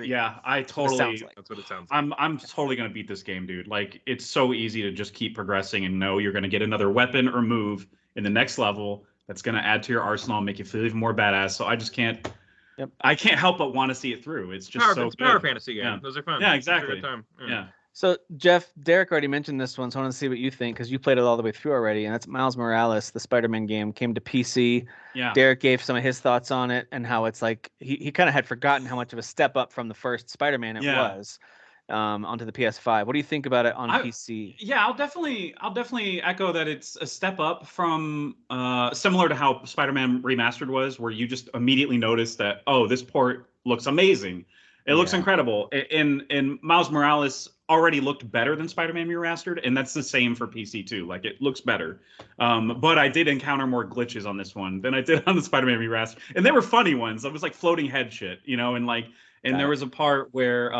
totally. That's what it sounds like. I'm totally gonna beat this game, dude. Like it's so easy to just keep progressing and know you're gonna get another weapon or move in the next level that's gonna add to your arsenal and make you feel even more badass. So I just can't. Yep. I can't help but want to see it through. It's just it's power fantasy game. Those are fun. Yeah, exactly. Yeah. So Jeff, Derek already mentioned this one, so I want to see what you think because you played it all the way through already, and that's Miles Morales, the Spider-Man game, came to PC. Yeah. Derek gave some of his thoughts on it and how it's like he kind of had forgotten how much of a step up from the first Spider-Man it was onto the PS5. What do you think about it on PC? Yeah, I'll definitely echo that it's a step up from similar to how Spider-Man Remastered was, where you just immediately notice that this port looks amazing. It looks incredible. And Miles Morales already looked better than Spider-Man Remastered, and that's the same for PC too. Like it looks better. But I did encounter more glitches on this one than I did on the Spider-Man Remastered, and they were funny ones. It was like floating head shit, and there was a part where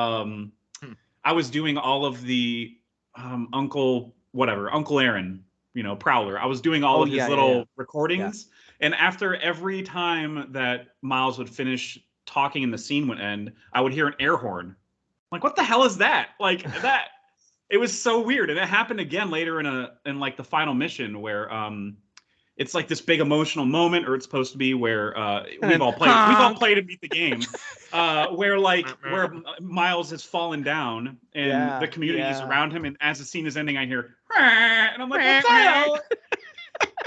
I was doing all of the Uncle Aaron, Prowler. I was doing all of his little recordings, and after every time that Miles would finish talking and the scene would end, I would hear an air horn. Like, what the hell is that? Like that. It was so weird, and it happened again later in like the final mission where it's like this big emotional moment, or it's supposed to be where we've all played and beat the game, where Miles has fallen down and the community is around him, and as the scene is ending, I hear, and I'm like, what the hell?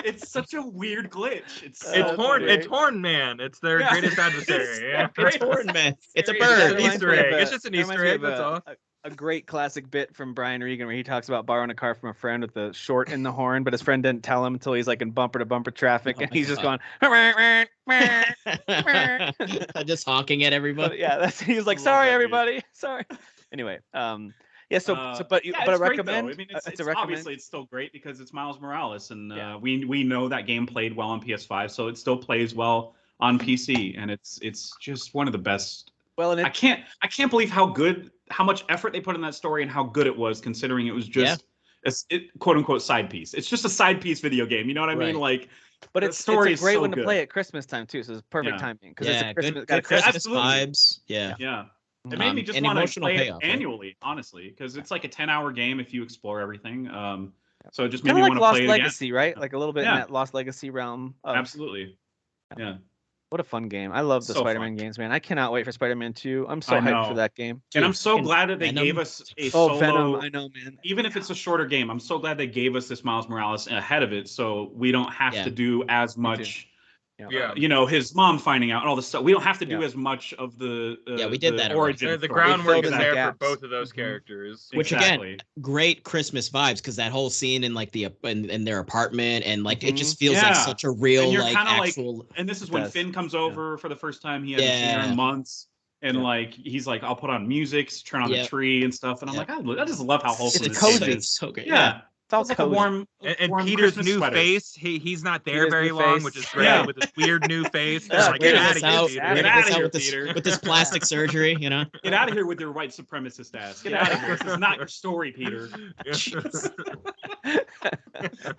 It's such a weird glitch. It's Horn Man. It's their greatest adversary. It's Horn Man. It's a bird. It's an Easter egg. It's just an Easter egg. That's all. A great classic bit from Brian Regan where he talks about borrowing a car from a friend with the short in the horn, but his friend didn't tell him until he's like in bumper to bumper traffic, and he's just going just honking at everybody. He's like, sorry everybody, sorry. Anyway, but I recommend. I mean, it's obviously it's still great because it's Miles Morales, and we know that game played well on PS5, so it still plays well on PC, and it's just one of the best. Well, and I can't believe how much effort they put in that story and how good it was, considering it was just a quote unquote side piece. It's just a side piece video game. You know what I mean? Like, but it's a great one to play at Christmas time too. So it's perfect timing because it's good Christmas vibes. Yeah. It made me just want to play it annually, honestly, because it's like a 10-hour game if you explore everything. So it just made me want to play it Legacy, again. right? Like a little bit in that Lost Legacy realm. Absolutely. Yeah. What a fun game. I love the Spider-Man games, man. I cannot wait for Spider-Man 2. I'm so hyped for that game. And I'm so glad that they gave us a solo. Venom, I know, man. Even if it's a shorter game, I'm so glad they gave us this Miles Morales ahead of it, so we don't have to do as much. His mom finding out and all this stuff. We don't have to do as much of the we did that origin. The groundwork is there for both of those characters. Which again, great Christmas vibes, because that whole scene in like in their apartment, and like it just feels like such a real like actual. And this is when Finn comes over for the first time. He hasn't seen her in months. And like he's like, I'll put on music, turn on the tree and stuff. And I'm like, I just love how wholesome it's cozy. It's so good. Yeah. It's all like a warm Peter's Christmas new sweater. Face. He's not there very long, which is great. With his weird new face. Like, get out of here, Peter. With this plastic surgery, Get out of here with your white supremacist ass. Get out of here. This is not your story, Peter.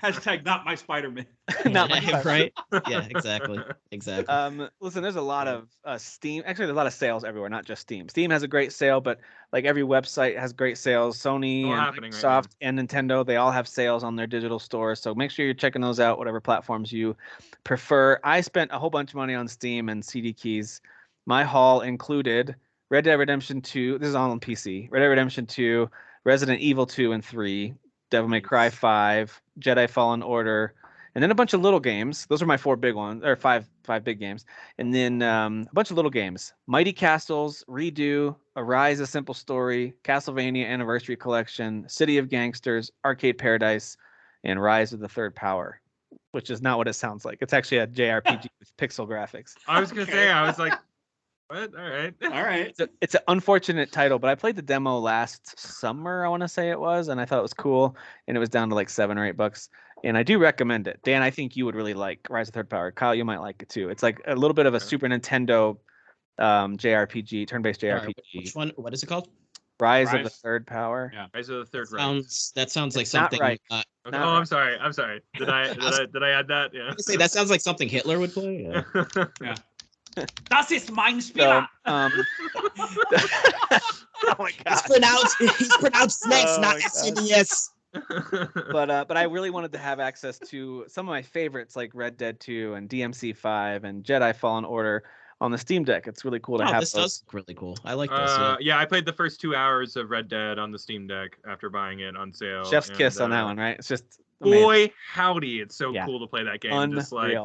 Hashtag not my Spider-Man. Not my Spider-Man. Right? Yeah, exactly. Listen, there's a lot of Steam. Actually, there's a lot of sales everywhere, not just Steam. Steam has a great sale, but like every website has great sales. Sony and Microsoft and Nintendo, they all have sales on their digital stores. So make sure you're checking those out, whatever platforms you prefer. I spent a whole bunch of money on Steam and CD keys my haul included Red Dead Redemption 2. This is all on PC. Red Dead Redemption 2, Resident Evil 2 and 3, Devil May Cry 5, Jedi Fallen Order, and then a bunch of little games. Those are my 4 big ones, or five big games. And then a bunch of little games. Mighty Castles, Redo, Arise: A Simple Story, Castlevania Anniversary Collection, City of Gangsters, Arcade Paradise, and Rise of the Third Power, which is not what it sounds like. It's actually a JRPG with pixel graphics. I was going to say, I was like, what? All right. All right. It's an unfortunate title, but I played the demo last summer, I want to say it was, and I thought it was cool, and it was down to like $7 or $8. And I do recommend it. Dan, I think you would really like Rise of Third Power. Kyle, you might like it too. It's like a little bit of a Super Nintendo JRPG, turn-based JRPG. Which one? What is it called? Rise of the Third Power. Yeah, Rise of the Third Reich. That sounds like it's something. Not right. Okay. Oh, I'm sorry. Did I add that? Yeah. I say that sounds like something Hitler would play. Yeah. Das ist mein Spieler. Oh my god. He's pronounced next, not SNES. But I really wanted to have access to some of my favorites like Red Dead 2 and DMC 5 and Jedi Fallen Order on the Steam Deck. It's really cool to have this those. does look really cool. I like this. Yeah, I played the first 2 hours of Red Dead on the Steam Deck after buying it on sale. Chef's kiss on that one, right? It's just amazing. Boy, howdy, it's so cool to play that game. Unreal. Just like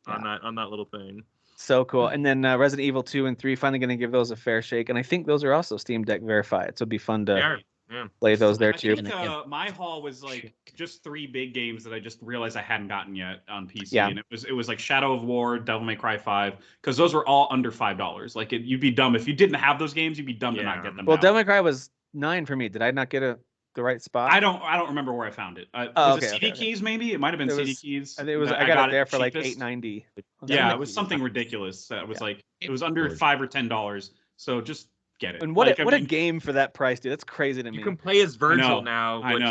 on that little thing. So cool. And then Resident Evil 2 and 3, finally going to give those a fair shake. And I think those are also Steam Deck verified. So it'd be fun to play those there too. I think my haul was like just 3 big games that I just realized I hadn't gotten yet on PC. Yeah. And it was like Shadow of War, Devil May Cry 5, because those were all under $5. Like you'd be dumb if you didn't have those games. You'd be dumb to not get them. Well, Devil May Cry was $9 for me. Did I not get the right spot? I don't remember where I found it. Was it CD Keys maybe? It might have been CD Keys. I think it was. I got it there for like $8.90. Yeah, it was something ridiculous. It was like it was under $5 or $10. So just get it. And what a game for that price, dude. That's crazy to me. You can play as Virgil now, which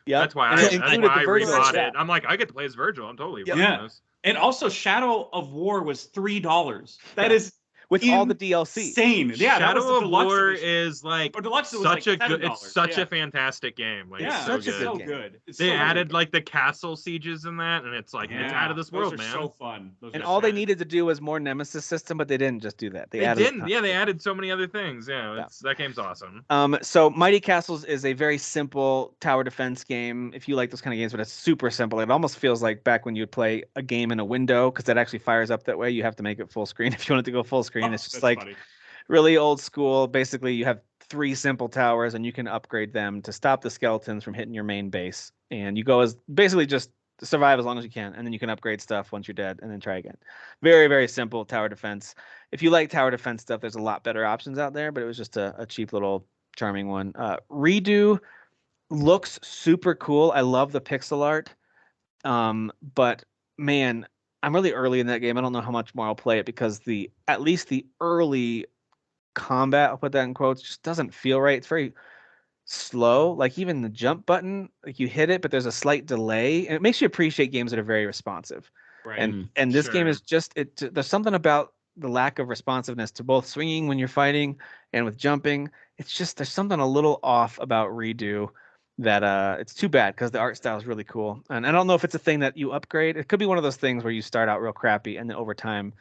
that's why I rebought it. I'm like, I get to play as Virgil. I'm totally yeah. And also, Shadow of War was $3. That is with all the DLC. Insane. Yeah, Shadow of War is like such a good. It's such a fantastic game. Like, yeah, it's so good. They added like the castle sieges in that, and it's like it's out of this world, man. So fun. And all they needed to do was more Nemesis system, but they didn't just do that. They added they added so many other things. Yeah, that game's awesome. So Mighty Castles is a very simple tower defense game. If you like those kind of games, but it's super simple. It almost feels like back when you'd play a game in a window, because that actually fires up that way. You have to make it full screen if you want it to go full screen. It's just like funny. Really old school. Basically, you have 3 simple towers, and you can upgrade them to stop the skeletons from hitting your main base. And you go as basically just survive as long as you can, and then you can upgrade stuff once you're dead, and then try again. Very, very simple tower defense. If you like tower defense stuff, there's a lot better options out there, but it was just a cheap little charming one. Redo looks super cool. I love the pixel art, but man, I'm really early in that game. I don't know how much more I'll play it because at least the early combat, I'll put that in quotes, just doesn't feel right. It's very slow. Like even the jump button, like you hit it, but there's a slight delay, and it makes you appreciate games that are very responsive. Right. And this game is just there's something about the lack of responsiveness to both swinging when you're fighting and with jumping. It's just there's something a little off about Redo. That it's too bad because the art style is really cool. And I don't know if it's a thing that you upgrade. It could be one of those things where you start out real crappy and then over time,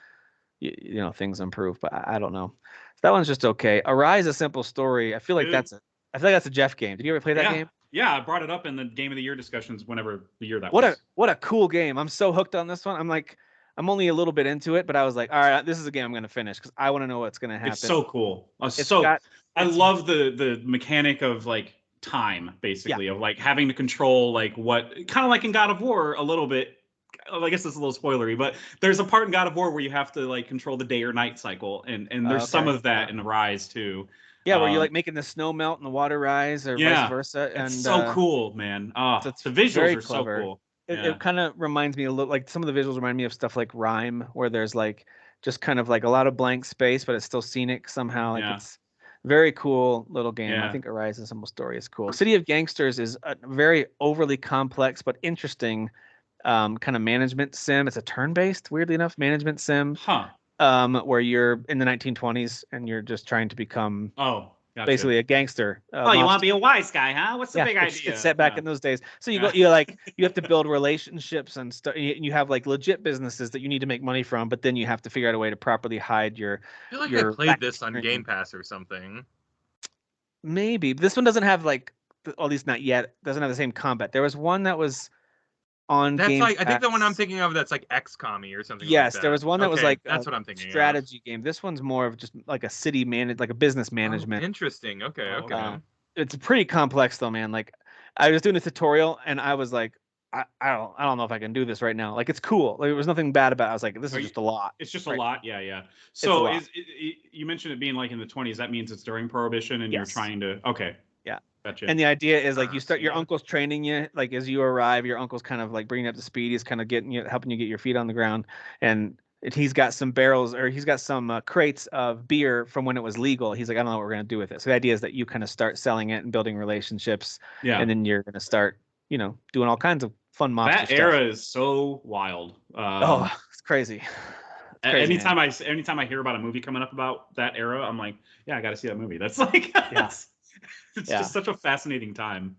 you know, things improve. But I don't know. So that one's just okay. Arise: A Simple Story. I feel like that's a Jeff game. Did you ever play that game? Yeah, I brought it up in the Game of the Year discussions whenever the year that was. What a cool game. I'm so hooked on this one. I'm only a little bit into it, but I was like, all right, this is a game I'm going to finish because I want to know what's going to happen. It's so cool. I love the mechanic of like time basically of like having to control like what kind of like in God of War a little bit. I guess it's a little spoilery, but there's a part in God of War where you have to like control the day or night cycle, and there's some of that in Rise too. Yeah, where you're like making the snow melt and the water rise, or vice versa. And it's so cool, man. The visuals are so cool. It kind of reminds me a little like some of the visuals remind me of stuff like Rime, where there's like just kind of like a lot of blank space, but it's still scenic somehow. Like it's very cool little game. I think Arise: A Simple Story is cool. City of Gangsters is a very overly complex but interesting kind of management sim. It's a turn-based, weirdly enough, management sim. Where you're in the 1920s and you're just trying to become basically a gangster. Oh, you want to be a wise guy, huh? What's the big idea? It's set back in those days. So you you have to build relationships and stuff. You have like legit businesses that you need to make money from, but then you have to figure out a way to properly hide your. I feel like I played this on Game Pass or something. Maybe this one doesn't have like, at least not yet. Doesn't have the same combat. There was one that was on. That's Game like Pass. I think the one I'm thinking of that's like XCOM-y or something. Yes, like that. There was one that was like that's what I'm thinking. Strategy game. This one's more of just like a city like a business management. Interesting. Okay. It's pretty complex though, man. Like I was doing a tutorial and I was like, I don't know if I can do this right now. Like it's cool. Like, there was nothing bad about it. I was like, this is just a lot. It's just a lot. Yeah. So you mentioned it being like in the 20s. That means it's during Prohibition and you're trying to. Okay. Yeah. Gotcha. And the idea is like you start, your uncle's training you, like as you arrive, your uncle's kind of like bringing you up to speed. He's kind of getting you, helping you get your feet on the ground. And he's got some barrels, or he's got some crates of beer from when it was legal. He's like, I don't know what we're going to do with it. So the idea is that you kind of start selling it and building relationships. Yeah. And then you're going to start, doing all kinds of fun mobster stuff. That era is so wild. It's crazy. Anytime I hear about a movie coming up about that era, I'm like, yeah, I got to see that movie. That's like, it's just such a fascinating time.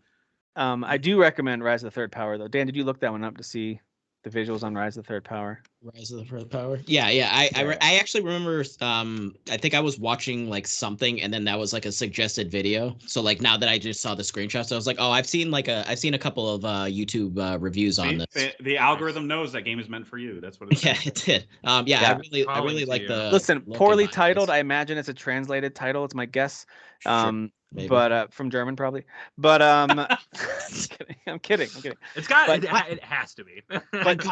I do recommend Rise of the Third Power, though. Dan, did you look that one up to see the visuals on Rise of the Third Power? Rise of the Third Power. Yeah. I actually remember. I think I was watching like something, and then that was like a suggested video. So like now that I just saw the screenshots, I was like, oh, I've seen a couple of YouTube reviews on this. The algorithm knows that game is meant for you. That's what it is. Yeah, it did. I really like the. Listen, poorly titled. I imagine it's a translated title. It's my guess. Maybe. But from German probably. But I'm kidding. It's got it has to be. But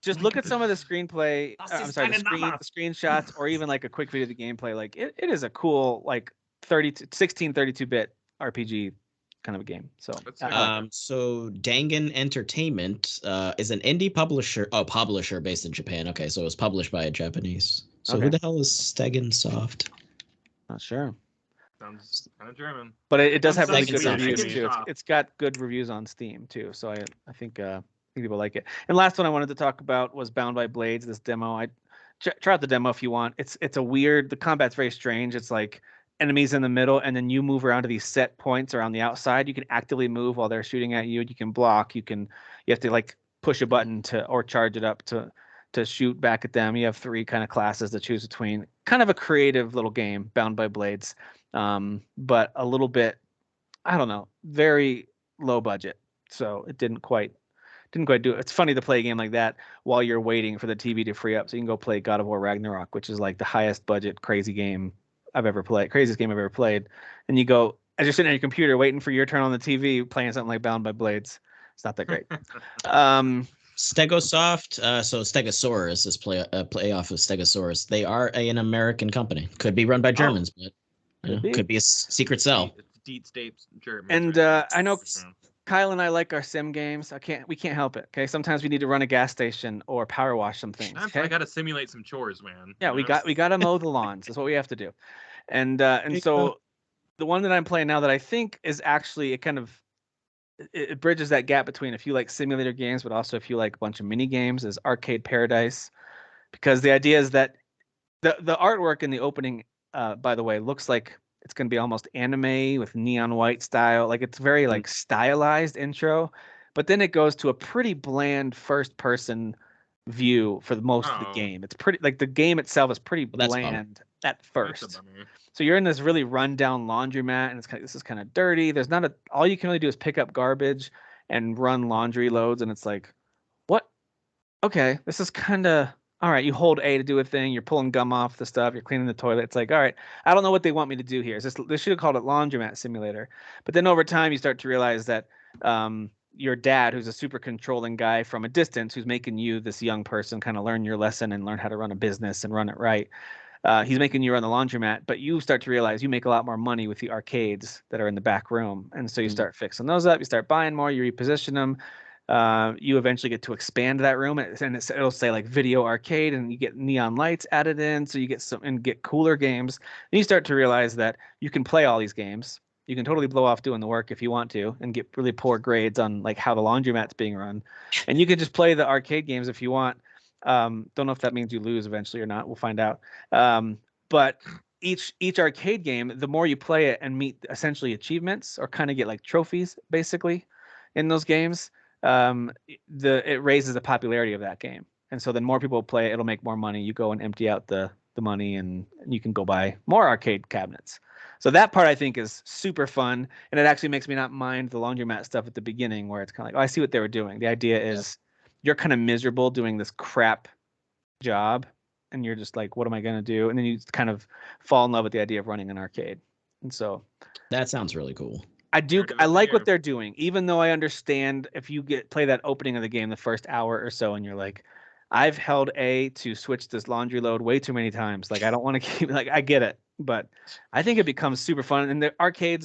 just look at some of the screenplay. The screenshots, or even like a quick video of the gameplay. Like it is a cool like 32-bit RPG kind of a game. So so Dangan Entertainment is an indie publisher based in Japan. Okay, so it was published by a Japanese. So who the hell is Stegen Soft? Not sure. Sounds kind of German, but it does have really good reviews too. It's got good reviews on Steam too, so I think people like it. And last one I wanted to talk about was Bound by Blades. This demo, try out the demo if you want. It's a weird. The combat's very strange. It's like enemies in the middle, and then you move around to these set points around the outside. You can actively move while they're shooting at you. You can block. You have to like push a button or charge it up to shoot back at them. You have 3 kind of classes to choose between. Kind of a creative little game, Bound by Blades. But a little bit, I don't know, very low budget. So it didn't quite do it. It's funny to play a game like that while you're waiting for the TV to free up. So you can go play God of War Ragnarok, which is like the highest budget, craziest game I've ever played. And you go, as you're sitting on your computer waiting for your turn on the TV, playing something like Bound by Blades. It's not that great. Stegosoft, so Stegosaurus is play off of Stegosaurus. They are an American company. Could be run by Germans, but could be a secret cell. Deep state German. And I know Kyle and I like our sim games. We can't help it. Okay, sometimes we need to run a gas station or power wash some things. Okay? I got to simulate some chores, man. Yeah, we got to mow the lawns. That's what we have to do. And so the one that I'm playing now that I think is actually it bridges that gap between if you like simulator games, but also if you like a bunch of mini games, is Arcade Paradise, because the idea is that the artwork in the opening, by the way, looks like it's going to be almost anime with neon white style. Like it's very like stylized intro, but then it goes to a pretty bland first person view for the most of the game. It's pretty like the game itself is pretty bland at first. So you're in this really rundown laundromat, and this is kind of dirty. There's not all you can really do is pick up garbage and run laundry loads, and it's like, what? Okay, this is kind of all right. You hold A to do a thing. You're pulling gum off the stuff. You're cleaning the toilet. It's like, all right, I don't know what they want me to do here. They should have called it Laundromat Simulator. But then over time, you start to realize that your dad, who's a super controlling guy from a distance, who's making you, this young person, kind of learn your lesson and learn how to run a business and run it right. He's making you run the laundromat, but you start to realize you make a lot more money with the arcades that are in the back room. And so you start fixing those up. You start buying more. You reposition them. You eventually get to expand that room, and it'll say like video arcade, and you get neon lights added in, so you get cooler games. And you start to realize that you can play all these games. You can totally blow off doing the work if you want to, and get really poor grades on like how the laundromat's being run. And you can just play the arcade games if you want. Don't know if that means you lose eventually or not. We'll find out. But each arcade game, the more you play it and meet essentially achievements or kind of get like trophies basically in those games, it raises the popularity of that game. And so then more people play it, it'll make more money. You go and empty out the money and you can go buy more arcade cabinets. So that part I think is super fun. And it actually makes me not mind the laundromat stuff at the beginning where it's kind of like, oh, I see what they were doing. The idea is you're kind of miserable doing this crap job and you're just like, what am I going to do? And then you kind of fall in love with the idea of running an arcade. And so that sounds really cool. I like what they're doing, even though I understand if you play that opening of the game, the first hour or so, and you're like, I've held A to switch this laundry load way too many times. Like, I don't want to keep, like, I get it, but I think it becomes super fun. And the arcade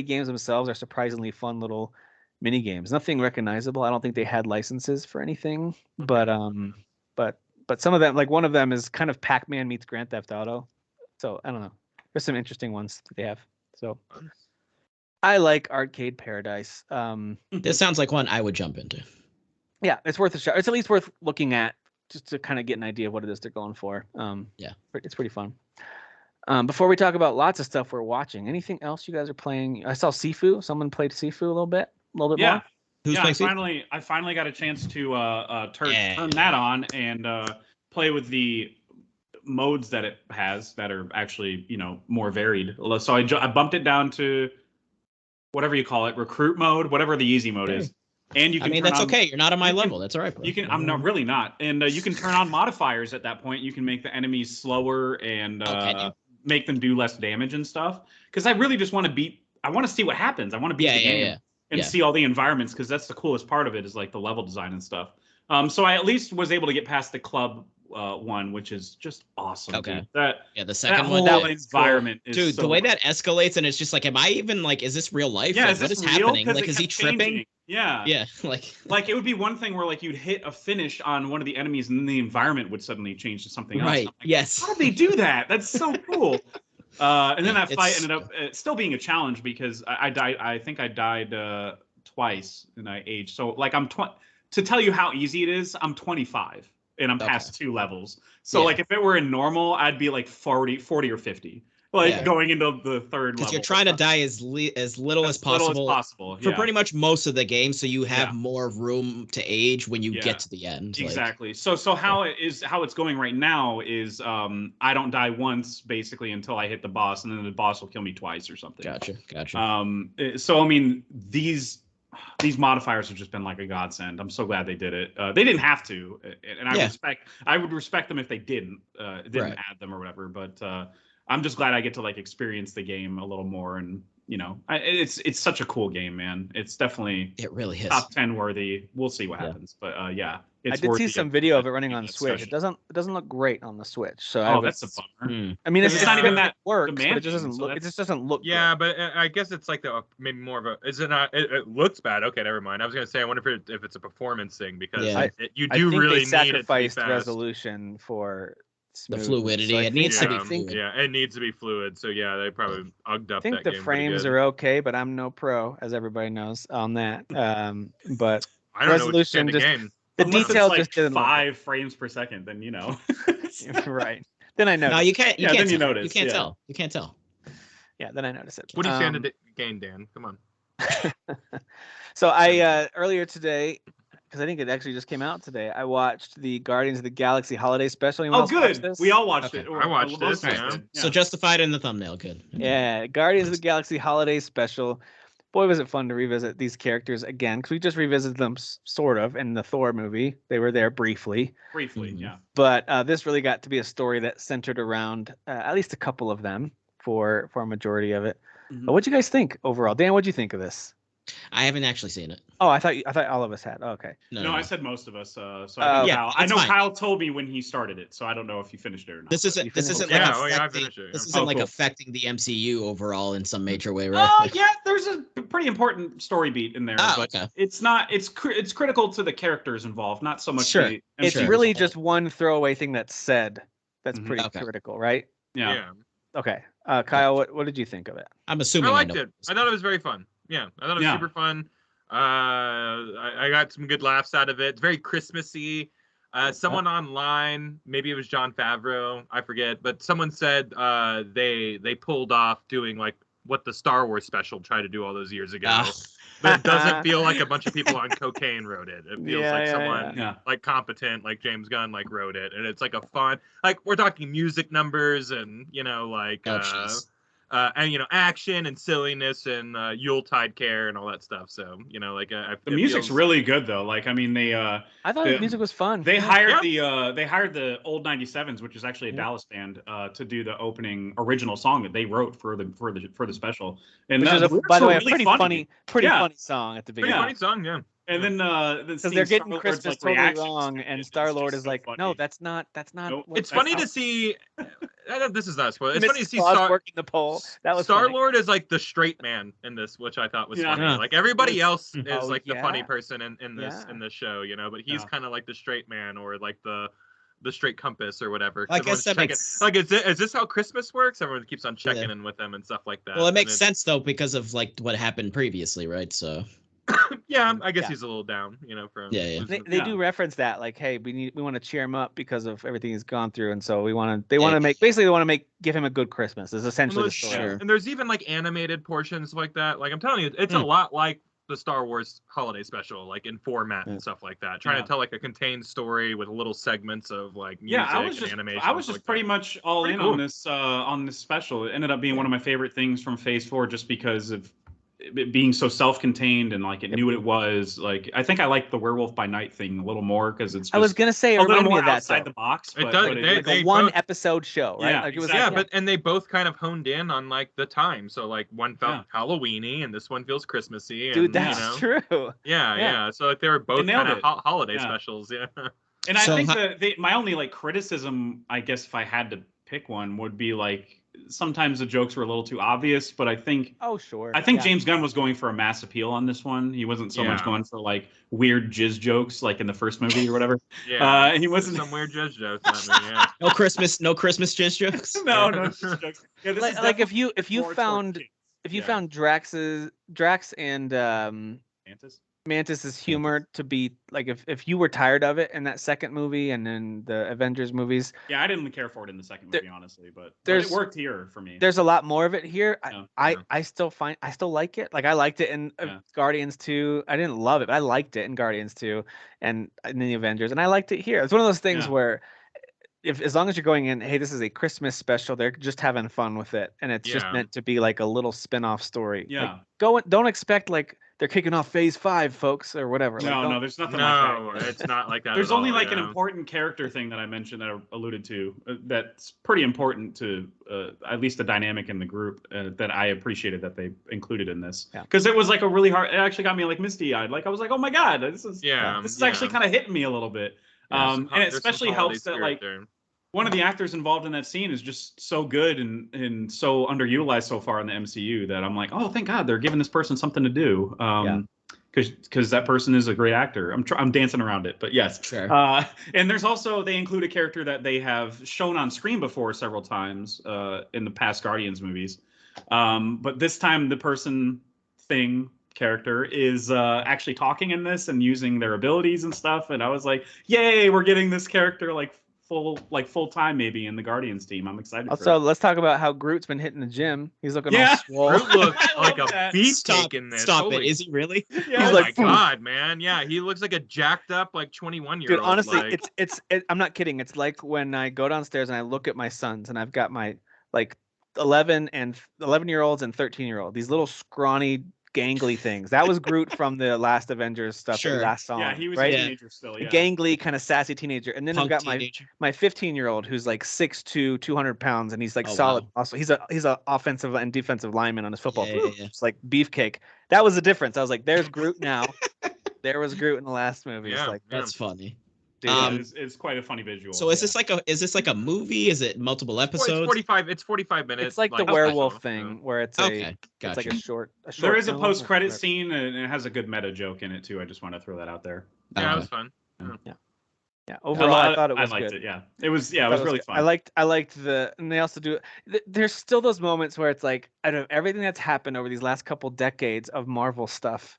games themselves are surprisingly fun little mini games. Nothing recognizable. I don't think they had licenses for anything, but some of them, like one of them is kind of Pac-Man meets Grand Theft Auto. So I don't know. There's some interesting ones that they have. So I like Arcade Paradise. This sounds like one I would jump into. Yeah, it's worth a shot. It's at least worth looking at just to kind of get an idea of what it is they're going for. Yeah, it's pretty fun. Before we talk about lots of stuff we're watching, anything else you guys are playing? I saw Sifu. Someone played Sifu a little bit more. I finally got a chance to turn that on and play with the modes that it has that are actually, more varied. So I bumped it down to whatever you call it, recruit mode, whatever the easy mode is. And you can that's okay. You're not on my level. That's all right. Bro. You can. I'm not really not. And you can turn on modifiers at that point. You can make the enemies slower and make them do less damage and stuff. Because I really just want to I want to see what happens. I want to beat the game and see all the environments because that's the coolest part of it is like the level design and stuff. So I at least was able to get past the club one, which is just awesome. Okay. Dude. The second one. That environment is dude. So the way that escalates and it's just like, am I even like, is this real life? Yeah, like, what is happening? Like, is he tripping? Yeah. Yeah. Like it would be one thing where like you'd hit a finish on one of the enemies and then the environment would suddenly change to something else. Right. Like, yes. How did they do that? That's so cool. And then that fight ended up still being a challenge because I died. I think I died twice and I aged. So like to tell you how easy it is, I'm 25 and I'm past 2 levels. So like if it were in normal, I'd be like 40 or 50. Like going into the third level. Because you're trying to die as little as possible for pretty much most of the game, so you have more room to age when you get to the end. Exactly. Like, so how it's going right now is I don't die once basically until I hit the boss, and then the boss will kill me twice or something. Gotcha. So I mean these modifiers have just been like a godsend. I'm so glad they did it. They didn't have to, and I would respect them if they didn't add them or whatever. But I'm just glad I get to like experience the game a little more, and it's such a cool game, man. It's definitely it really is top 10 worthy. We'll see what happens, but I did see some video of it running on Switch. It doesn't look great on the Switch. So that's a bummer. I mean, it's not even that works, but it just doesn't look. It just doesn't look. Yeah, good. but I guess it's like maybe more of a. Is it not? It looks bad. Okay, never mind. I was gonna say I wonder if it's a performance thing because you do really need sacrifice resolution for the fluidity. So it needs to be fluid. Yeah, it needs to be fluid. So yeah, they probably ugged up. I think the frames are okay, but I'm no pro, as everybody knows on that. But I don't resolution know just game. The details like just didn't 5 frames per second. Then right. Then I know. No, you can't. Then you notice. You can't tell. You can't tell. Yeah, then I notice it. What do you stand to gain, Dan? Come on. So I earlier today, because I think it actually just came out today, I watched the Guardians of the Galaxy Holiday Special. Oh, good. We all watched it. I watched this. Yeah. So justified in the thumbnail. Good. Yeah, Guardians of the Galaxy Holiday Special. Boy, was it fun to revisit these characters again, because we just revisited them sort of in the Thor movie. They were there briefly. Yeah. But this really got to be a story that centered around at least a couple of them for a majority of it. Mm-hmm. What'd you guys think overall? Dan, what'd you think of this? I haven't actually seen it. Oh, I thought all of us had. Oh, okay. No, I said most of us. I know Kyle told me when he started it, so I don't know if you finished it or not. This isn't like affecting the MCU overall in some major way, right? Oh yeah, there's a pretty important story beat in there, but it's not. It's critical to the characters involved, not so much. Sure, it's really just one throwaway thing that's said. That's pretty critical, right? Yeah. Okay, Kyle, what did you think of it? I'm assuming I liked it. I thought it was very fun. Yeah, I thought it was super fun. I got some good laughs out of it. It's very Christmassy. Someone online, maybe it was Jon Favreau, I forget, but someone said they pulled off doing like what the Star Wars special tried to do all those years ago. But it doesn't feel like a bunch of people on cocaine wrote it. It feels like someone like competent, like James Gunn, like wrote it, and it's like a fun, like we're talking music numbers and like and action and silliness and Yuletide care and all that stuff. So like the music's really good though. Like I mean I thought the music was fun. They hired the old 97s, which is actually a Dallas band, to do the opening original song that they wrote for the special. And which is by the way, really pretty funny song at the beginning. Pretty funny song, yeah. And then because they're getting Christmas totally wrong, and Star-Lord is like, no, that's not. Nope. It's funny to see. This is not a spoiler. It's funny to see working the pole. That was Star-Lord is like the straight man in this, which I thought was funny. Like everybody else is like the funny person in this show, but he's kind of like the straight man or like the straight compass or whatever. I guess that makes... Like, is this how Christmas works? Everyone keeps on checking in with them and stuff like that. Well, it makes sense though because of like what happened previously, right? So. Yeah, I guess he's a little down, from. Yeah. They do reference that, like, hey, we want to cheer him up because of everything he's gone through, and so they want to give him a good Christmas. Is essentially the story. Sure. And there's even like animated portions like that. Like I'm telling you, it's a lot like the Star Wars Holiday Special, like in format and stuff like that. Trying to tell like a contained story with little segments of like music and animation. I was just pretty much all in on this special. It ended up being one of my favorite things from Phase 4, just because of it being so self-contained and like it knew what it was. Like I think I like the Werewolf by Night thing a little more because it's just I was gonna say it reminded me of that outside the box. It does. Like a one episode show, right? Yeah, like it was, but and they both kind of honed in on like the time. So like one felt Halloweeny and this one feels Christmassy. Dude, that's true. Yeah. So like they were both kind of holiday specials. Yeah. And I think my only like criticism, I guess, if I had to pick one, would be like sometimes the jokes were a little too obvious, but I think James Gunn was going for a mass appeal on this one. He wasn't so much going for like weird jizz jokes like in the first movie or whatever. And he wasn't some weird jizz jokes. No Christmas jizz jokes. no jizz jokes. Yeah, like if you found Drax and Mantis's humor to be like if you were tired of it in that second movie and then the Avengers movies. Yeah, I didn't care for it in the second movie, honestly, but it worked here for me. There's a lot more of it here. I still like it. Like I liked it in Guardians 2. I didn't love it, but I liked it in Guardians 2 and in the Avengers, and I liked it here. It's one of those things where as long as you're going in, hey, this is a Christmas special, they're just having fun with it, and it's just meant to be like a little spin-off story. Yeah. Like, don't expect like they're kicking off Phase 5, folks, or whatever. No, there's nothing like that. It's not like that. There's only like an important character thing that I mentioned that I alluded to that's pretty important to at least the dynamic in the group that I appreciated that they included in this. Because it was like a really hard. It actually got me like misty-eyed. Like I was like, oh my god, this is actually kind of hitting me a little bit. And it especially helps that like one of the actors involved in that scene is just so good and so underutilized so far in the MCU that I'm like, oh, thank God they're giving this person something to do. Because that person is a great actor. I'm dancing around it, but yes. Sure. And there's also, they include a character that they have shown on screen before several times in the past Guardians movies. But this time the character is actually talking in this and using their abilities and stuff. And I was like, yay, we're getting this character full time maybe in the Guardians team. I'm excited. Also, let's talk about how Groot's been hitting the gym. He's looking all swole. Groot looks like a beefcake in this. Stop it. Is he really? Yeah. Oh my god, man. Yeah, he looks like a jacked up 21-year-old. Dude, honestly, it's I'm not kidding. It's like when I go downstairs and I look at my sons and I've got my 11-year-olds and 13-year-old. These little scrawny gangly things. That was Groot from the last Avengers stuff. Sure. The last song. Yeah, he was a teenager still. Yeah. A gangly, kind of sassy teenager. And then I've got my 15-year-old who's like 6'2", 200 pounds, and he's like solid. Wow. Also, he's a offensive and defensive lineman on his football team. It's like beefcake. That was the difference. I was like, there's Groot now. There was Groot in the last movie. Yeah, it's like that's funny. Dude, it's quite a funny visual. So is this like a movie? Is it multiple episodes? It's 45 minutes. It's like the werewolf thing where it's gotcha. It's like a short there is a post-credit scene and it has a good meta joke in it too. I just want to throw that out there. Yeah, it was fun. Yeah. Overall, I thought it was liked good. It. Yeah, it was really fun. I liked and they also do. There's still those moments where it's like, out of everything that's happened over these last couple decades of Marvel stuff,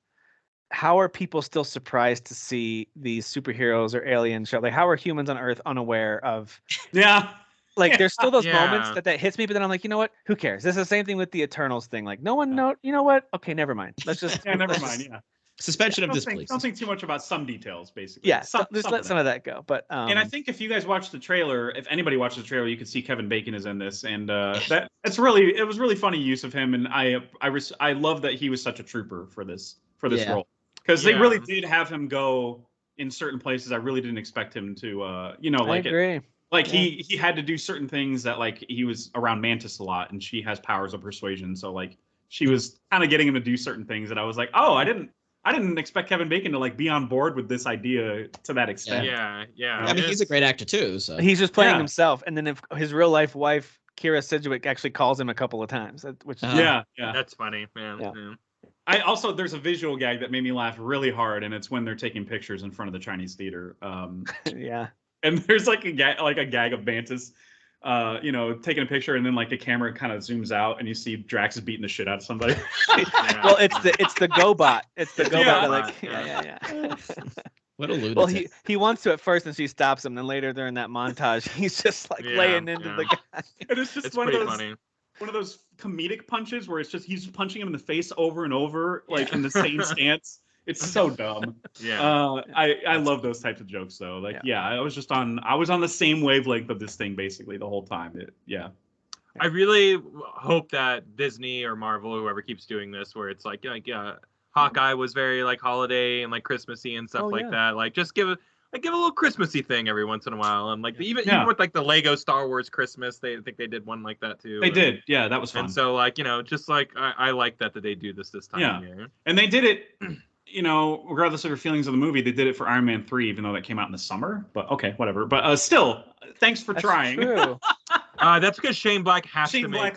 how are people still surprised to see these superheroes or alien show? Like, how are humans on Earth unaware of? Yeah. Like, there's still those moments that hits me, but then I'm like, you know what? Who cares? This is the same thing with the Eternals thing. Like, no one know. You know what? Okay, never mind. Let's just never mind. Yeah. Suspension of disbelief. Don't think too much about some details, basically. Yeah, just let some of that go. But and I think if you guys watch the trailer, if anybody watches the trailer, you could see Kevin Bacon is in this, and it was really funny use of him, and I love that he was such a trooper for this role, because they really did have him go in certain places. I really didn't expect him to, I agree. He had to do certain things that, like, he was around Mantis a lot, and she has powers of persuasion, so like she was kind of getting him to do certain things that I was like, oh, I didn't expect Kevin Bacon to like be on board with this idea to that extent. Yeah. I mean, he's a great actor too. So he's just playing himself, and then if his real life wife Kira Sidgwick actually calls him a couple of times, which is that's funny, man. Yeah. I also, there's a visual gag that made me laugh really hard, and it's when they're taking pictures in front of the Chinese theater. And there's like a gag of Mantis, taking a picture, and then like the camera kind of zooms out, and you see Drax is beating the shit out of somebody. Well, it's the GoBot. It's the GoBot. Yeah. What a lunatic. Well, he wants to at first, and she stops him. Then later during that montage, he's just like laying into the guy. And it's just one of those comedic punches where it's just he's punching him in the face over and over, like in the same stance. It's so dumb. Yeah. I love those types of jokes though. Like, I was on the same wavelength of this thing basically the whole time. I really hope that Disney or Marvel, like, whoever keeps doing this, where it's like Hawkeye was very like holiday and like Christmassy and stuff that. Like, just give a little Christmassy thing every once in a while, and like even with like the Lego Star Wars Christmas, I think they did one like that too. They did, that was fun. And so like just like I like that they do this time of year. And they did it. Regardless of your feelings of the movie, they did it for Iron Man 3, even though that came out in the summer. But okay, whatever. But still, thanks for trying. True. That's because Shane Black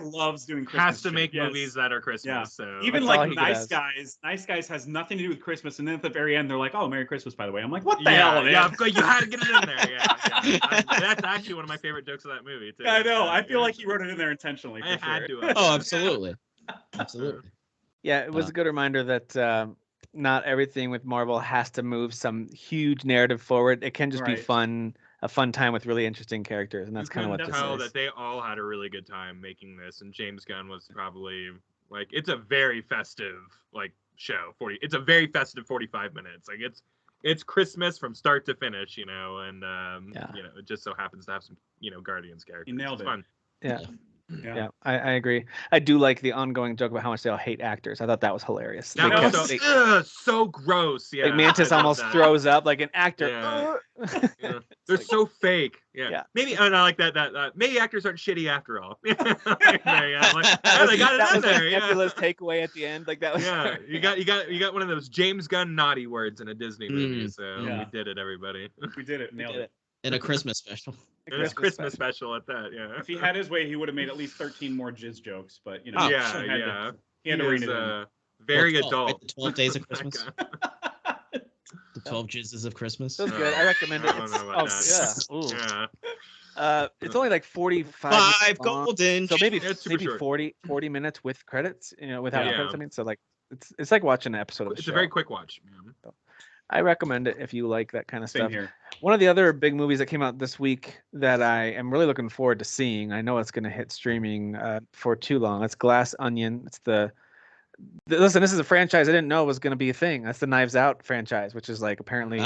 loves doing Christmas. Movies that are Christmas. Yeah. So even like Nice Guys has nothing to do with Christmas, and then at the very end they're like, "Oh, Merry Christmas, by the way." I'm like, "What the hell?" Yeah, you had to get it in there. Yeah. That's actually one of my favorite jokes of that movie too. I know. I feel like he wrote it in there intentionally. I had to. Oh, absolutely. Yeah, it was a good reminder that not everything with Marvel has to move some huge narrative forward. It can just be fun, a fun time with really interesting characters, and that's kind of what this is. That they all had a really good time making this, and James Gunn was probably like, it's a very festive like show. It's a very festive 45 minutes. Like it's Christmas from start to finish, and it just so happens to have some Guardians characters. You nailed it. Fun. Yeah, I agree. I do like the ongoing joke about how much they all hate actors. I thought that was hilarious. That was so gross. Yeah, like Mantis almost throws up like an actor. Yeah. They're so fake. Yeah. Maybe, and I like that. Maybe actors aren't shitty after all. They got it in there. Nebula's takeaway at the end, like that was. Yeah, you got one of those James Gunn naughty words in a Disney movie. So we did it, everybody. We did it. Nailed it. In a Christmas special. Christmas special at that, If he had his way, he would have made at least 13 more jizz jokes, but he had to rein it in. Very adult. The 12 Days of Christmas. The 12 Jizzes of Christmas. That's good. I recommend it. I don't know about that. Yeah. It's only like 45 5 golden. So maybe 40 minutes with credits, without credits. I mean, so like it's like watching an episode of the show. It's a very quick watch, man. So, I recommend it if you like that kind of stuff. Here. One of the other big movies that came out this week that I am really looking forward to seeing, I know it's going to hit streaming for too long. It's Glass Onion. It's listen, this is a franchise I didn't know was going to be a thing. That's the Knives Out franchise, which is like apparently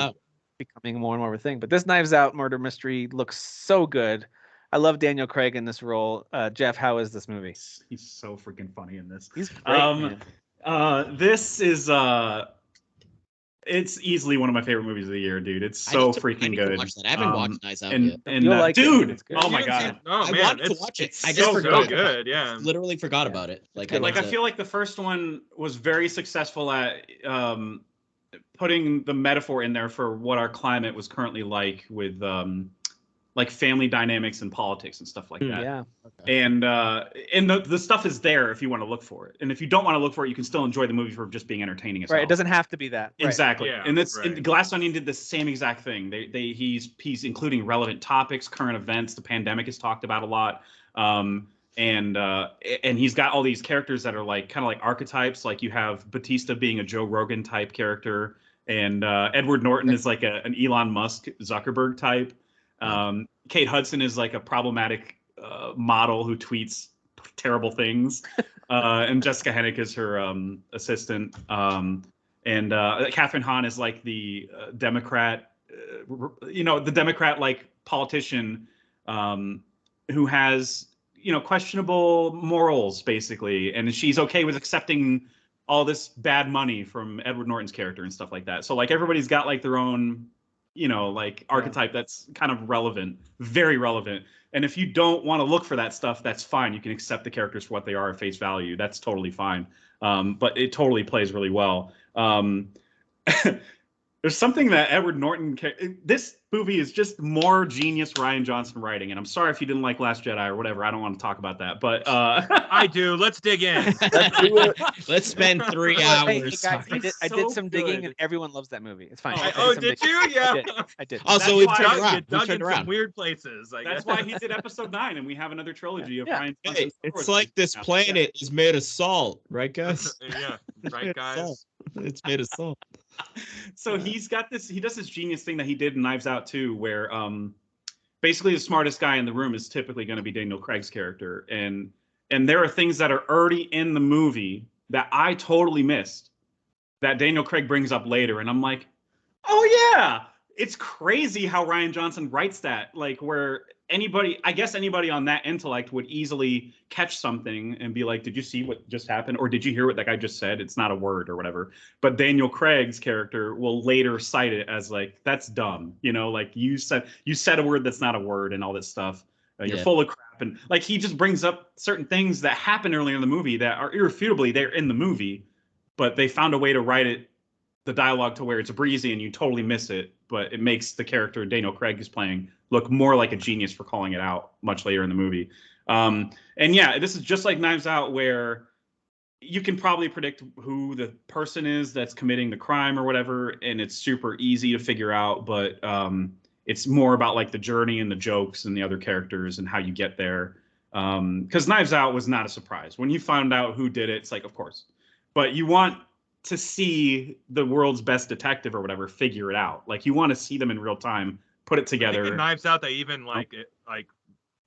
becoming more and more of a thing. But this Knives Out murder mystery looks so good. I love Daniel Craig in this role. Jeff, how is this movie? He's so freaking funny in this. He's great, man. This is it's easily one of my favorite movies of the year, dude. It's so freaking good. Watch that. I haven't watched Knives Out yet. And dude, oh my god! Oh man, I wanted to watch it. I just forgot. So good, yeah. Literally forgot about it. I feel like the first one was very successful at putting the metaphor in there for what our climate was currently like with like family dynamics and politics and stuff like that. Yeah. Okay. And the stuff is there if you want to look for it. And if you don't want to look for it, you can still enjoy the movie for just being entertaining as well. Right. It doesn't have to be that. Exactly. Right. And and Glass Onion did the same exact thing. He's including relevant topics, current events. The pandemic is talked about a lot. and he's got all these characters that are like kind of like archetypes. Like you have Batista being a Joe Rogan type character, and Edward Norton is like an Elon Musk Zuckerberg type. Kate Hudson is like a problematic model who tweets terrible things, and Jessica Hennick is her assistant, and Catherine Hahn is like the Democrat, the Democrat like politician who has questionable morals basically, and she's okay with accepting all this bad money from Edward Norton's character and stuff like that. So like everybody's got like their own like archetype that's kind of relevant, very relevant. And if you don't want to look for that stuff, that's fine. You can accept the characters for what they are at face value. That's totally fine. But it totally plays really well. There's something that Edward Norton. This movie is just more genius Rian Johnson writing, and I'm sorry if you didn't like Last Jedi or whatever. I don't want to talk about that, but I do. Let's dig in. Let's do it. Let's spend 3 hours. Hey, guys, I did some digging, and everyone loves that movie. It's fine. Did you? Yeah, I did. Also, we turned around. You dug in some weird places. That's why he did episode 9, and we have another trilogy of Rian Johnson. Hey, it's like this planet is made of salt, right, guys? Yeah, right, guys. It's made of salt. So he does this genius thing that he did in Knives Out too, where basically the smartest guy in the room is typically going to be Daniel Craig's character, and there are things that are already in the movie that I totally missed that Daniel Craig brings up later, and I'm like, oh yeah, it's crazy how Rian Johnson writes that, like where anybody on that intellect would easily catch something and be like, did you see what just happened? Or did you hear what that guy just said? It's not a word or whatever. But Daniel Craig's character will later cite it as like, that's dumb. Like you said a word that's not a word and all this stuff. You're full of crap. And like, he just brings up certain things that happen earlier in the movie that are irrefutably, they're in the movie, but they found a way to write the dialogue to where it's breezy and you totally miss it, but it makes the character Daniel Craig is playing look more like a genius for calling it out much later in the movie. And yeah, this is just like Knives Out, where you can probably predict who the person is that's committing the crime or whatever, and it's super easy to figure out, but it's more about like the journey and the jokes and the other characters and how you get there. Because Knives Out was not a surprise. When you found out who did it, it's like, of course. But you want to see the world's best detective or whatever figure it out. Like you want to see them in real time, put it together. In Knives Out, they even like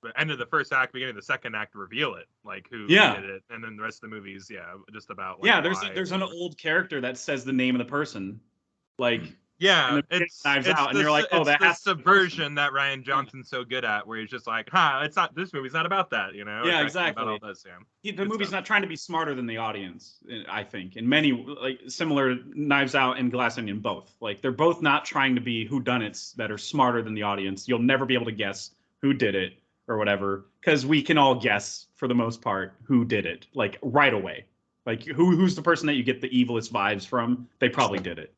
the end of the first act, beginning of the second act, reveal it, like who did it, and then the rest of the movies, just about. Like, there's an old character that says the name of the person, like. Yeah, it's Knives Out, and you're like, oh, that has subversion that Rian Johnson's so good at, where he's just like, it's not. This movie's not about that, Yeah, exactly. About all this, the movie's not trying to be smarter than the audience, I think. In many, like similar Knives Out and Glass Onion, both. Like they're both not trying to be whodunits that are smarter than the audience. You'll never be able to guess who did it or whatever, because we can all guess for the most part who did it, like right away. Like who's the person that you get the evilest vibes from? They probably did it.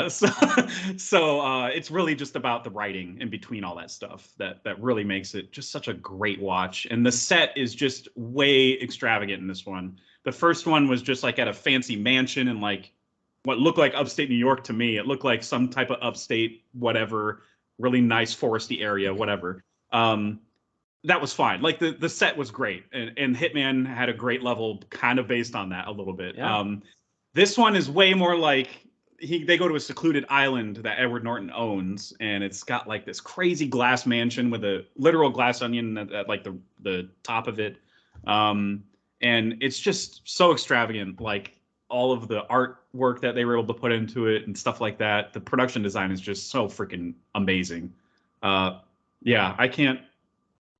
So it's really just about the writing in between all that stuff that really makes it just such a great watch. And the set is just way extravagant in this one. The first one was just like at a fancy mansion in like what looked like upstate New York to me. It looked like some type of upstate, whatever, really nice foresty area, whatever. That was fine. Like the set was great, and Hitman had a great level kind of based on that a little bit. Yeah. This one is way more like they go to a secluded island that Edward Norton owns, and it's got like this crazy glass mansion with a literal glass onion at like the top of it. And it's just so extravagant, like all of the artwork that they were able to put into it and stuff like that. The production design is just so freaking amazing. Yeah, I can't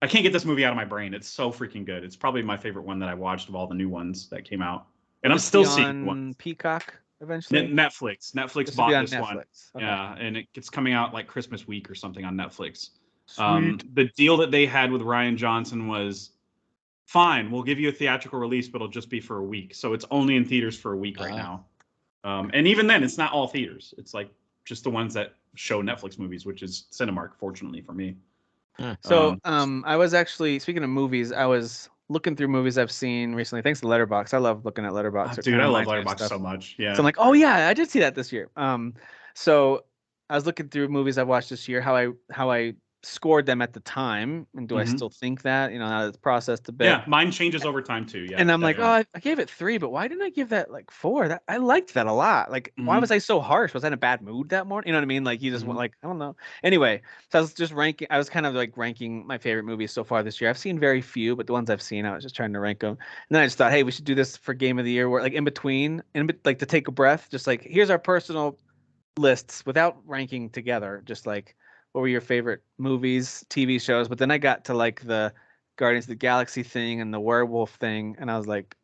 get this movie out of my brain. It's so freaking good. It's probably my favorite one that I watched of all the new ones that came out. And I'm still seeing one. Peacock eventually. Netflix bought this Netflix. one. Okay. Yeah, and it's coming out like Christmas week or something on Netflix. Sweet. The deal that they had with Rian Johnson was, fine, we'll give you a theatrical release, but it'll just be for a week. So it's only in theaters for a week right now. And even then, it's not all theaters. It's like just the ones that show Netflix movies, which is Cinemark, fortunately for me. So I was actually, speaking of movies, I was looking through movies I've seen recently. Thanks to Letterboxd. I love looking at Letterboxd. Dude, I love Letterboxd so much. Yeah. So I'm like, oh yeah, I did see that this year. So I was looking through movies I've watched this year, how I scored them at the time, and do I still think that? You know, now that it's processed a bit. Yeah, mine changes over time too. Yeah, and I'm like, oh, I gave it 3, but why didn't I give that like 4? That I liked that a lot. Like, why was I so harsh? Was I in a bad mood that morning? You know what I mean? Like, you just want like, I don't know. Anyway, so I was just ranking. I was kind of like ranking my favorite movies so far this year. I've seen very few, but the ones I've seen, I was just trying to rank them. And then I just thought, hey, we should do this for Game of the Year, where like in between, like to take a breath, just like here's our personal lists without ranking together, just like what were your favorite movies, TV shows. But then I got to like the Guardians of the Galaxy thing and the werewolf thing, and I was like,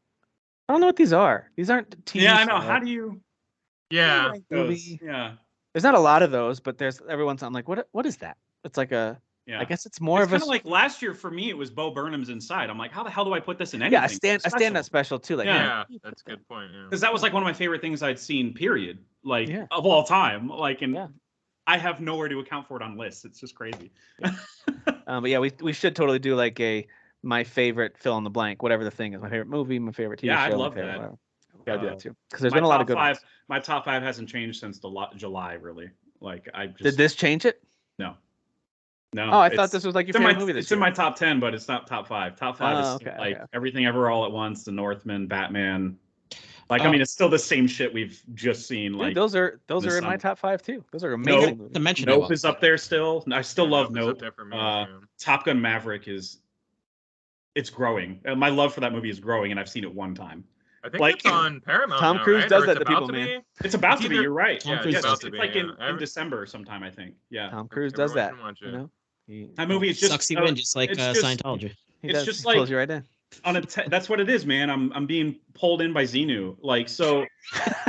I don't know what these are. These aren't TV Yeah, I know. shows. How do you movie? Yeah, there's not a lot of those, but there's every once I'm like, what is that? It's like a I guess it's more it's of a kind of like last year for me. It was Bo Burnham's Inside. I'm like, how the hell do I put this in anything? a stand-up special too. Like, that's a good point. Because that was like one of my favorite things I'd seen. Period. Like of all time. Like, and I have nowhere to account for it on lists. It's just crazy. But yeah, we should totally do like my favorite fill in the blank, whatever the thing is. My favorite movie, my favorite TV show. I love that. Whatever. Gotta do that too, because there's been a lot of good ones. My top 5 hasn't changed since July, really. Like, I just did this change it? No. Oh, I thought this was like your favorite movie. It's in my top 10, but it's not top 5. Top 5 is Everything Ever All at Once, The Northman, Batman. Like, I mean, it's still the same shit we've just seen. Like, dude, those are in my top 5 too. Those are amazing movies. Nope is up there still. I still love Nope. Top Gun Maverick it's growing. My love for that movie is growing, and I've seen it one time. I think it's on Paramount. Tom Cruise right? does that to people, man. It's about to be. You're right. It's like in December sometime, I think. Yeah. Tom Cruise does that. You know, that movie is just sucks you in, just like Scientology. It's just like pulls you right in. That's what it is, man. I'm being pulled in by Xenu. Like, so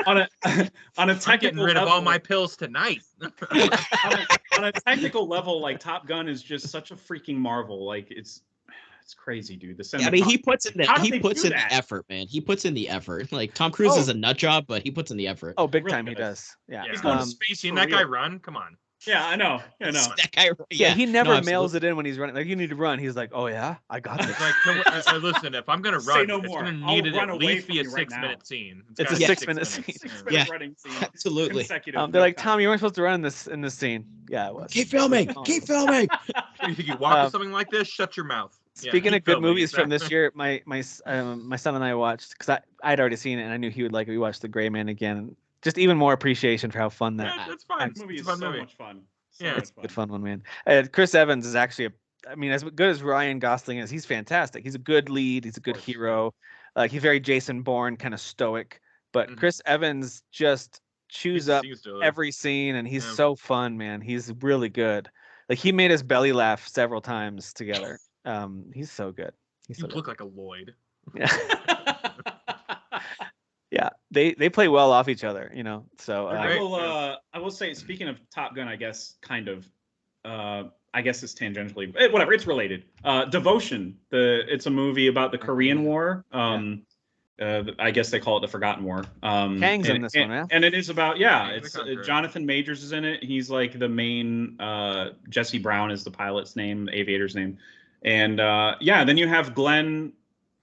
on a technical I'm getting rid level, of all my pills tonight. on a technical level, like Top Gun is just such a freaking marvel. Like, it's crazy, dude. I mean, he puts in the effort, man. He puts in the effort. Like, Tom Cruise is a nut job, but he puts in the effort. Oh, big time, he does. Yeah. He's going to space. Seen that guy run? Come on. Yeah, I know. That guy. Yeah, he never mails it in when he's running. Like, you need to run. He's like, oh yeah, I got this. Like, listen, if I'm gonna run, no it's more. gonna need I'll at least be a 6-minute scene. It's a 6-minute scene. 6-minute running scene. Absolutely. They're like, Tom, you weren't supposed to run in this scene. Yeah, it was. Keep filming. Keep filming. You think you walk with something like this? Shut your mouth. Speaking of good movies from this year, my son and I watched, because I'd already seen it and I knew he would like it. We watched The Gray Man again. Just even more appreciation for how fun that. Yeah, that's fine. That movie is so much fun. It's a good fun one, man. Chris Evans is actually as good as Ryan Gosling is, he's fantastic. He's a good lead. He's a good hero. He's very Jason Bourne, kind of stoic. But Chris Evans just chews up every scene, and he's so fun, man. He's really good. Like, he made his belly laugh several times together. He's so good. You look like a Lloyd. Yeah. Yeah, they play well off each other, you know. So I will say, speaking of Top Gun, I guess kind of, I guess it's tangentially, whatever. It's related. Devotion. It's a movie about the Korean War. I guess they call it the Forgotten War. Kang's in this one, man. And it is about it's Jonathan Majors is in it. He's like the main. Jesse Brown is the pilot's name, the aviator's name, and then you have Glenn,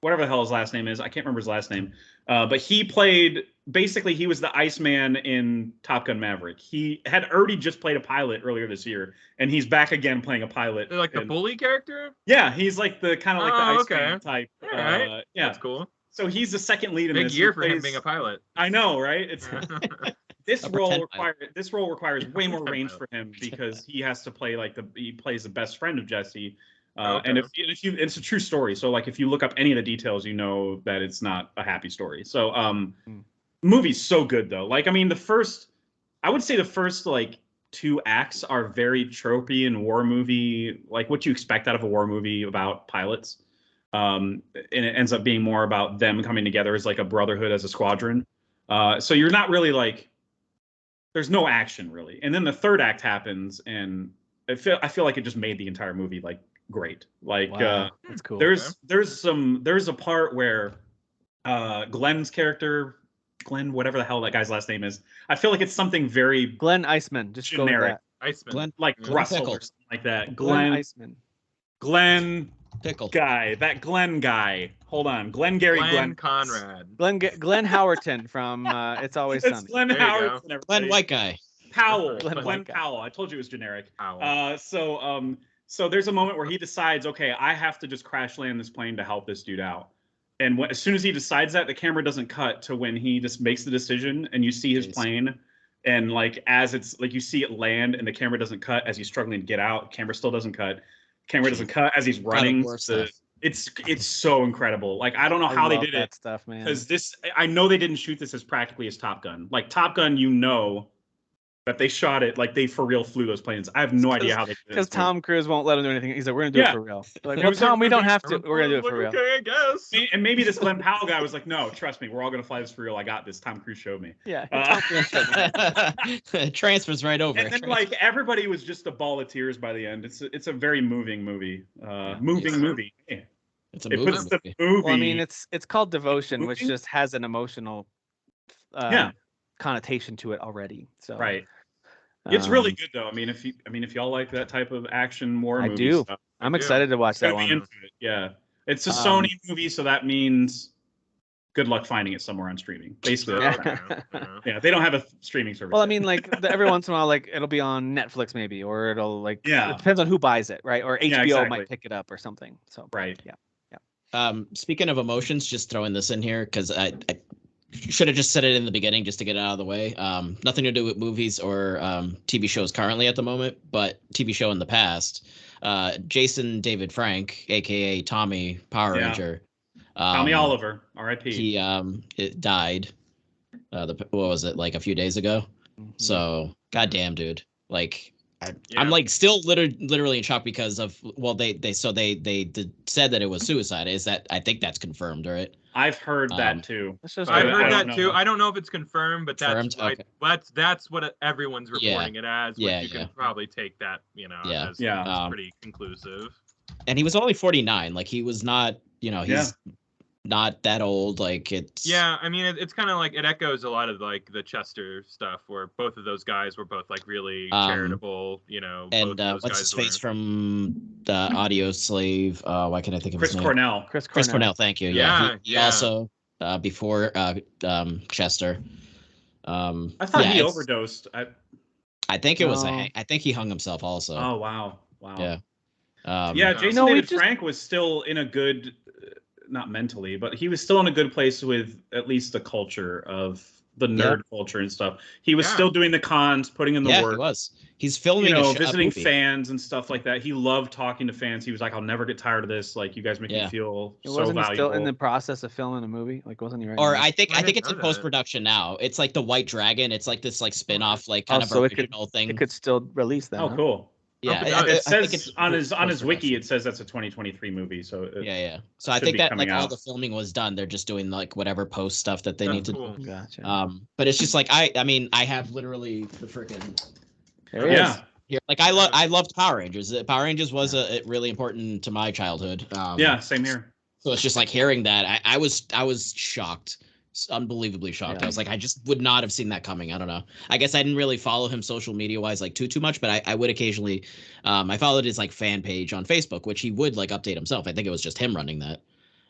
whatever the hell his last name is. I can't remember his last name. But he was the Iceman in Top Gun Maverick. He had already just played a pilot earlier this year, and he's back again playing a pilot. Like the bully character? Yeah, he's like the kind of like the Iceman type. All right. Yeah, that's cool. So he's the second lead in this. Big year for him being a pilot. I know, right? It's this role requires way more range for him, because he has to play he plays the best friend of Jesse. And if it's a true story, so like if you look up any of the details, you know that it's not a happy story. So movie's so good though. Like, I mean, I would say the first like 2 acts are very tropey and war movie, like what you expect out of a war movie about pilots. And it ends up being more about them coming together as like a brotherhood, as a squadron. So you're not really like, there's no action really. And then the 3rd act happens, and I feel like it just made the entire movie like great. Like, wow. That's cool. There's a part where Glenn's character, whatever the hell that guy's last name is, I feel like it's something very Glenn Iceman, just generic. Go with that. Iceman. Glenn, like Russell or something like that. Glenn Iceman. Glenn Pickle guy. That Glenn guy. Hold on. Glenn Conrad. Glenn Howerton from It's Always Sunny. Glenn Howerton. Glenn White Guy. Powell. Glenn Powell. I told you it was generic. Powell. So there's a moment where he decides, okay, I have to just crash land this plane to help this dude out. And as soon as he decides that, the camera doesn't cut to when he just makes the decision, and you see his plane, and like as it's like you see it land, and the camera doesn't cut as he's struggling to get out. Camera still doesn't cut. Camera doesn't cut as he's running. It's so incredible. Like I don't know how they did that stuff, man. Because I know they didn't shoot this as practically as Top Gun. Like Top Gun, you know that they shot it like they for real flew those planes. I have no idea how they did it. Because Tom Cruise won't let him do anything. He's like, we're gonna do it for real. Like, well, Tom, we don't have to. We're gonna do it for real. Okay, I guess. And maybe this Glenn Powell guy was like, no, trust me, we're all gonna fly this for real. I got this. Tom Cruise showed me. Yeah. Transfers right over. And then like everybody was just a ball of tears by the end. It's a very moving movie. Movie. Yeah. It's a movie. Puts the movie. Well, I mean, it's called Devotion, which just has an emotional connotation to it already. So right. It's really good though. I mean, if y'all like that type of action war movie, I do. Stuff, I'm excited to watch that one. Into it. Yeah, it's a Sony movie, so that means good luck finding it somewhere on streaming. Basically, yeah, they don't have a streaming service. Well, I mean, like every once in a while, like it'll be on Netflix maybe, or it'll like it depends on who buys it, right? Or HBO might pick it up or something. So right, yeah. Speaking of emotions, just throwing this in here because I should have just said it in the beginning just to get it out of the way. Nothing to do with movies or TV shows currently at the moment, but TV show in the past. Jason David Frank, aka Tommy Power Ranger. Tommy Oliver, R.I.P. He died. What was it, like a few days ago? Mm-hmm. So goddamn, dude. Like I'm like still literally in shock because of they said that it was suicide. Is that I think that's confirmed, right? I've heard that too. I've heard that too. I don't know if it's confirmed, but that's that's what everyone's reporting it as. Which you can probably take that, as pretty conclusive. And he was only 49. Like he was not, he's not that old. Like it's I mean it's kind of like it echoes a lot of like the Chester stuff where both of those guys were both like really charitable, and what's his face from the Audio Slave, why can't I think of his name? Chris Cornell, thank you. He also before Chester I thought he overdosed. I think it was I think he hung himself also. Oh wow yeah Jason David Frank was still in a good not mentally, but he was still in a good place with at least the culture of the nerd culture and stuff. He was still doing the cons, putting in the work. He was. He's filming, visiting fans and stuff like that. He loved talking to fans. He was like, "I'll never get tired of this. Like, you guys make me feel so valuable." Wasn't he still in the process of filming a movie? Like, wasn't he right? Or I think it's in post production now. It's like the White Dragon. It's like this like spin-off, like kind of original thing. It could still release that. Oh, cool. Yeah, it says on his wiki. It says that's a 2023 movie. So So I think that like all the filming was done. They're just doing like whatever post stuff that they need to do. Gotcha. But it's just like I mean I have literally the freaking here. Like I loved Power Rangers. Power Rangers was really important to my childhood. Same here. So it's just like hearing that I was shocked. Unbelievably shocked. I was like, I just would not have seen that coming. I don't know. I guess I didn't really follow him social media wise like too much, but I would occasionally I followed his like fan page on Facebook, which he would like update himself. I think it was just him running that.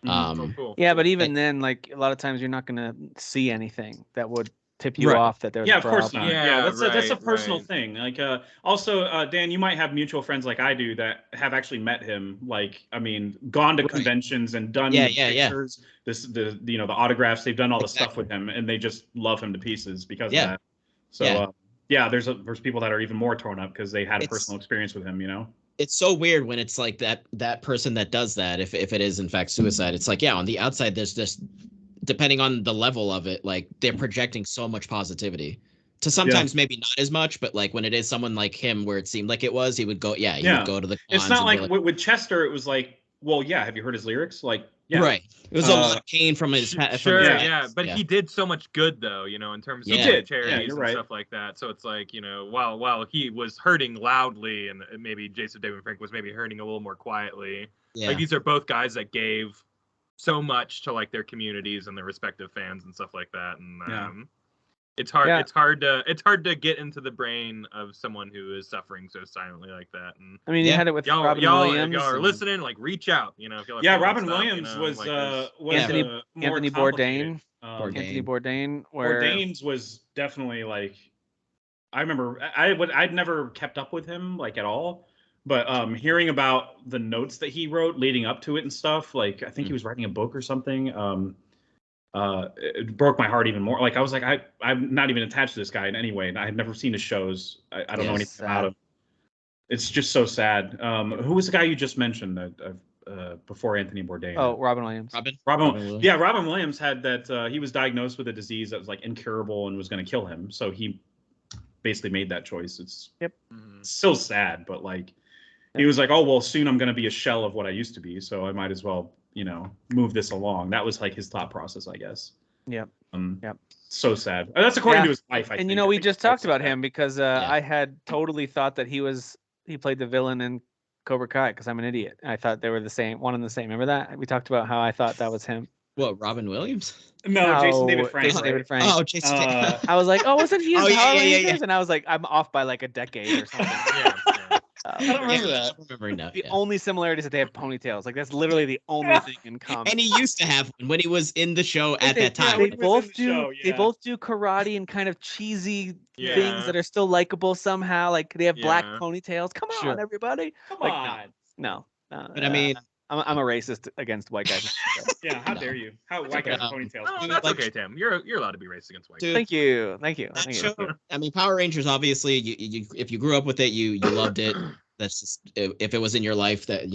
Cool. Yeah, but even then, like a lot of times you're not gonna see anything that would tip you off that there's a problem. Of course not. That's a personal thing. Like also Dan, you might have mutual friends like I do that have actually met him. Like I mean, gone to conventions and done pictures. The autographs. They've done all the stuff with him, and they just love him to pieces because of that. So there's people that are even more torn up because they had a personal experience with him. It's so weird when it's like that person that does that. If it is in fact suicide, it's like on the outside there's this. Depending on the level of it, like they're projecting so much positivity to sometimes maybe not as much, but like when it is someone like him where it seemed like it was, he would go, would go to the cons. It's not like with Chester, it was like, well, have you heard his lyrics? Like, right. It was a lot of pain from his but he did so much good though, in terms of charities and stuff like that. So it's like, while he was hurting loudly and maybe Jason David Frank was maybe hurting a little more quietly. Like these are both guys that gave so much to like their communities and their respective fans and stuff like that, and it's hard it's hard to get into the brain of someone who is suffering so silently like that. And I mean, you had it with Robin Williams. Y'all are listening, like reach out, if y'all Robin Williams was Anthony Bourdain. Anthony Bourdain, Bourdain's was definitely like, I remember I'd never kept up with him like at all. But hearing about the notes that he wrote leading up to it and stuff, like I think he was writing a book or something. It broke my heart even more. Like I was like, I'm not even attached to this guy in any way, and I had never seen his shows. I don't know anything about him. It's just so sad. Who was the guy you just mentioned before Anthony Bourdain? Oh, Robin Williams. Robin Williams. Yeah, Robin Williams had that. He was diagnosed with a disease that was like incurable and was going to kill him. So he basically made that choice. It's still sad, but like he was like, oh well, soon I'm going to be a shell of what I used to be, so I might as well, move this along. That was like his thought process, I guess. Yep. So sad. That's according to his wife, I think. And we just talked about him because I had totally thought that he played the villain in Cobra Kai because I'm an idiot. I thought they were the same, one and the same. Remember that? We talked about how I thought that was him. What, Robin Williams? No, Jason David Frank. Jason David Frank. Oh, Jason. I was like, oh, wasn't he in Power Rangers? Yeah. And I was like, I'm off by like a decade or something. I don't remember that. I don't remember now. The only similarity is that they have ponytails. Like that's literally the only thing in common. And he used to have one when he was in the show at that time. They both do karate and kind of cheesy things that are still likable somehow. Like they have black ponytails. Come on, everybody. Come on. No. But I mean, I'm a racist against white guys. Yeah, how dare you? How white guys have ponytails? Oh, that's okay, Tim. You're allowed to be racist against white guys. Thank you. Show, I mean, Power Rangers. Obviously, you if you grew up with it, you loved it. That's just, if it was in your life that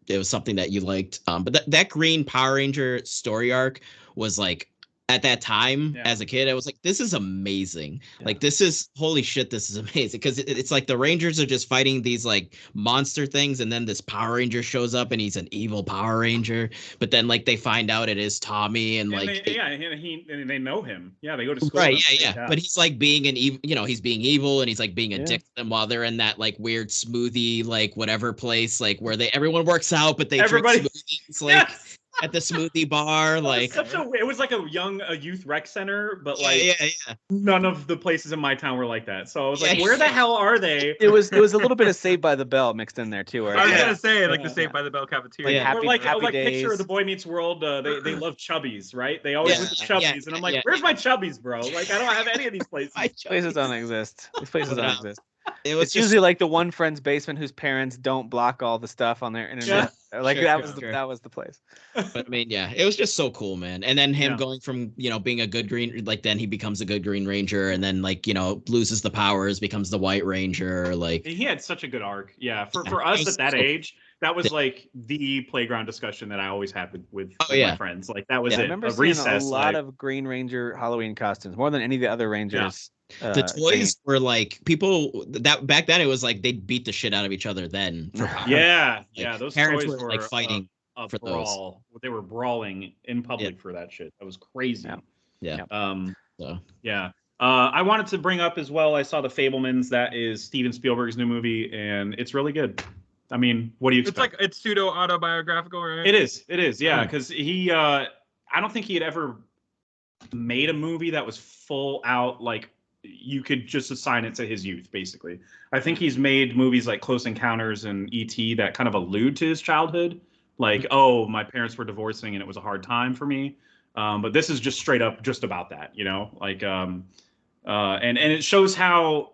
it was something that you liked. But that Green Power Ranger story arc was like, at that time as a kid, I was like, this is amazing. Like, this is holy shit. This is amazing. Because it's like the Rangers are just fighting these like monster things. And then this Power Ranger shows up and he's an evil Power Ranger. But then like they find out it is Tommy and like. And they know him. Yeah, they go to school. Right. Yeah. But he's like being an evil, he's being evil and he's like being a dick to them while they're in that like weird smoothie, like whatever place, like where everyone works out, but they drink smoothies. Like. Yes. At the smoothie bar, like it was like a youth rec center, but like none of the places in my town were like that. So I was like, where the hell are they? It was a little bit of Saved by the Bell mixed in there too. I was gonna say like the Saved by the Bell cafeteria. Like happy days. Picture of the Boy Meets World. They love Chubbies, right? They always went to Chubbies, and I'm like, where's my Chubbies, bro? Like I don't have any of these places. These places don't exist. These places don't exist. It's usually like the one friend's basement whose parents don't block all the stuff on their internet. That was the place. But I mean, it was just so cool, man. And then him going from being a good green, like then he becomes a good Green Ranger, and then like loses the powers, becomes the White Ranger. Like he had such a good arc. Yeah, for us at that age, that was like the playground discussion that I always had with my friends. Like that was it. I remember seeing a lot of Green Ranger Halloween costumes, more than any of the other Rangers. The toys were like people that back then it was like they'd beat the shit out of each other then. Those parents toys were like fighting for brawl. They were brawling in public for that shit. That was crazy. I wanted to bring up as well. I saw the Fabelmans. That is Steven Spielberg's new movie, and it's really good. I mean, what do you expect? It's pseudo autobiographical, right? It is. Yeah, because he, I don't think he had ever made a movie that was full out like. You could just assign it to his youth, basically. I think he's made movies like Close Encounters and E.T. that kind of allude to his childhood. Like, oh, my parents were divorcing and it was a hard time for me. But this is just straight up just about that, Like, and it shows how,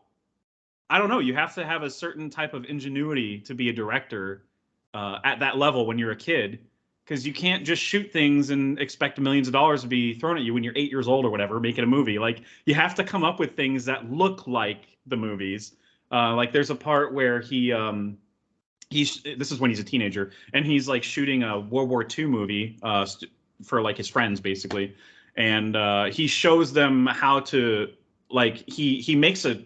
I don't know, you have to have a certain type of ingenuity to be a director at that level when you're a kid. Because you can't just shoot things and expect millions of dollars to be thrown at you when you're 8 years old or whatever, making a movie. Like, you have to come up with things that look like the movies. Like, there's a part where this is when he's a teenager, and he's, like, shooting a World War II movie for, like, his friends, basically. And he shows them how to, like, he makes a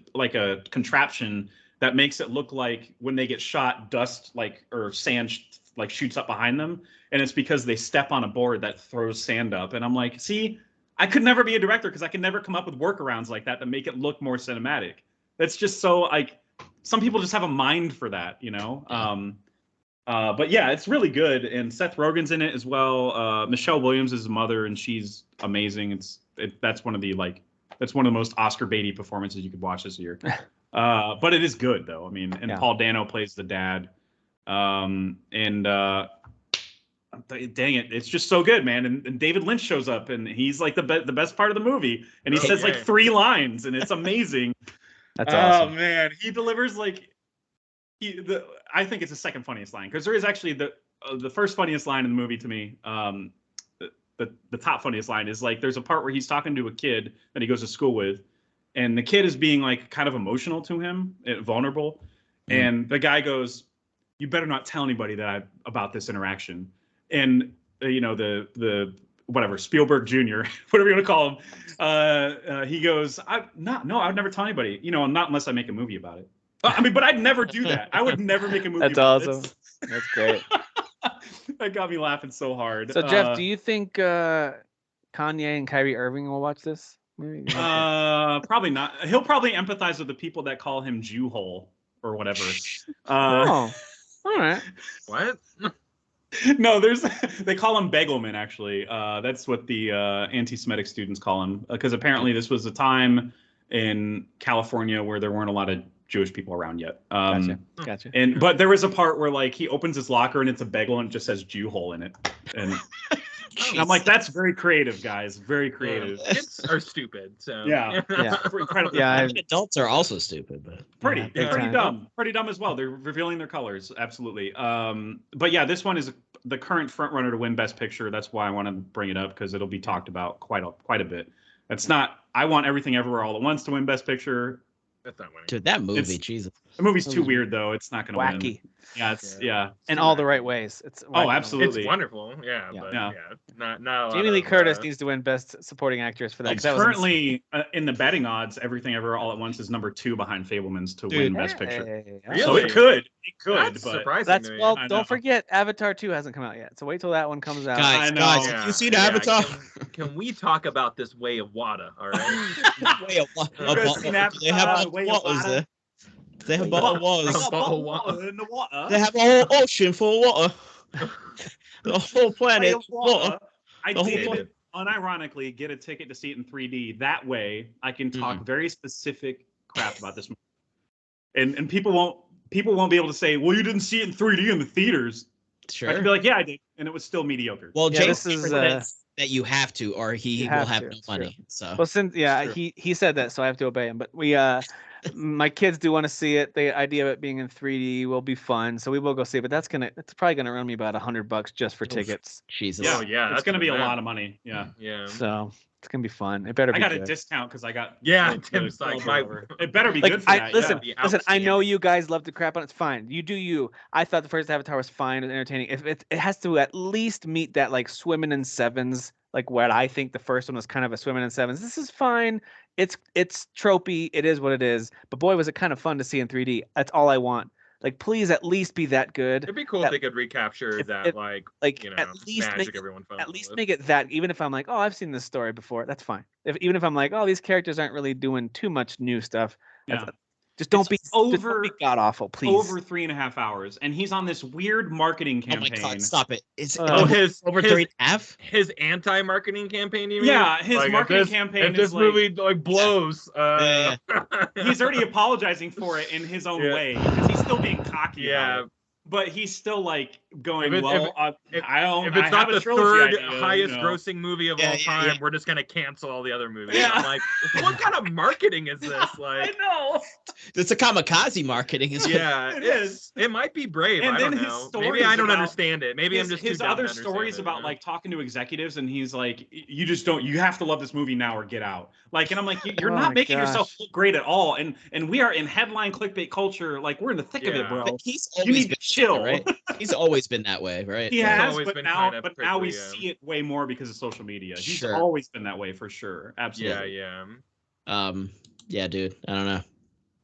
contraption that makes it look like when they get shot, dust, like, or sand, like, shoots up behind them. And it's because they step on a board that throws sand up. And I'm like, see, I could never be a director because I can never come up with workarounds like that make it look more cinematic. That's just so, like, some people just have a mind for that, But yeah, it's really good. And Seth Rogen's in it as well. Michelle Williams is his mother, and she's amazing. That's one of the most Oscar baity performances you could watch this year. But it is good, though. I mean, and Paul Dano plays the dad. Dang it, it's just so good, man. And David Lynch shows up, and he's like the best part of the movie, and he says like 3 lines, and it's amazing. That's awesome. Oh man, he delivers like I think it's the second funniest line, because there is actually the first funniest line in the movie to me. The top funniest line is like, there's a part where he's talking to a kid that he goes to school with, and the kid is being like kind of emotional to him, vulnerable, and the guy goes, "You better not tell anybody about this interaction." And the whatever, Spielberg Jr., whatever you want to call him, he goes, I would never tell anybody, not unless I make a movie about it. I mean, but I'd never do that. I would never make a movie about awesome. this. That's great. That got me laughing so hard. So, Jeff, do you think Kanye and Kyrie Irving will watch this movie? Probably not. He'll probably empathize with the people that call him Jew-hole or whatever. All right. What? No, they call him Begelman, actually. That's what the anti-Semitic students call him, because apparently this was a time in California where there weren't a lot of Jewish people around yet. Gotcha. But there was a part where like he opens his locker and it's a bagel and it just says Jew hole in it. And I'm like, that's very creative, guys. Very creative. Kids are stupid. So yeah. Incredibly. Yeah, adults are also stupid, but pretty dumb. Pretty dumb as well. They're revealing their colors, absolutely. But yeah, this one is the current front runner to win Best Picture. That's why I want to bring it up, because it'll be talked about quite a bit. It's not. I want Everything Everywhere All at Once to win Best Picture. That's not winning. Dude, that movie, Jesus. The movie's too weird, though. It's not going to win. Wacky. Yeah, it's in all the right ways. It's absolutely. It's wonderful. Yeah. Not Jamie Lee Curtis needs to win Best Supporting Actress for that. It's currently in the betting odds. Everything Everywhere All at Once is number 2 behind Fabelmans to win Best Picture. Really? So it could. That's but surprising. Don't forget, Avatar 2 hasn't come out yet. So wait till that one comes out. Guys, have you seen Avatar? Can we talk about this Way of Water? All right. Way of Water. They have waters there. They have bottled water in the water. They have a whole ocean full of water. The whole planet water. I did unironically get a ticket to see it in 3D. That way, I can talk very specific crap about this movie, and people won't be able to say, "Well, you didn't see it in 3D in the theaters." Sure. I can be like, "Yeah, I did," and it was still mediocre. Well, James says that you have to, or he will have no money. So well, since he said that, so I have to obey him. But we my kids do want to see it. The idea of it being in 3D will be fun, so we will go see it. But it's probably gonna run me about $100 just for tickets. Jesus. Yeah, it's gonna be a lot of money. Yeah. So it's gonna be fun. It better be. I got good. a discount because I got. Tim's like, it better be good for that. Listen. I know you guys love to crap on it. It's fine. You do you. I thought the first Avatar was fine and entertaining. If it has to at least meet that like swimming in sevens, like what I think the first one was kind of a swimming in sevens. This is fine. It's tropey. It is what it is. But boy, was it kind of fun to see in 3D. That's all I want. Like, please at least be that good. It'd be cool if they could recapture that, at least magic everyone fell. At least make it that. Even if I'm like, oh, I've seen this story before, that's fine. Even if I'm like, oh, these characters aren't really doing too much new stuff. Just don't be god awful, please. Over 3.5 hours, and he's on this weird marketing campaign. Oh my God, stop it! It's his over 3.5. His anti-marketing campaign. You mean? Yeah, his marketing campaign. If this movie blows, he's already apologizing for it in his own way, because he's still being cocky. Yeah. But he's still like going, if it's not the third highest grossing movie of all time, we're just gonna cancel all the other movies. Yeah. I'm like, what kind of marketing is this? Like, I know. It's a kamikaze marketing. It is. It might be brave. And I don't know. Maybe I don't understand it. Maybe I'm just his other stories about like talking to executives, and he's like, you just don't. You have to love this movie now or get out. Like, and I'm like, you're not making yourself look great at all. And we are in headline clickbait culture. Like, we're in the thick of it, bro. But he's always been chill, right? He's always been that way, right? He has, but now we see it way more because of social media. He's always been that way for sure. Absolutely. Yeah, dude. I don't know.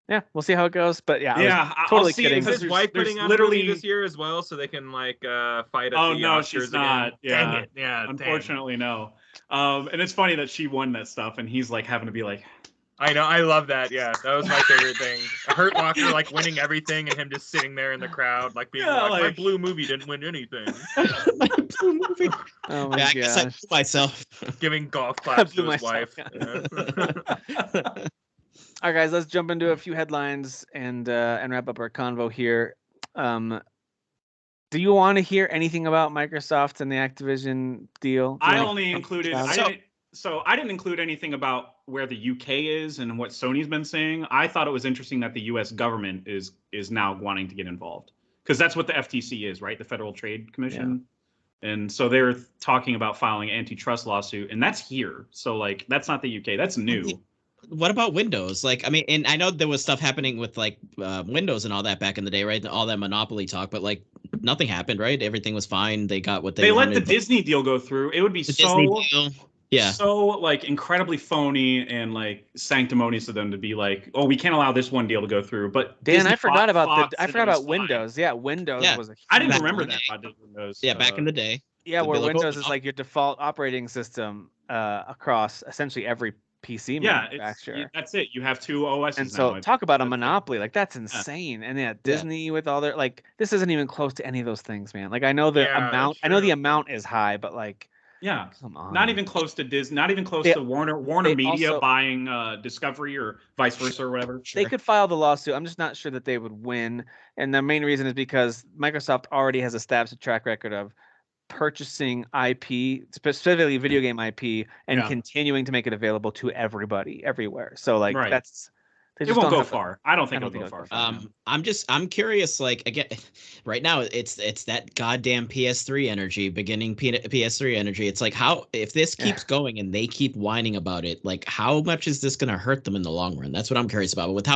Yeah, we'll see how it goes. But totally kidding. Is his wife putting out literally this year as well, so they can like fight at the Oscars she's not. Again? Yeah. Dang it. Yeah. Unfortunately, no. And it's funny that she won that stuff, and he's like having to be like. I know, I love that. Yeah, that was my favorite thing. Hurt Locker like winning everything, and him just sitting there in the crowd, like being like, "My blue movie didn't win anything." My blue movie. Oh my god! I guess I blew myself. Giving golf claps to his wife. All right, guys, let's jump into a few headlines and wrap up our convo here. Do you want to hear anything about Microsoft and the Activision deal? I only included. I didn't include anything about where the UK is and what Sony's been saying, I thought it was interesting that the US government is now wanting to get involved, because that's what the FTC is, right? The Federal Trade Commission. Yeah. And so they're talking about filing antitrust lawsuit, and that's here. So like that's not the UK, that's new. What about Windows? Like, I mean, and I know there was stuff happening with like Windows and all that back in the day, right? All that monopoly talk, but like nothing happened, right? Everything was fine. They got what they wanted. Let the Disney deal go through. It would be so like incredibly phony and like sanctimonious of them to be like, oh, we can't allow this one deal to go through. But Dan, Disney I forgot about Windows. Yeah, Windows was. I didn't remember that about Windows. Yeah, back in the day. Yeah, where Windows is like your default operating system across essentially every PC manufacturer. That's it. You have two OSs. And so talk about a monopoly. Like that's insane. And yeah, Disney with all their like this isn't even close to any of those things, man. Like I know the amount. I know the amount is high, but like. Yeah, come on. Not even close to Disney. Not even close to Warner Media also, buying Discovery or vice versa or whatever. They could file the lawsuit. I'm just not sure that they would win. And the main reason is because Microsoft already has established a track record of purchasing IP, specifically video game IP, and continuing to make it available to everybody everywhere. So like that's. It won't go far. I don't think it'll go far. I'm curious. Like again, right now it's that goddamn PS3 energy, beginning PS3 energy. It's like if this keeps going and they keep whining about it, like how much is this going to hurt them in the long run? That's what I'm curious about. With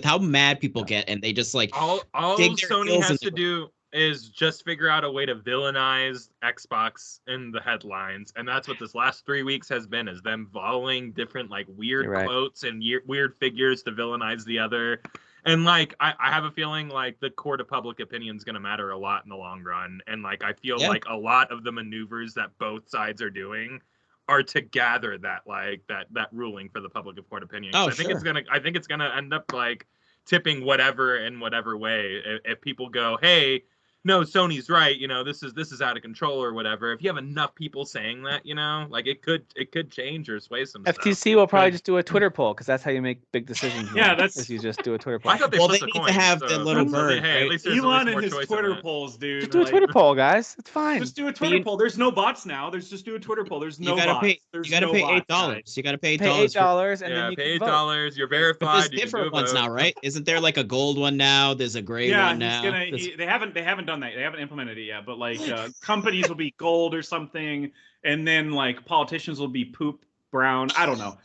how mad people get and they just like all Sony has to do is just figure out a way to villainize Xbox in the headlines, and that's what this last 3 weeks has been, is them following different like weird quotes and weird figures to villainize the other. And like I have a feeling like the court of public opinion is going to matter a lot in the long run, and like I feel like a lot of the maneuvers that both sides are doing are to gather that like that ruling for the public of court opinion. I think it's gonna end up like tipping whatever in whatever way. If people go, hey, no, Sony's right, this is out of control or whatever. If you have enough people saying that, like it could change or sway some FTC stuff. will probably just do a Twitter poll, because that's how you make big decisions. That's you just do a Twitter poll. I thought they need to have the little bird. Hey, at least Elon and his Twitter polls, dude. Just do a Twitter poll, guys. It's fine. Just do a Twitter poll. There's no bots now. Just do a Twitter poll. There's no bots. You gotta pay $8. You gotta pay $8, and then you pay $8. You're verified. There's different ones now, right? Isn't there like a gold one now? There's a gray one now. They haven't done that. They haven't implemented it yet, but like companies will be gold or something, and then like politicians will be poop brown. I don't know.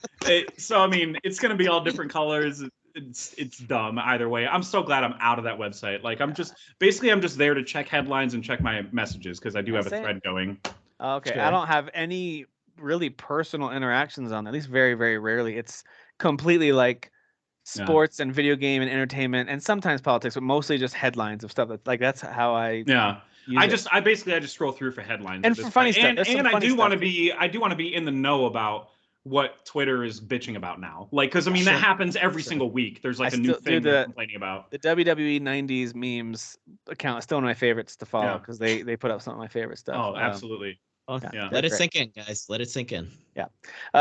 So I mean, it's gonna be all different colors. It's dumb either way. I'm so glad I'm out of that website. Like I'm just there to check headlines and check my messages, because I do have a thread going. Okay, sure. I don't have any really personal interactions on it, at least very, very rarely. It's completely like sports and video game and entertainment and sometimes politics, but mostly just headlines of stuff. That's how I I just scroll through for headlines and for funny stuff. And I do want to be in the know about what Twitter is bitching about now. Like, because I mean that happens every single week. There's like a new thing they're complaining about. The WWE 90s memes account is still one of my favorites to follow, because they put up some of my favorite stuff. Oh, absolutely. Let it sink in, guys. Let it sink in. Yeah.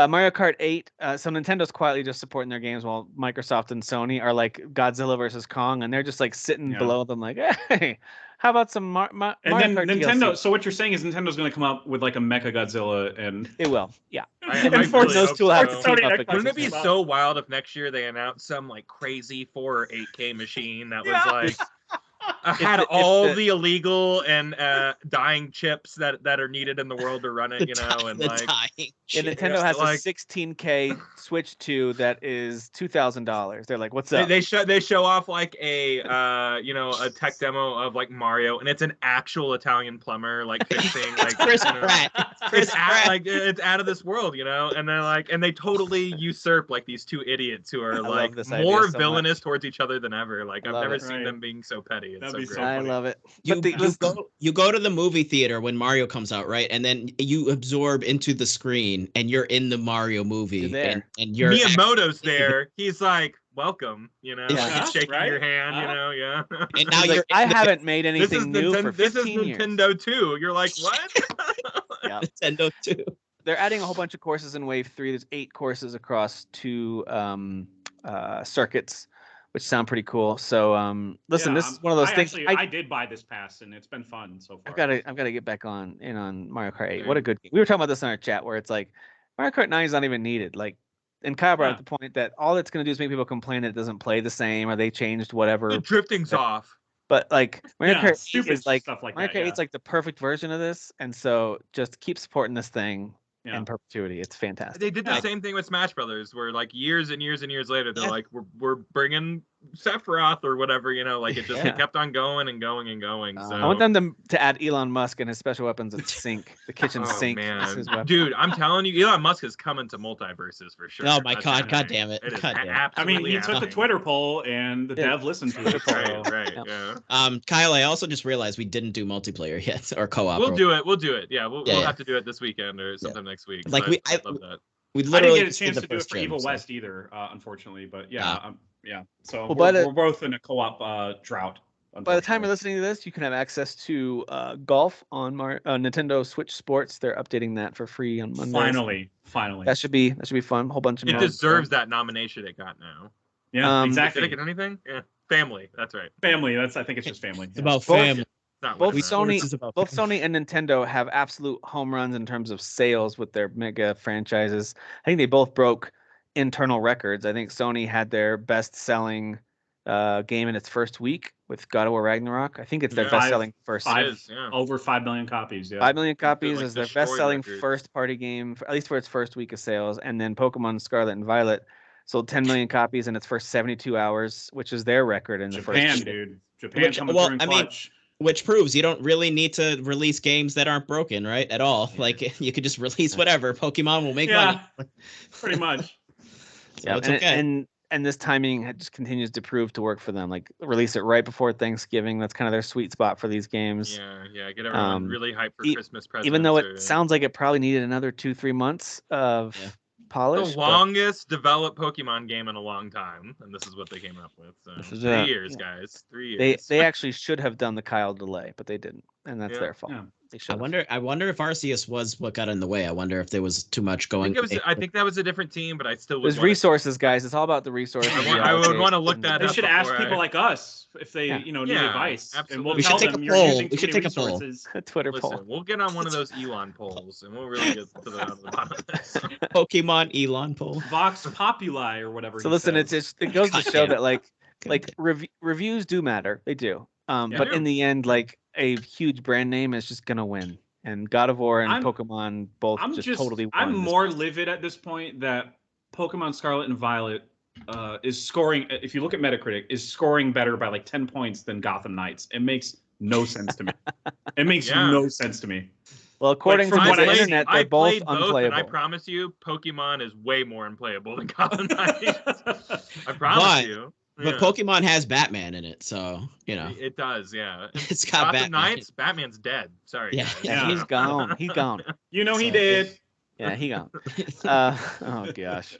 Mario Kart 8. So Nintendo's quietly just supporting their games, while Microsoft and Sony are like Godzilla versus Kong, and they're just like sitting below them like, hey, how about some Mario Kart Nintendo. DLC? So what you're saying is Nintendo's going to come up with like a Mecha Godzilla, and it will. Yeah. I force those two have to team up. Wouldn't it be so wild if next year they announced some like crazy 4 or 8K machine that was like had all the illegal and dying chips that are needed in the world to run it, and like Nintendo has a 16K Switch 2 that is $2,000. They're like, what's up? They show off like a tech demo of like Mario, and it's an actual Italian plumber like fixing like Chris Pratt. It's out of this world, and they're like, and they totally usurp like these two idiots who are like more villainous towards each other than ever. Like I've never seen them being so petty. It's so great. I love it. You go to the movie theater when Mario comes out, right? And then you absorb into the screen, and you're in the Mario movie. You're there. And you're Miyamoto's there. He's like, welcome, he's shaking your hand, And now you're. I haven't made anything new for 15 This is Nintendo 2. You're like, what? Yeah. Nintendo 2. They're adding a whole bunch of courses in Wave 3. There's 8 courses across 2 circuits, which sound pretty cool. So listen, this is one of those things. I did buy this pass, and it's been fun so far. I've got to get back on Mario Kart 8. What a good game. We were talking about this in our chat, where it's like Mario Kart 9 is not even needed. Like and Kyle brought up the point that all it's going to do is make people complain that it doesn't play the same or they changed whatever. The drifting's off. But like Mario Kart 8 is like stuff like Mario Kart 8's like the perfect version of this, and so just keep supporting this thing in perpetuity. It's fantastic. They did the same thing with Smash Brothers, where like years and years and years later, they're like, we're bringing Sephiroth or whatever, like it just it kept on going and going and going. So I want them to add Elon Musk and his special weapons at sink, the kitchen sink. Man. Dude, I'm telling you, Elon Musk is coming to multiverses for sure. Oh my God, God damn it! I mean, he took the Twitter poll and the dev listened to it. Right. Kyle, I also just realized we didn't do multiplayer yet or co-op. We'll do it. Yeah, we'll have to do it this weekend or sometime next week. Like I love that. We I literally didn't get a chance to do it for Evil West either, unfortunately. But yeah. So we're both in a co-op drought. By the time you're listening to this, you can have access to golf on Nintendo Switch Sports. They're updating that for free on Monday. Finally. That should be fun. A whole bunch of. It deserves that nomination it got now. Yeah, exactly. Did it get anything? Yeah, family. That's right. Family. I think it's just family. It's about family. Both Sony and Nintendo have absolute home runs in terms of sales with their mega franchises. I think they both broke internal records. I think Sony had their best-selling game in its first week with God of War Ragnarok. I think it's their best-selling first. Over 5 million copies. Yeah, 5 million copies is their best-selling first-party game, at least for its first week of sales. And then Pokemon Scarlet and Violet sold 10 million copies in its first 72 hours, which is their record in the first. Japan coming through in clutch. Which proves you don't really need to release games that aren't broken, right? At all. Like you could just release whatever. Pokemon will make money. Pretty much. So it's okay. And this timing just continues to prove to work for them. Like release it right before Thanksgiving. That's kind of their sweet spot for these games. Yeah. Get everyone really hyped for Christmas presents. Even though it sounds like it probably needed another 2-3 months of polish. The longest developed Pokemon game in a long time, and this is what they came up with. So 3 years, guys. 3 years. They actually should have done the Kyle delay, but they didn't, and that's their fault. Yeah. I wonder if Arceus was what got in the way. I wonder if there was too much going. I think that was a different team, but I still would. There's resources, guys. It's all about the resources. I would want to look that up. They should ask people like us if they, need advice. Absolutely. And we'll we tell should take them a you're poll. using We should too take many a poll. resources. A Twitter poll. We'll get on one of those Elon polls, and we'll really get to the bottom of this. Pokemon Elon poll. Vox Populi or whatever. So listen, it goes to show that reviews do matter. They do. But in the end, like a huge brand name is just gonna win. And God of War and Pokemon both totally won. I'm more livid at this point that Pokemon Scarlet and Violet is scoring, if you look at Metacritic, is scoring better by like 10 points than Gotham Knights. It makes no sense to me. It makes no sense to me. Well, according to the internet, they're both unplayable. And I promise you, Pokemon is way more unplayable than Gotham Knights. I promise you. But Pokemon has Batman in it, so it does. Yeah, it's got Gotham Batman. Knights. Batman's dead. Sorry. Yeah, he's gone. He's gone. He did. Yeah, he gone. Oh gosh.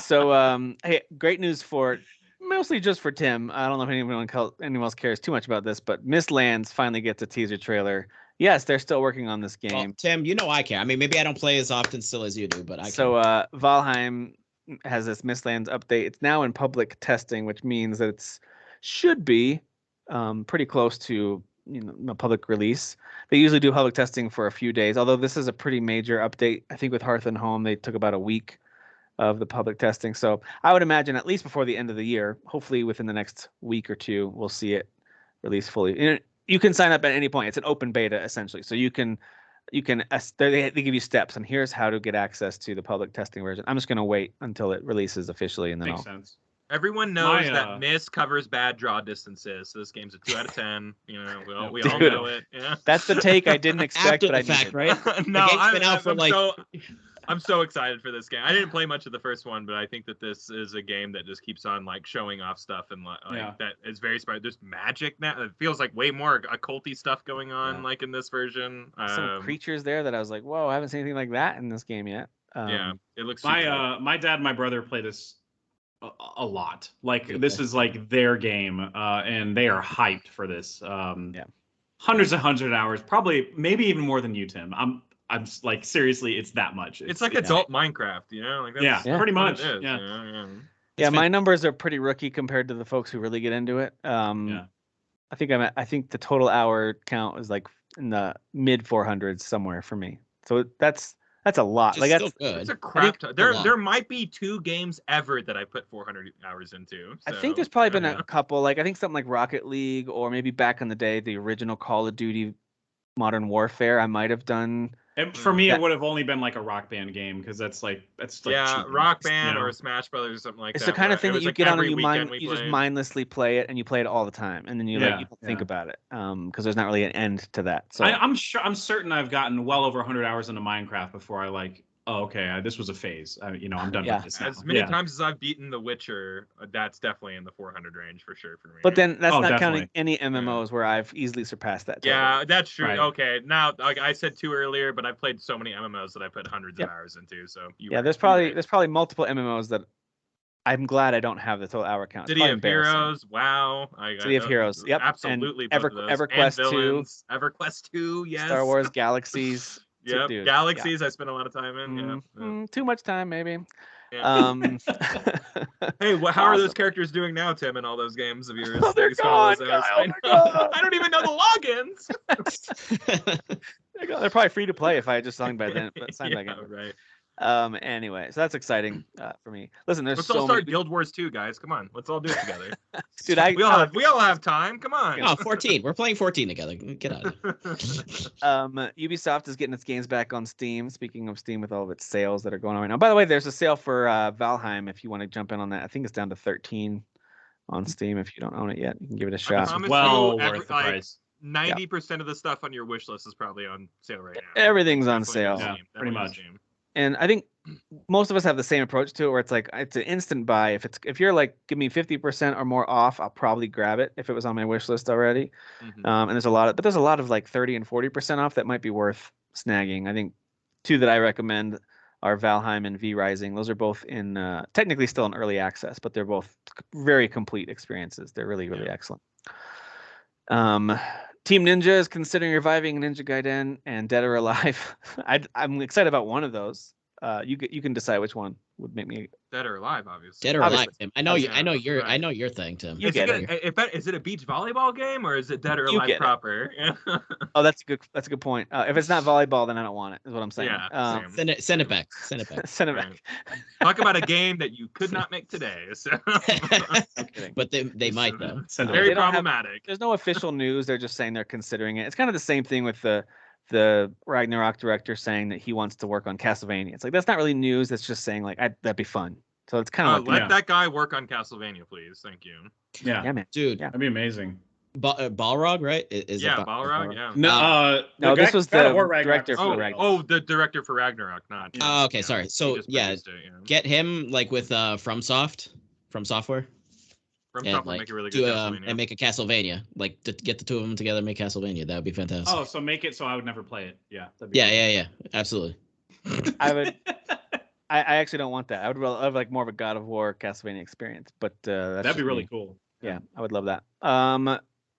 So hey, great news for mostly just for Tim. I don't know if anyone else cares too much about this, but Mistlands finally gets a teaser trailer. Yes, they're still working on this game. Well, Tim, I care. I mean, maybe I don't play as often still as you do, but I can. So Valheim has this Mistlands update. It's now in public testing, which means that it should be pretty close to a public release. They usually do public testing for a few days, although this is a pretty major update. I think with Hearth and Home, they took about a week of the public testing. So I would imagine at least before the end of the year, hopefully within the next week or two, we'll see it released fully. You can sign up at any point. It's an open beta essentially, so you can they give you steps, and here's how to get access to the public testing version. I'm just going to wait until it releases officially, and then Makes sense. Everyone knows that Miss covers bad draw distances, so this game's a 2 out of 10. We all know it. Yeah. That's the take I didn't expect, but I needed. Right? No, I'm so excited for this game. I didn't play much of the first one, but I think that this is a game that just keeps on showing off stuff and that is very smart. There's magic now. It feels like way more occulty stuff going on in this version. Some creatures there that I was like, whoa, I haven't seen anything like that in this game yet. It looks. My dad and my brother play this a lot. This is their game, and they are hyped for this. Hundreds and hundreds of hours, probably maybe even more than you, Tim. I'm like, seriously, it's that much. It's like adult Minecraft, pretty much. Yeah, my numbers are pretty rookie compared to the folks who really get into it. I think the total hour count is like in the mid 400s somewhere for me. So that's That's a lot. Like that's good. It's a crap ton. There might be 2 games ever that I put 400 hours into. So, I think there's probably been a couple. Like I think something like Rocket League, or maybe back in the day, the original Call of Duty Modern Warfare. I might have done. For me, it would have only been like a Rock Band game because that's like yeah, cheating, Rock Band or Smash Brothers or something like that. It's the kind of thing that you get on and you just played. mindlessly play it, and you play it all the time, and then you don't think about it because there's not really an end to that. So I'm certain I've gotten well over 100 hours into Minecraft before I like. Oh, okay. This was a phase. I'm done with this now. As many times as I've beaten The Witcher, that's definitely in the 400 range for sure for me. But then that's not counting any MMOs where I've easily surpassed that. Total. Yeah, that's true. Right. Okay, now like I said 2 earlier, but I've played so many MMOs that I put hundreds of hours into. So there's probably multiple MMOs that I'm glad I don't have the total hour count. City of Heroes, WoW. City of Heroes, yep, absolutely. And EverQuest 2, EverQuest 2, yes. Star Wars Galaxies. Yep, Galaxies. I spent a lot of time in. Too much time, maybe. Yeah. Hey, how are those characters doing now, Tim? In all those games of yours? Oh, they're gone. I don't even know the logins. They're probably free to play if I just signed by then. Signed back in. Right. Anyway, so that's exciting for me. Listen, let's all start Guild Wars 2, guys. Come on, let's all do it together. Dude, we all have time. Come on. Oh, 14. We're playing 14 together. Get out of here. Ubisoft is getting its games back on Steam. Speaking of Steam, with all of its sales that are going on right now. By the way, there's a sale for Valheim if you want to jump in on that. I think it's down to 13 on Steam. If you don't own it yet, you can give it a shot. Well worth the price. 90% of the stuff on your wish list is probably on sale right now. Everything's on sale. Yeah, pretty much. And I think most of us have the same approach to it, where it's like it's an instant buy. If you're like, give me 50% or more off, I'll probably grab it if it was on my wish list already. And there's a lot of like 30 and 40% off that might be worth snagging. I think 2 that I recommend are Valheim and V Rising. Those are both in technically still in early access, but they're both very complete experiences. They're really, really excellent. Team Ninja is considering reviving Ninja Gaiden and Dead or Alive. I'm excited about one of those. You can decide which one would make me. Dead or Alive, obviously. Dead or Alive, Tim. I know your thing, Tim. Is it a beach volleyball game or is it Dead or Alive proper? Oh, that's a good point. If it's not volleyball, then I don't want it. Is what I'm saying. Yeah. Send it back. Send it back. Talk about a game that you could not make today. So. But they might though. Very problematic. There's no official news. They're just saying they're considering it. It's kind of the same thing with the Ragnarok director saying that he wants to work on Castlevania. It's like that's not really news. That's just saying like that'd be fun. So it's kind of let that guy work on Castlevania, please. Thank you. Yeah, man, dude, that'd be amazing. Balrog, right? Balrog. Yeah. No, this was the director for Ragnarok. Oh, the director for Ragnarok, not. Oh, okay, sorry. So get him like with From Software. From Software, make a really good Castlevania. And make a Castlevania. Like to get the 2 of them together, and make Castlevania. That would be fantastic. Oh, so make it so I would never play it. Yeah. Yeah. Absolutely. I would. I actually don't want that. I would have like more of a God of War Castlevania experience, but that'd be really cool. Yeah, I would love that.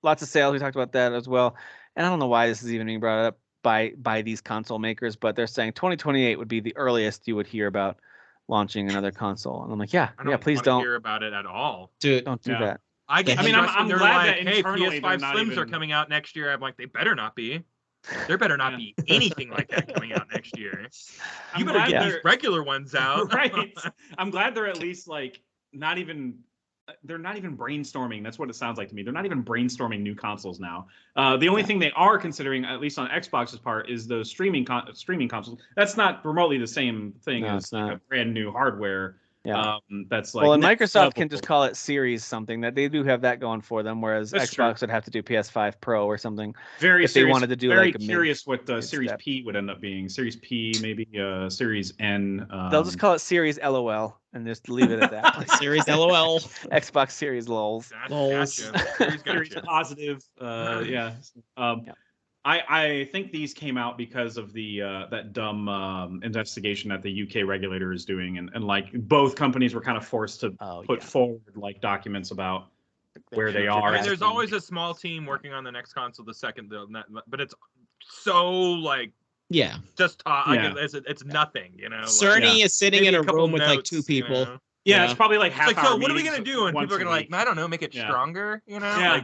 Lots of sales. We talked about that as well, and I don't know why this is even being brought up by these console makers, but they're saying 2028 would be the earliest you would hear about launching another console, and I'm like, please don't hear about it at all, dude. Don't do that. I'm glad that internally PS5 Slims are coming out next year. I'm like, they better not be. There better not be anything like that coming out next year. You better get these regular ones out. Right. I'm glad they're at least like they're not even brainstorming. That's what it sounds like to me. They're not even brainstorming new consoles now. The only thing they are considering, at least on Xbox's part, is those streaming consoles. That's not remotely the same thing as like a brand new hardware. Yeah. That's like. Well, and Microsoft can just call it Series something. That they do have that going for them, whereas Xbox would have to do PS5 Pro or something. If they wanted to do very curious what the Series P would end up being. Series P, maybe Series N. They'll just call it Series LOL and just leave it at that. Series LOL. Xbox Series LOLs. Gotcha. Series positive. Yeah. I think these came out because of the that dumb investigation that the UK regulator is doing, and like both companies were kind of forced to put forward like documents about where they are. I mean, there's always a small team working on the next console, the second, but it's so like just talk. Like, it's nothing, you know. Cerny is sitting in a room with like 2 people. Yeah, it's probably like half like, hour. So what are we gonna do? And people are gonna I don't know, make it stronger. You know,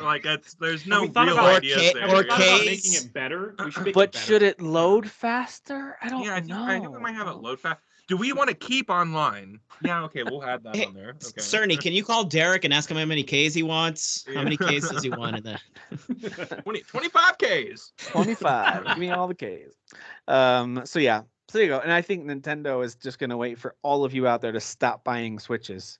like that's there's no real ideas there. Or making it better. We should make but it better. should it load faster? I don't know. I think we might have it load fast. Do we want to keep online? Yeah, okay, we'll have that on there. Okay. Cerny, can you call Derek and ask him how many Ks he wants? How many Ks does he want in that? 25 Ks. 25. Give me all the Ks. So yeah. So there you go. And I think Nintendo is just going to wait for all of you out there to stop buying Switches.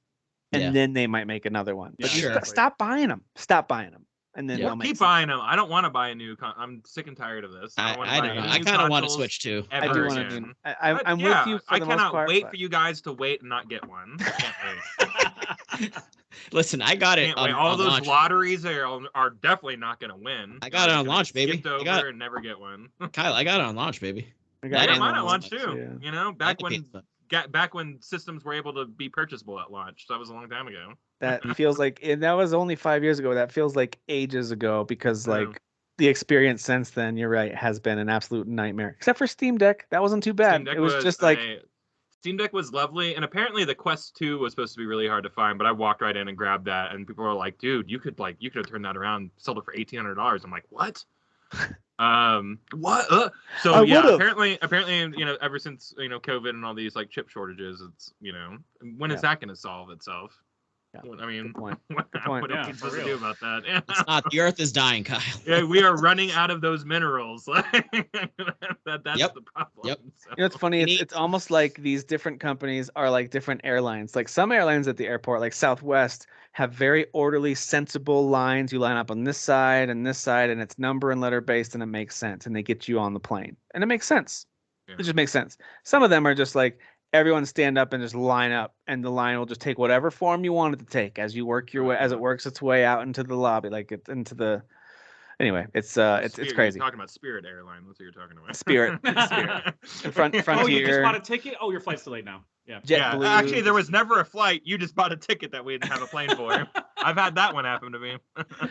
And then they might make another one. But stop buying them. Stop buying them. And then they'll keep buying them. I don't want to buy a new I'm sick and tired of this. I don't know. I kind of want to switch too. I do want to. I'm with you. I cannot wait for you guys to wait and not get one. Listen, I got it. All those launch. Lotteries are definitely not going to win. I got it on launch, baby. I got it and never get one. Kyle, I got it on launch, baby. I got mine at launch too. Yeah. You know, back when systems were able to be purchasable at launch. So that was a long time ago. That feels like, and that was only 5 years ago. That feels like ages ago because like the experience since then, you're right, has been an absolute nightmare. Except for Steam Deck, that wasn't too bad. It was just like Steam Deck was lovely, and apparently the Quest 2 was supposed to be really hard to find. But I walked right in and grabbed that, and people were like, "Dude, you could have turned that around, sold it for $1,800." I'm like, "What?" What? So yeah, apparently, you know, ever since COVID and all these like chip shortages, it's when is that going to solve itself? Yeah. I mean, what are we supposed to do about that? Yeah. It's not. The Earth is dying, Kyle. Yeah, we are running out of those minerals. That's the problem. Yep. So. It's funny. It's almost like these different companies are like different airlines. Like some airlines at the airport, like Southwest, have very orderly, sensible lines. You line up on this side, and it's number and letter based, and it makes sense. And they get you on the plane, and it makes sense. Yeah. It just makes sense. Some of them are just like, everyone stand up and just line up, and the line will just take whatever form you want it to take as you work your way, as it works its way out into the lobby, like into the. Anyway, it's crazy. You're talking about Spirit Airline. That's what you're talking about. Spirit. Frontier. Oh, you just bought a ticket? Oh, your flight's delayed now. Yeah. JetBlue. Actually, there was never a flight. You just bought a ticket that we didn't have a plane for. I've had that one happen to me.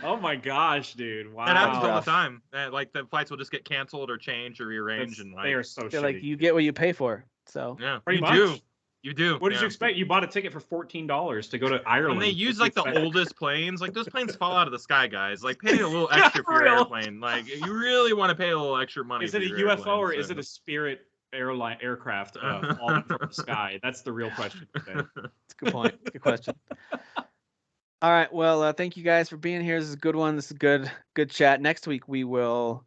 Oh my gosh, dude! Wow. It happens all the time. Like the flights will just get canceled or changed or rearranged, and they are so shitty. Like you get what you pay for. So yeah, pretty much. You do. What did you expect? You bought a ticket for $14 to go to Ireland. And they use like the oldest planes. Like those planes fall out of the sky, guys. Like pay a little extra for your airplane. Like you really want to pay a little extra money. Is it a UFO or is it a Spirit aircraft falling from the sky? That's the real question today. That's a good point. Good question. All right. Well, thank you guys for being here. This is a good one. This is good chat. Next week we will.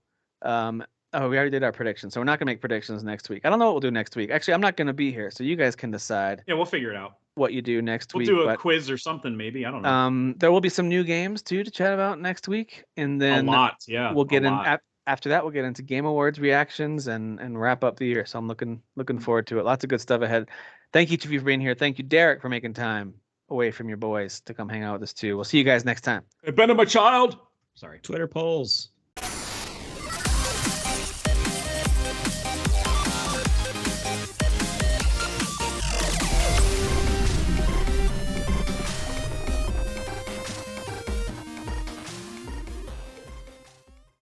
Oh, we already did our predictions, so we're not going to make predictions next week. I don't know what we'll do next week. Actually, I'm not going to be here, so you guys can decide. Yeah, we'll figure it out. What you do next week. We'll do a quiz or something, maybe. I don't know. There will be some new games, too, to chat about next week. And then a lot, yeah. We'll get in after that, we'll get into Game Awards reactions and wrap up the year. So I'm looking forward to it. Lots of good stuff ahead. Thank each of you for being here. Thank you, Derek, for making time away from your boys to come hang out with us, too. We'll see you guys next time. Hey, Ben, my child. Sorry. Twitter polls.